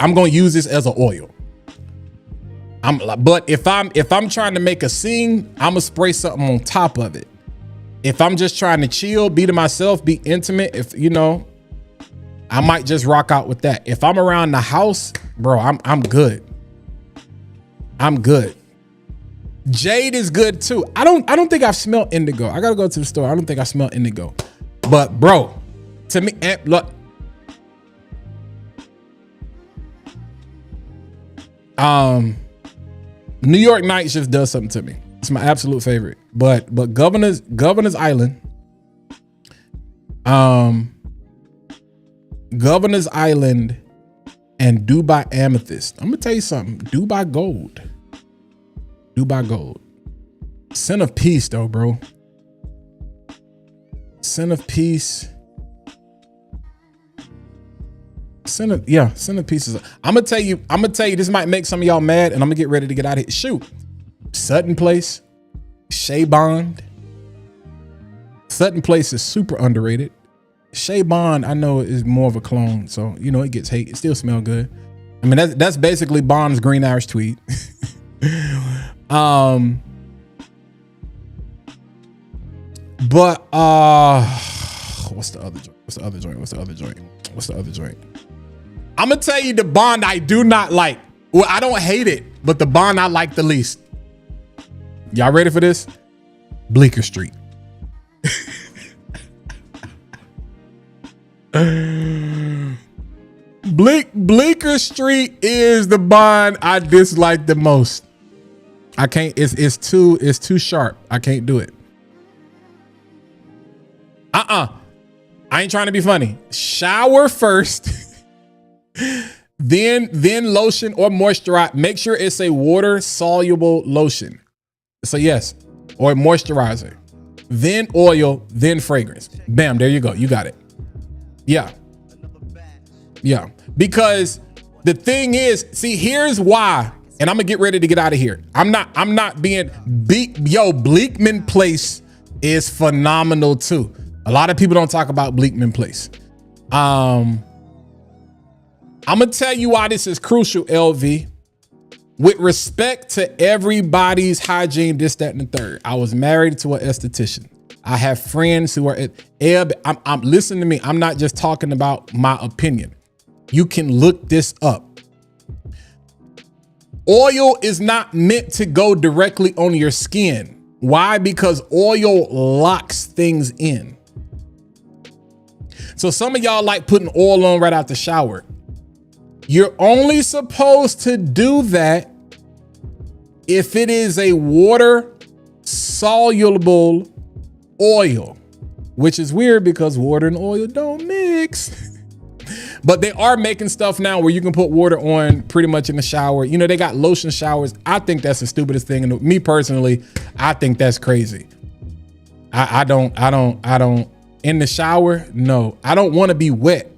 I'm gonna use this as an oil. But if I'm trying to make a scene, I'm gonna spray something on top of it. If I'm just trying to chill, be to myself, be intimate, if you know, I might just rock out with that. If I'm around the house, bro, I'm good. I'm good. Jade is good too. I don't think I've smelled indigo. I gotta go to the store. I don't think I smelled indigo. But bro, to me, look. New York Nights just does something to me. It's my absolute favorite. But Governor's Island. Governor's Island and Dubai Amethyst. I'm gonna tell you something. Dubai Gold. Dubai Gold. Scent of Peace though, bro. Scent of Peace. Scent of Peace is. I'm gonna tell you, this might make some of y'all mad, and I'm gonna get ready to get out of here. Shoot. Sutton Place, Shea Bond. Sutton Place is super underrated. Shea Bond, I know, is more of a clone, so you know it gets hate. It still smells good. I mean, that's basically Bond's Green Irish Tweed. But what's the other joint? I'm gonna tell you the Bond I do not like. Well, I don't hate it, but the Bond I like the least. Y'all ready for this? Bleecker Street. Bleecker Street is the Bond I dislike the most. I can't. It's too sharp. I can't do it. I ain't trying to be funny. Shower first, then lotion or moisturize. Make sure it's a water soluble lotion. So yes, or moisturizer, then oil, then fragrance. Bam, there you go. You got it. Yeah. Because the thing is, see, here's why, and I'm gonna get ready to get out of here. I'm not being Bleakman Place is phenomenal too. A lot of people don't talk about Bleakman Place. I'm gonna tell you why this is crucial, LV. With respect to everybody's hygiene, this, that, and the third. I was married to an esthetician. I have friends who are I'm listen to me. I'm not just talking about my opinion. You can look this up. Oil is not meant to go directly on your skin. Why? Because oil locks things in. So some of y'all like putting oil on right out the shower. You're only supposed to do that if it is a water soluble oil, which is weird because water and oil don't mix. But they are making stuff now where you can put water on pretty much in the shower. You know, they got lotion showers. I think that's the stupidest thing. And me personally, I think that's crazy. I don't in the shower. No, I don't want to be wet.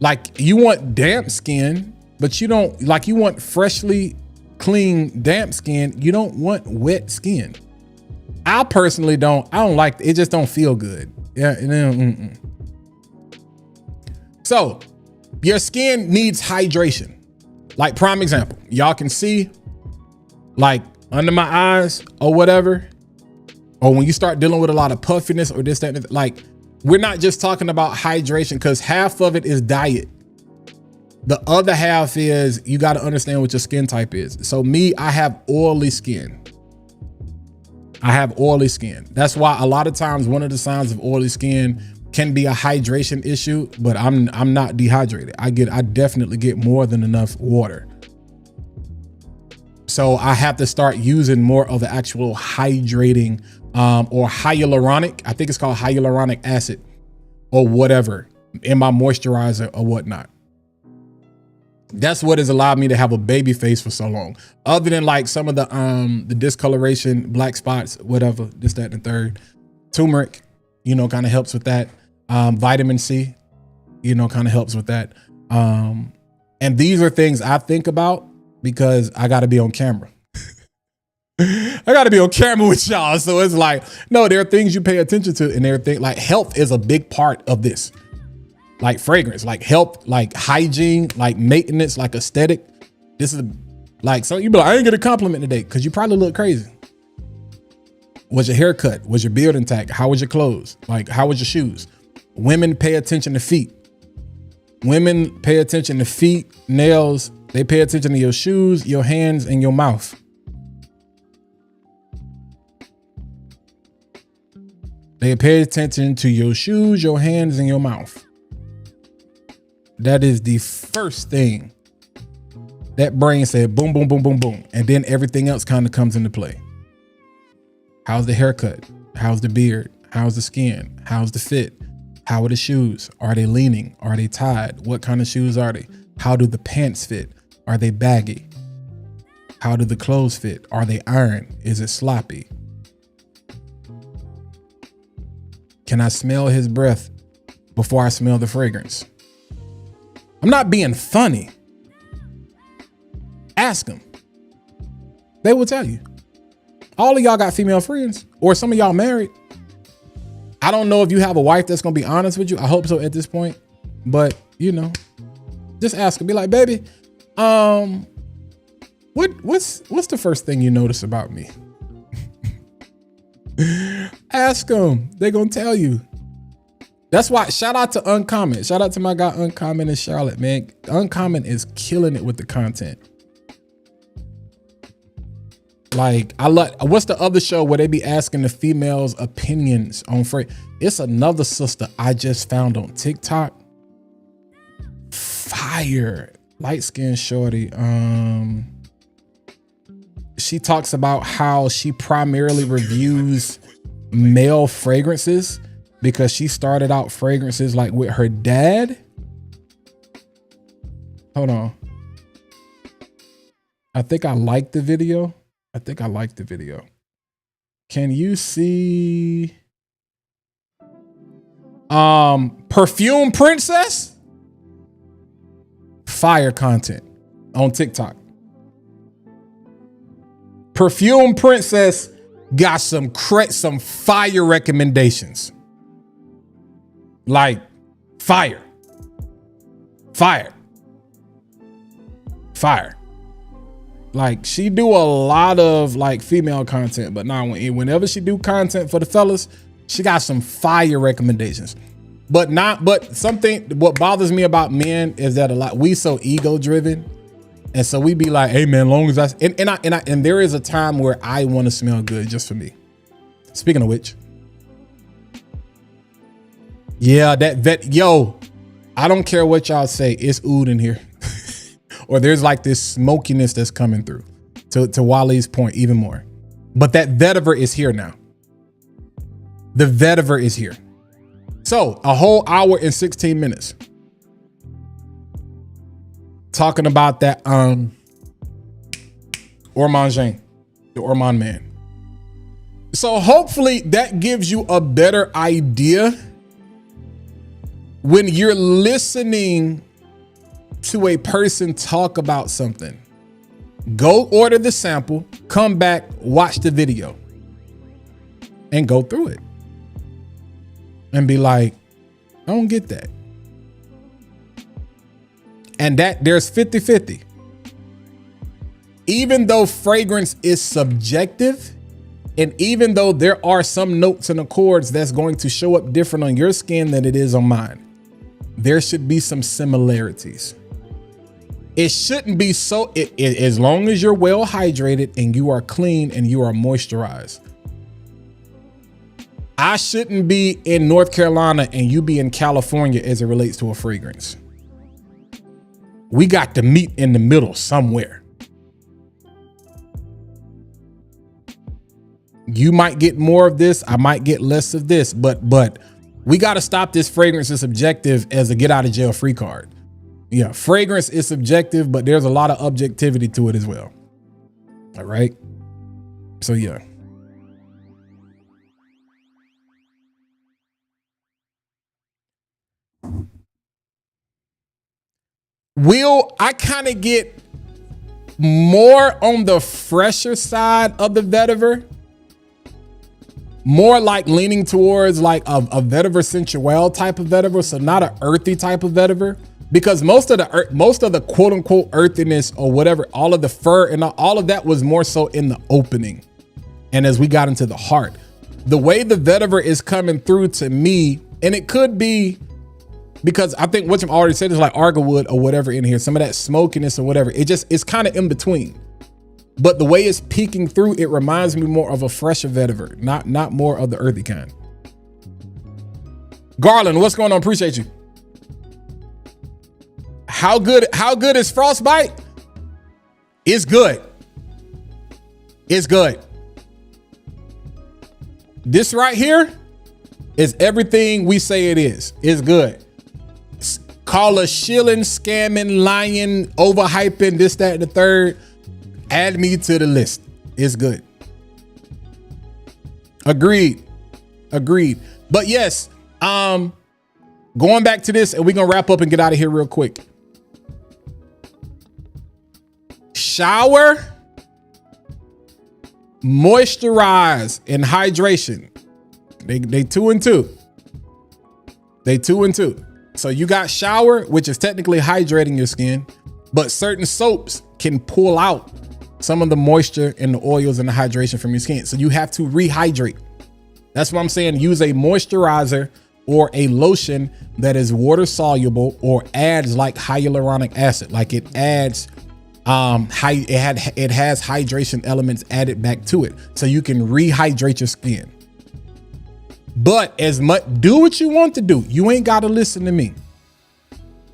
Like you want damp skin, but you don't like, you want freshly clean damp skin. You don't want wet skin. I personally don't. I don't like it. Just don't feel good. Yeah. So your skin needs hydration. Like prime example, y'all can see like under my eyes or whatever, or when you start dealing with a lot of puffiness or this, that, like we're not just talking about hydration because half of it is diet. The other half is you got to understand what your skin type is. So me, I have oily skin. That's why a lot of times one of the signs of oily skin can be a hydration issue, but I'm not dehydrated. I definitely get more than enough water. So I have to start using more of the actual hydrating or hyaluronic. I think it's called hyaluronic acid or whatever in my moisturizer or whatnot. That's what has allowed me to have a baby face for so long. Other than like some of the discoloration, black spots, whatever, this, that, and the third. Turmeric, you know, kind of helps with that. Vitamin C, you know, kind of helps with that. And these are things I think about because I got to be on camera. I got to be on camera with y'all. So it's like, no, there are things you pay attention to, and there are things like health is a big part of this. Like fragrance, like health, like hygiene, like maintenance, like aesthetic. This is like, so you be like, I didn't get a compliment today because you probably look crazy. Was your haircut? Was your beard intact? How was your clothes? Like, how was your shoes? Women pay attention to feet. Women pay attention to feet, nails. They pay attention to your shoes, your hands, and your mouth. They pay attention to your shoes, your hands, and your mouth. That is the first thing that brain said, boom, boom, boom, boom, boom. And then everything else kind of comes into play. How's the haircut? How's the beard? How's the skin? How's the fit? How are the shoes? Are they leaning? Are they tied? What kind of shoes are they? How do the pants fit? Are they baggy? How do the clothes fit? Are they ironed? Is it sloppy? Can I smell his breath before I smell the fragrance? I'm not being funny. Ask them. They will tell you. All of y'all got female friends, or some of y'all married. I don't know if you have a wife that's gonna be honest with you. I hope so at this point. But you know, just ask her. Be like, baby, what's the first thing you notice about me? Ask them. They're gonna tell you. That's why, shout out to Uncommon. Shout out to my guy Uncommon in Charlotte, man. Uncommon is killing it with the content. Like, I love, what's the other show where they be asking the females' opinions on fragrance? It's another sister I just found on TikTok. Fire. Light-skinned shorty. She talks about how she primarily reviews male fragrances because she started out fragrances like with her dad. Hold on. I think I liked the video. Can you see Perfume Princess? Fire content on TikTok. Perfume Princess got some fire recommendations. Like fire. Like, she do a lot of like female content, but now whenever she do content for the fellas, she got some fire recommendations. What bothers me about men is that we so ego driven. And so we be like, hey man, long as and there is a time where I want to smell good just for me. Speaking of which, yeah, I don't care what y'all say. It's oud in here. Or there's like this smokiness that's coming through to Waleed's point even more. But that vetiver is here now. The vetiver is here. So a whole hour and 16 minutes talking about that Ormangin, the Ormond man. So hopefully that gives you a better idea when you're listening to a person talk about something. Go order the sample, come back, watch the video, and go through it. And be like, I don't get that. And that there's 50-50. Even though fragrance is subjective, and even though there are some notes and accords that's going to show up different on your skin than it is on mine, there should be some similarities. It shouldn't be so, as long as you're well hydrated and you are clean and you are moisturized. I shouldn't be in North Carolina and you be in California as it relates to a fragrance. We got to meet in the middle somewhere. You might get more of this, I might get less of this, but we got to stop this fragrance is subjective as a get out of jail free card. Yeah, fragrance is subjective, but there's a lot of objectivity to it as well. All right. So yeah. I kind of get more on the fresher side of the vetiver, more like leaning towards like a vetiver sensual type of vetiver, so not an earthy type of vetiver, because most of the quote unquote earthiness or whatever, all of the fur and all of that was more so in the opening, and as we got into the heart, the way the vetiver is coming through to me, and it could be because I think what you've already said is like argwood or whatever in here, some of that smokiness or whatever. It's kind of in between. But the way it's peeking through, it reminds me more of a fresher vetiver, not more of the earthy kind. Garland, what's going on? Appreciate you. How good is Frostbite? It's good. It's good. This right here is everything we say it is. It's good. Call us shilling, scamming, lying, overhyping, this, that, and the third. Add me to the list. It's good. Agreed. But yes, going back to this, and we're gonna wrap up and get out of here real quick. Shower, moisturize, and hydration. They 2 and 2. They 2 and 2. So you got shower, which is technically hydrating your skin, but certain soaps can pull out some of the moisture and the oils and the hydration from your skin. So you have to rehydrate. That's what I'm saying. Use a moisturizer or a lotion that is water soluble or adds like hyaluronic acid. Like it adds, it has hydration elements added back to it. So you can rehydrate your skin. But do what you want to do. You ain't got to listen to me.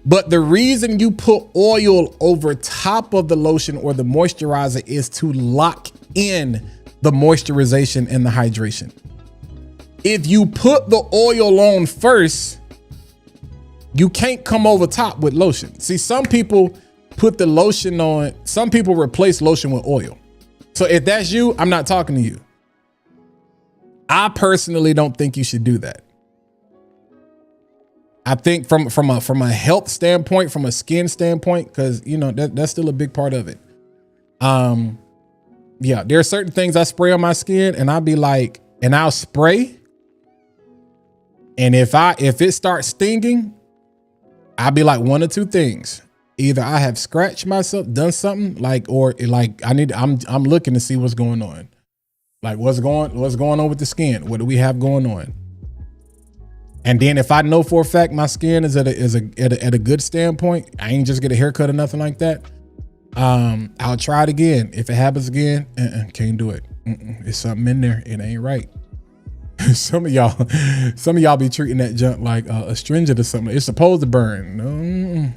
But the reason you put oil over top of the lotion or the moisturizer is to lock in the moisturization and the hydration. If you put the oil on first, you can't come over top with lotion. See, some people put the lotion on, some people replace lotion with oil. So if that's you, I'm not talking to you. I personally don't think you should do that. I think from a health standpoint, from a skin standpoint, because you know that's still a big part of it. Yeah, there are certain things I spray on my skin, and I'll be like, and I'll spray, and if it starts stinging, I'll be like one or two things. Either I have scratched myself, done something or I'm looking to see what's going on. Like what's going on with the skin? What do we have going on? And then if I know for a fact my skin is at a good standpoint, I ain't just get a haircut or nothing like that. I'll try it again. If it happens again, can't do it. It's something in there. It ain't right. Some of y'all be treating that junk like astringent or something. It's supposed to burn. No.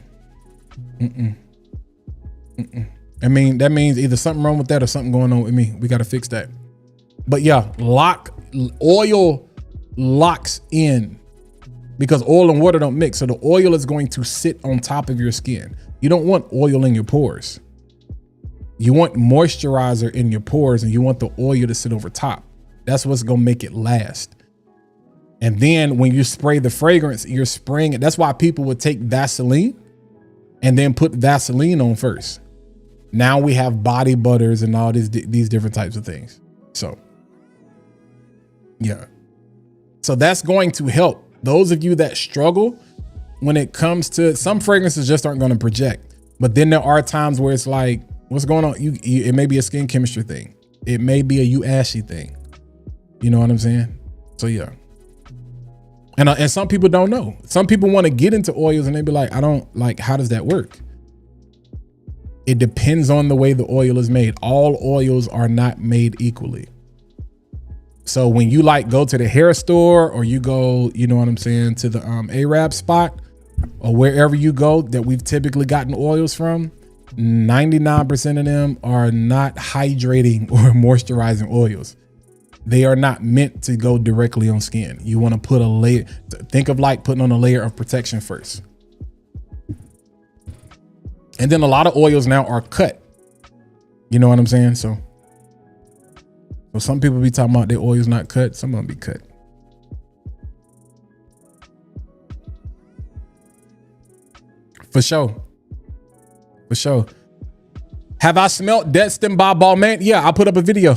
I mean, that means either something wrong with that or something going on with me. We got to fix that. But yeah, oil locks in because oil and water don't mix. So the oil is going to sit on top of your skin. You don't want oil in your pores. You want moisturizer in your pores and you want the oil to sit over top. That's what's going to make it last. And then when you spray the fragrance, you're spraying it. That's why people would take Vaseline and then put Vaseline on first. Now we have body butters and all these different types of things. So yeah. So that's going to help those of you that struggle when it comes to some fragrances just aren't going to project. But then there are times where it's like, what's going on? It may be a skin chemistry thing. It may be a you ashy thing. You know what I'm saying? So yeah. And some people don't know. Some people want to get into oils and they be like, I don't like, how does that work? It depends on the way the oil is made. All oils are not made equally. So when you like go to the hair store or you go, you know what I'm saying, to the Arab spot or wherever you go that we've typically gotten oils from, 99% of them are not hydrating or moisturizing oils. They are not meant to go directly on skin. You want to put a layer, think of like putting on a layer of protection first. And then a lot of oils now are cut. You know what I'm saying? So some people be talking about their oils not cut. Some of them be cut. For sure. For sure. Have I smelt Destin by Balmain? Yeah, I put up a video.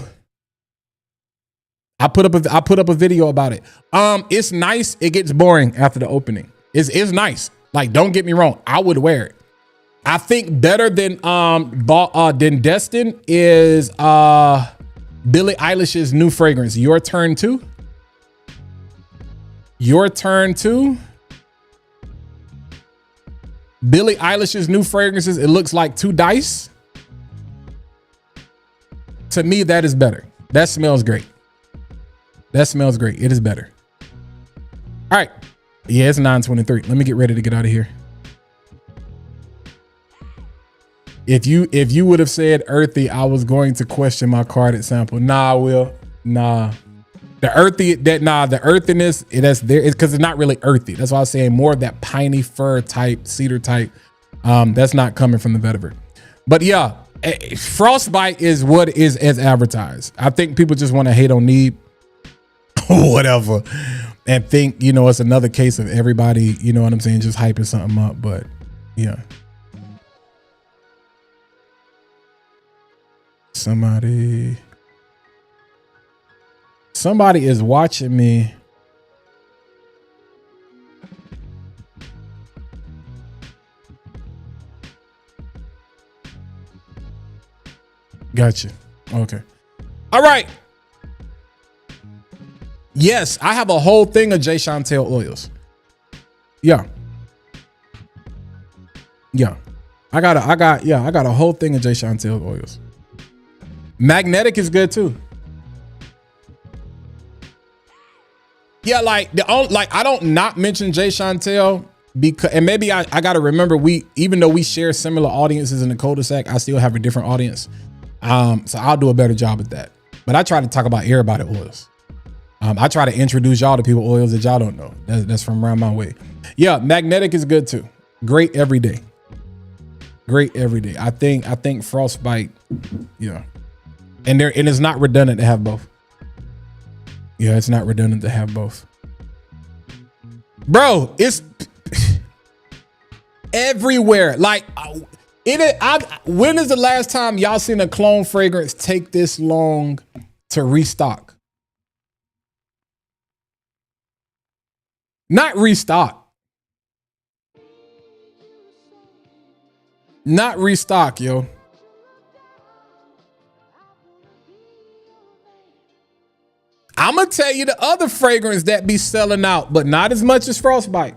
I put up a video about it. It's nice. It gets boring after the opening. It's nice. Like, don't get me wrong. I would wear it. I think better than Destin is Billie Eilish's new fragrance, Your Turn 2. Your Turn 2. Billie Eilish's new fragrances, it looks like 2 dice. To me, that is better. That smells great. That smells great. It is better. All right. Yeah, it's 9:23. Let me get ready to get out of here. If you would have said earthy, I was going to question my carded sample. Nah, Will. Nah. The earthiness, that's there. It's because it's not really earthy. That's why I was saying more of that piney fir type, cedar type. That's not coming from the vetiver. But yeah, frostbite is what is as advertised. I think people just want to hate on Neeb or whatever and think, you know, it's another case of everybody, you know what I'm saying, just hyping something up. But yeah. Somebody is watching me. Gotcha. Okay. All right. Yes, I have a whole thing of J. Chantel oils. Yeah. Yeah. I got a whole thing of J. Chantel oils. Magnetic is good too. Yeah, like I don't not mention J. Chantel because, and maybe I gotta remember even though we share similar audiences in the cul-de-sac, I still have a different audience. So I'll do a better job at that. But I try to talk about everybody oils. I try to introduce y'all to people oils that y'all don't know. That's from around my way. Yeah, magnetic is good too. Great every day. Great every day. I think frostbite, yeah. And it's not redundant to have both. Yeah, it's not redundant to have both. Bro, it's everywhere. Like when is the last time y'all seen a clone fragrance take this long to restock? Not restock. Not restock, yo. I'm gonna tell you the other fragrance that be selling out, but not as much as frostbite.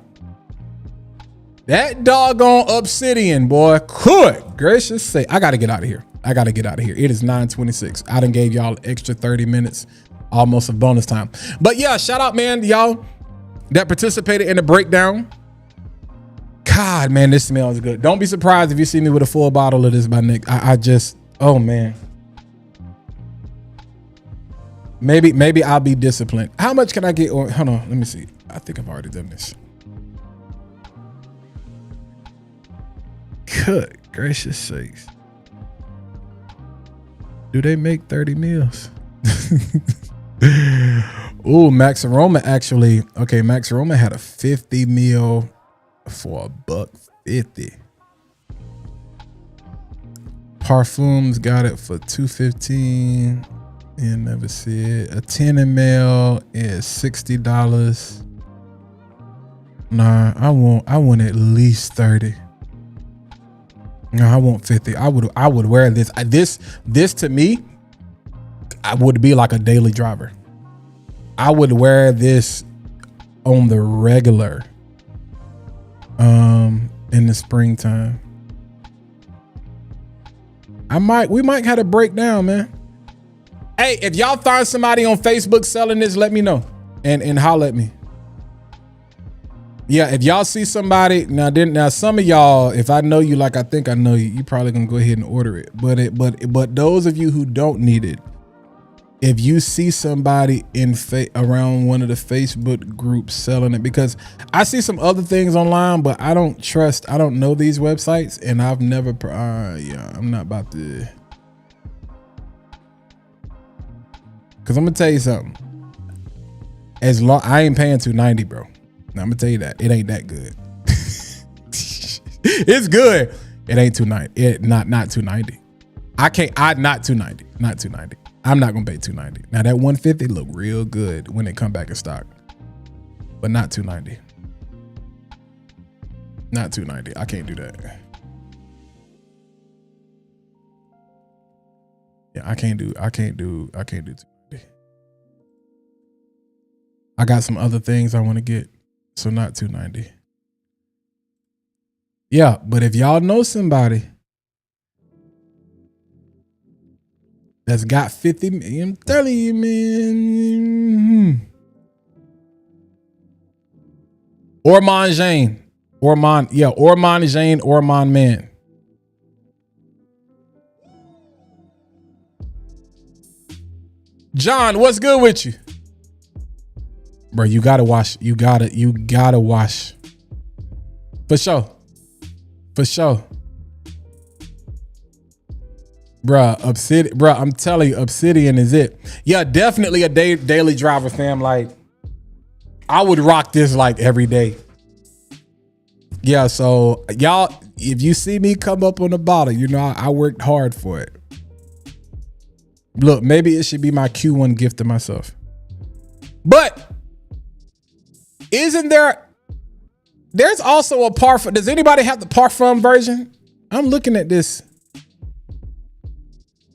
That doggone obsidian, boy. Good gracious sake. I gotta get out of here. It is 9:26. I done gave y'all extra 30 minutes, almost a bonus time. But yeah, shout out, man, y'all that participated in the breakdown. God, man, this smells good. Don't be surprised if you see me with a full bottle of this by Nick. I just, oh man. Maybe I'll be disciplined. How much can I get? Hold on, let me see. I think I've already done this. Good gracious sakes. Do they make 30 meals? Ooh, Max Aroma actually. Okay, Max Aroma had a 50 meal for $1.50. Parfums got it for $2.15. And never see it. A 10 ml is $60. Nah, I want at least 30. No, I want 50. I would wear this. This to me, I would be like a daily driver. I would wear this on the regular in the springtime. We might have a breakdown, man. Hey, if y'all find somebody on Facebook selling this, let me know and holler at me. Yeah, if y'all see somebody now some of y'all, if I know you like I think I know you, you probably gonna go ahead and order it. But those of you who don't need it, if you see somebody around one of the Facebook groups selling it, because I see some other things online, but I don't know these websites, and I've never. I'm not about to. Cause I'm gonna tell you something. As long I ain't paying $290, bro. Now, I'm gonna tell you that it ain't that good. It's good. It ain't $290. Not $290. Not $290. I'm not gonna pay $290. Now that $150 look real good when it come back in stock, but not $290. Not $290. I can't do that. Yeah, I can't do $290. I got some other things I want to get. So not $290. Yeah, but if y'all know somebody that's got 50 million, 30 million. Orman Jane. Orman Jane, Orman Man. John, what's good with you? Bro, you gotta wash. You gotta wash. For sure. Bruh, I'm telling you, Obsidian is it. Yeah, definitely a daily driver, fam. Like, I would rock this like every day. Yeah, so y'all, if you see me come up on the bottle, you know I worked hard for it. Look, maybe it should be my Q1 gift to myself. But isn't there's also a parfum. Does anybody have the parfum version? I'm looking at this.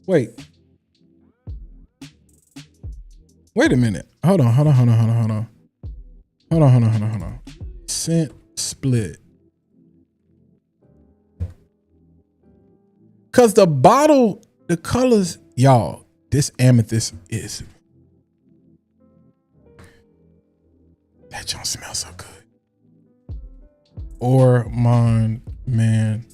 Wait a minute. Hold on. Scent split. Cause the bottle, the colors, y'all, this amethyst is, that don't smell so good. Orman Man.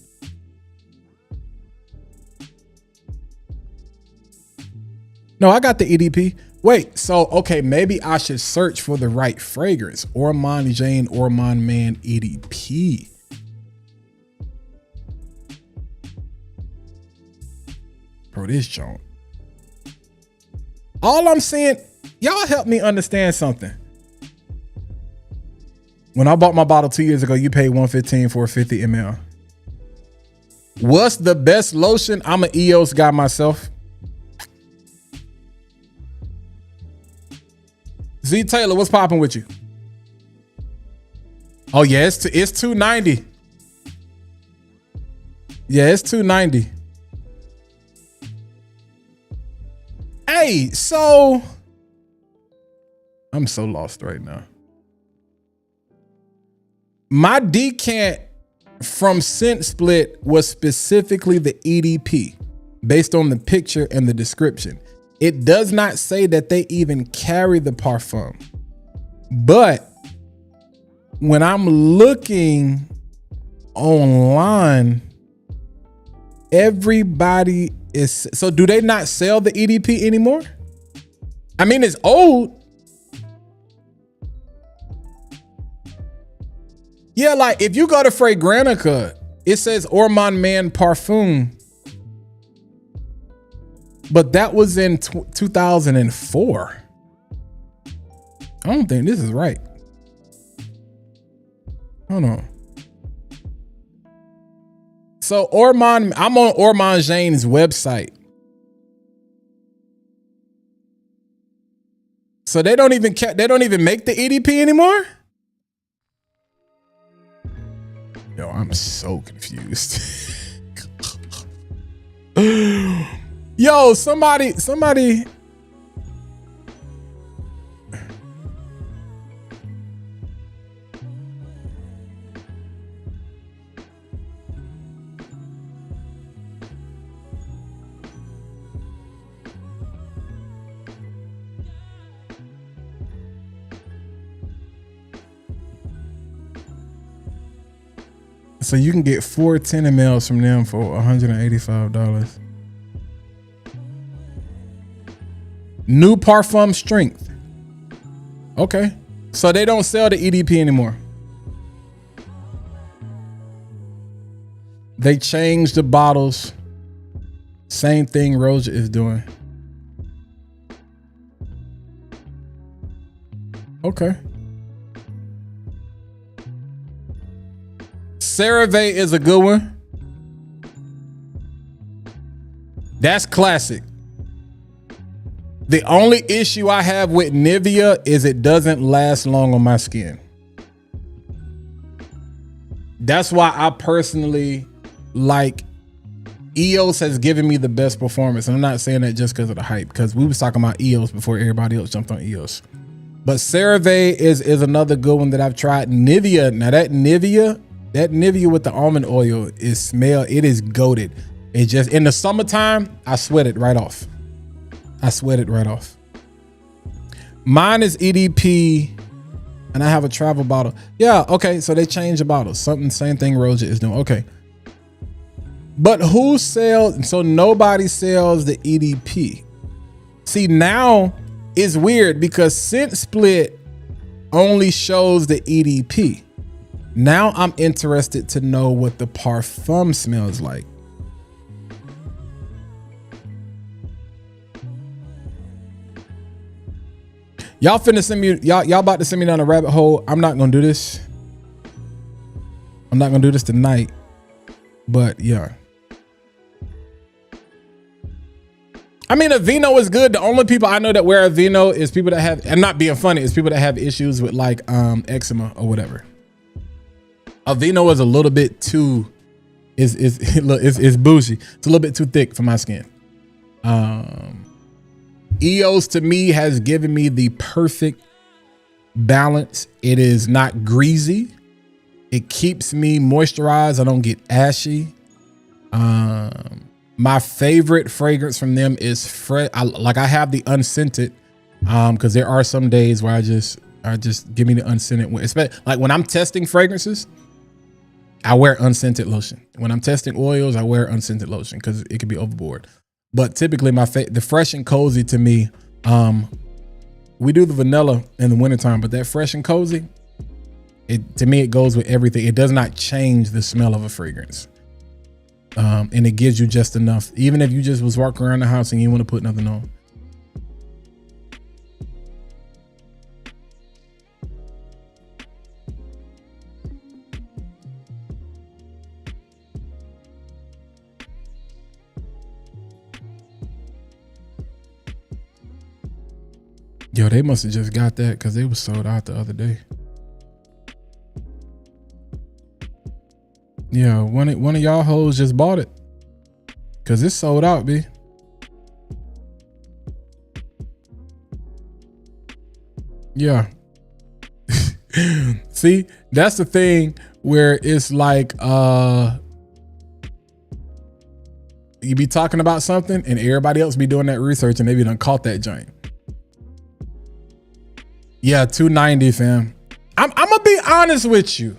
No, I got the EDP. Wait, so okay, maybe I should search for the right fragrance. Orman Jane, Orman Man EDP. Bro, this joint. All I'm saying, y'all help me understand something. When I bought my bottle 2 years ago, you paid $115 for a 50 ml. What's the best lotion? I'm an EOS guy myself. Z Taylor, what's popping with you? Oh yeah, it's $290. Yeah, it's $290. Hey, so I'm so lost right now. My decant from Scent Split was specifically the EDP based on the picture and the description. It does not say that they even carry the parfum. But when I'm looking online, everybody is, so do they not sell the EDP anymore? I mean, it's old. Yeah, like if you go to Fragrane, it says Orman Man Parfum. But that was in 2004. I don't think this is right. Hold on. So I'm on Orman Jane's website. So they don't even make the EDP anymore? Yo, I'm so confused. Yo, somebody. So you can get 4 10 mls from them for $185. New Parfum Strength. Okay. So they don't sell the EDP anymore. They changed the bottles. Same thing Roja is doing. Okay. CeraVe is a good one. That's classic. The only issue I have with Nivea is it doesn't last long on my skin. That's why I personally like EOS has given me the best performance. And I'm not saying that just because of the hype, because we was talking about EOS before everybody else jumped on EOS. But CeraVe is another good one that I've tried. Nivea, now that Nivea with the almond oil it is goated. It just, in the summertime, I sweat it right off. Mine is EDP and I have a travel bottle. Yeah, okay, so they changed the bottles. Same thing Roja is doing, okay. But who sells, so nobody sells the EDP. See, now it's weird because Scent Split only shows the EDP. Now I'm interested to know what the parfum smells like. Y'all finna send me, y'all about to send me down a rabbit hole. I'm not gonna do this. I'm not gonna do this tonight, but yeah. I mean, Aveeno is good. The only people I know that wear Aveeno is people that have, I'm not being funny, it's people that have issues with like eczema or whatever. Aveeno is a little bit too, it's bougie. It's a little bit too thick for my skin. EOS to me has given me the perfect balance. It is not greasy. It keeps me moisturized. I don't get ashy. My favorite fragrance from them is I have the unscented, because there are some days where I just give me the unscented one. Like when I'm testing fragrances, I wear unscented lotion. When I'm testing oils, I wear unscented lotion because it could be overboard. But typically the fresh and cozy to me, we do the vanilla in the wintertime, but that fresh and cozy, to me, it goes with everything. It does not change the smell of a fragrance. And it gives you just enough. Even if you just was walking around the house and you want to put nothing on. Yo, they must have just got that because they was sold out the other day. Yeah, one of y'all hoes just bought it because it's sold out, B. Yeah. See, that's the thing where it's like you be talking about something and everybody else be doing that research and they be done caught that joint. Yeah, $290, fam. I'm gonna be honest with you.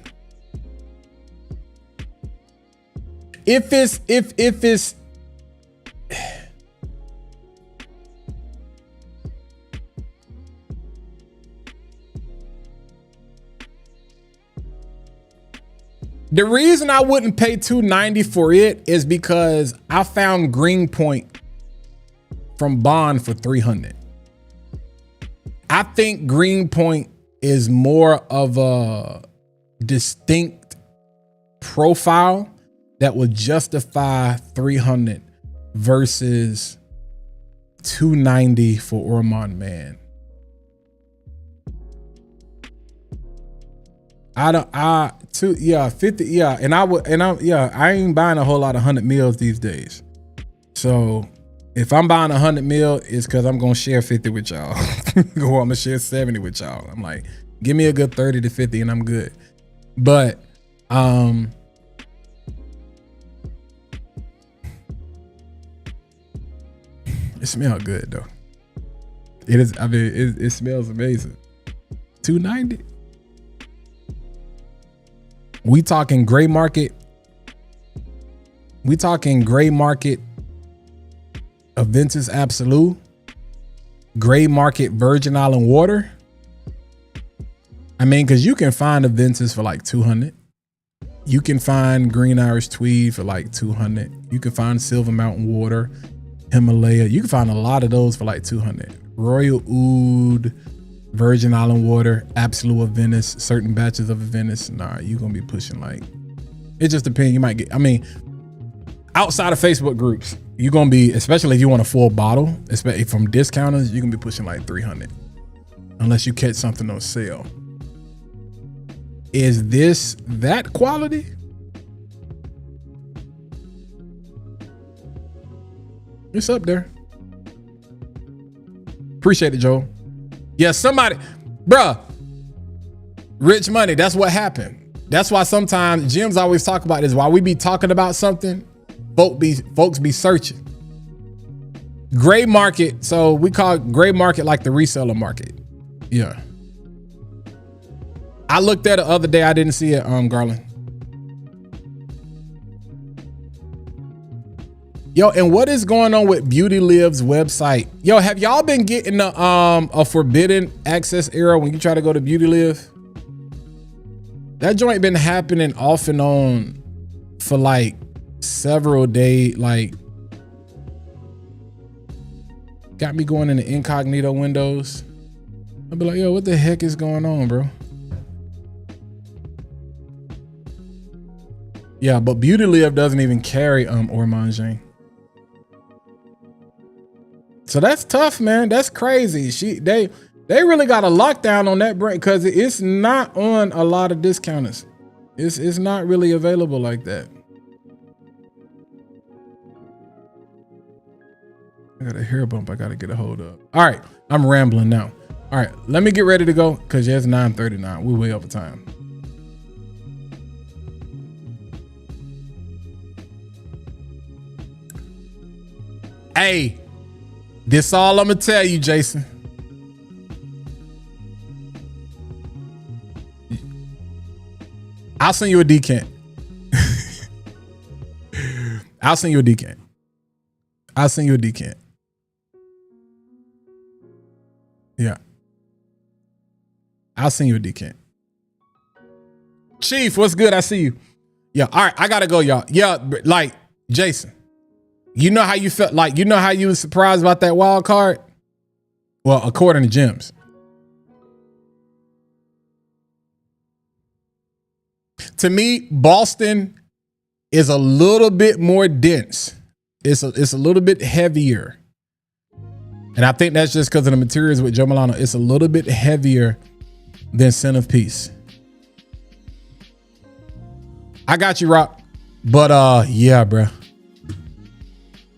If it's the reason I wouldn't pay $290 for it is because I found Greenpoint from Bond for $300. I think Greenpoint is more of a distinct profile that would justify $300 versus $290 for Ormond Man. $50, yeah. I ain't buying a whole lot of 100 mils these days. So if I'm buying 100 mil, it's because I'm gonna share 50 with y'all. Or I'm gonna share 70 with y'all. I'm like, give me a good 30 to 50 and I'm good. But it smells good though. It is, I mean, it smells amazing. $290. We talking gray market We talking gray market Aventus Absolu, gray market Virgin Island water. I mean, because you can find Aventus for like 200. You can find Green Irish Tweed for like 200. You can find Silver Mountain water, Himalaya. You can find a lot of those for like 200. Royal Oud, Virgin Island water, Absolu Aventus, certain batches of Aventus. Nah, you're gonna be pushing like, it just depends. You might get, I mean, outside of Facebook groups, you're gonna be, especially if you want a full bottle, especially from discounters, you're gonna be pushing like 300, unless you catch something on sale. Is this that quality? It's up there. Appreciate it, Joe. Yeah, somebody, bruh, rich money, that's what happened. That's why sometimes Jim's always talk about this. While we be talking about something, folks be searching. Gray market, so we call gray market like the reseller market. Yeah. I looked at it the other day. I didn't see it, Garland. Yo, and what is going on with Beauty Live's website? Yo, have y'all been getting a forbidden access error when you try to go to Beauty Live? That joint been happening off and on for like several days. Like, got me going in the incognito windows. I'll be like, yo, what the heck is going on, bro? Yeah, but Beauty Live doesn't even carry Ormangin. So that's tough, man. That's crazy. They really got a lockdown on that brand because it's not on a lot of discounters. It's not really available like that. I got a hair bump I gotta get a hold of. All right, I'm rambling now. All right, let me get ready to go because it's 9:39. We're way over time. Hey, this all I'm gonna tell you, Jason. I'll send you a decant. I'll send you a decant. I'll send you a decant. Yeah. I'll send you a decant. Chief, what's good? I see you. Yeah, all right, I gotta go, y'all. Yeah, like, Jason, you know how you felt, like, you know how you was surprised about that wild card? Well, according to Jim's. To me, Boston is a little bit more dense. It's a little bit heavier. And I think that's just because of the materials with Joe Milano. It's a little bit heavier than Centerpiece. I got you, Rock. But yeah, bro.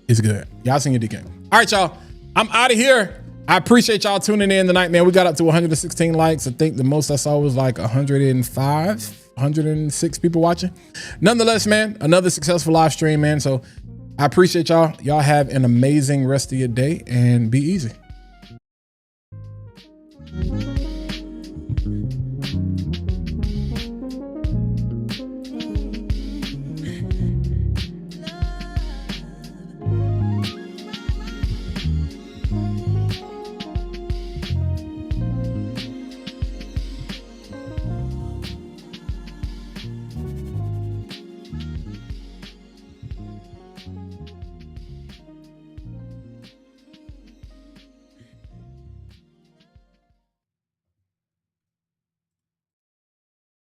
It's good. Y'all seen your DK. All right, y'all. I'm out of here. I appreciate y'all tuning in tonight, man. We got up to 116 likes. I think the most I saw was like 105, 106 people watching. Nonetheless, man, another successful live stream, man. So I appreciate y'all. Y'all have an amazing rest of your day and be easy.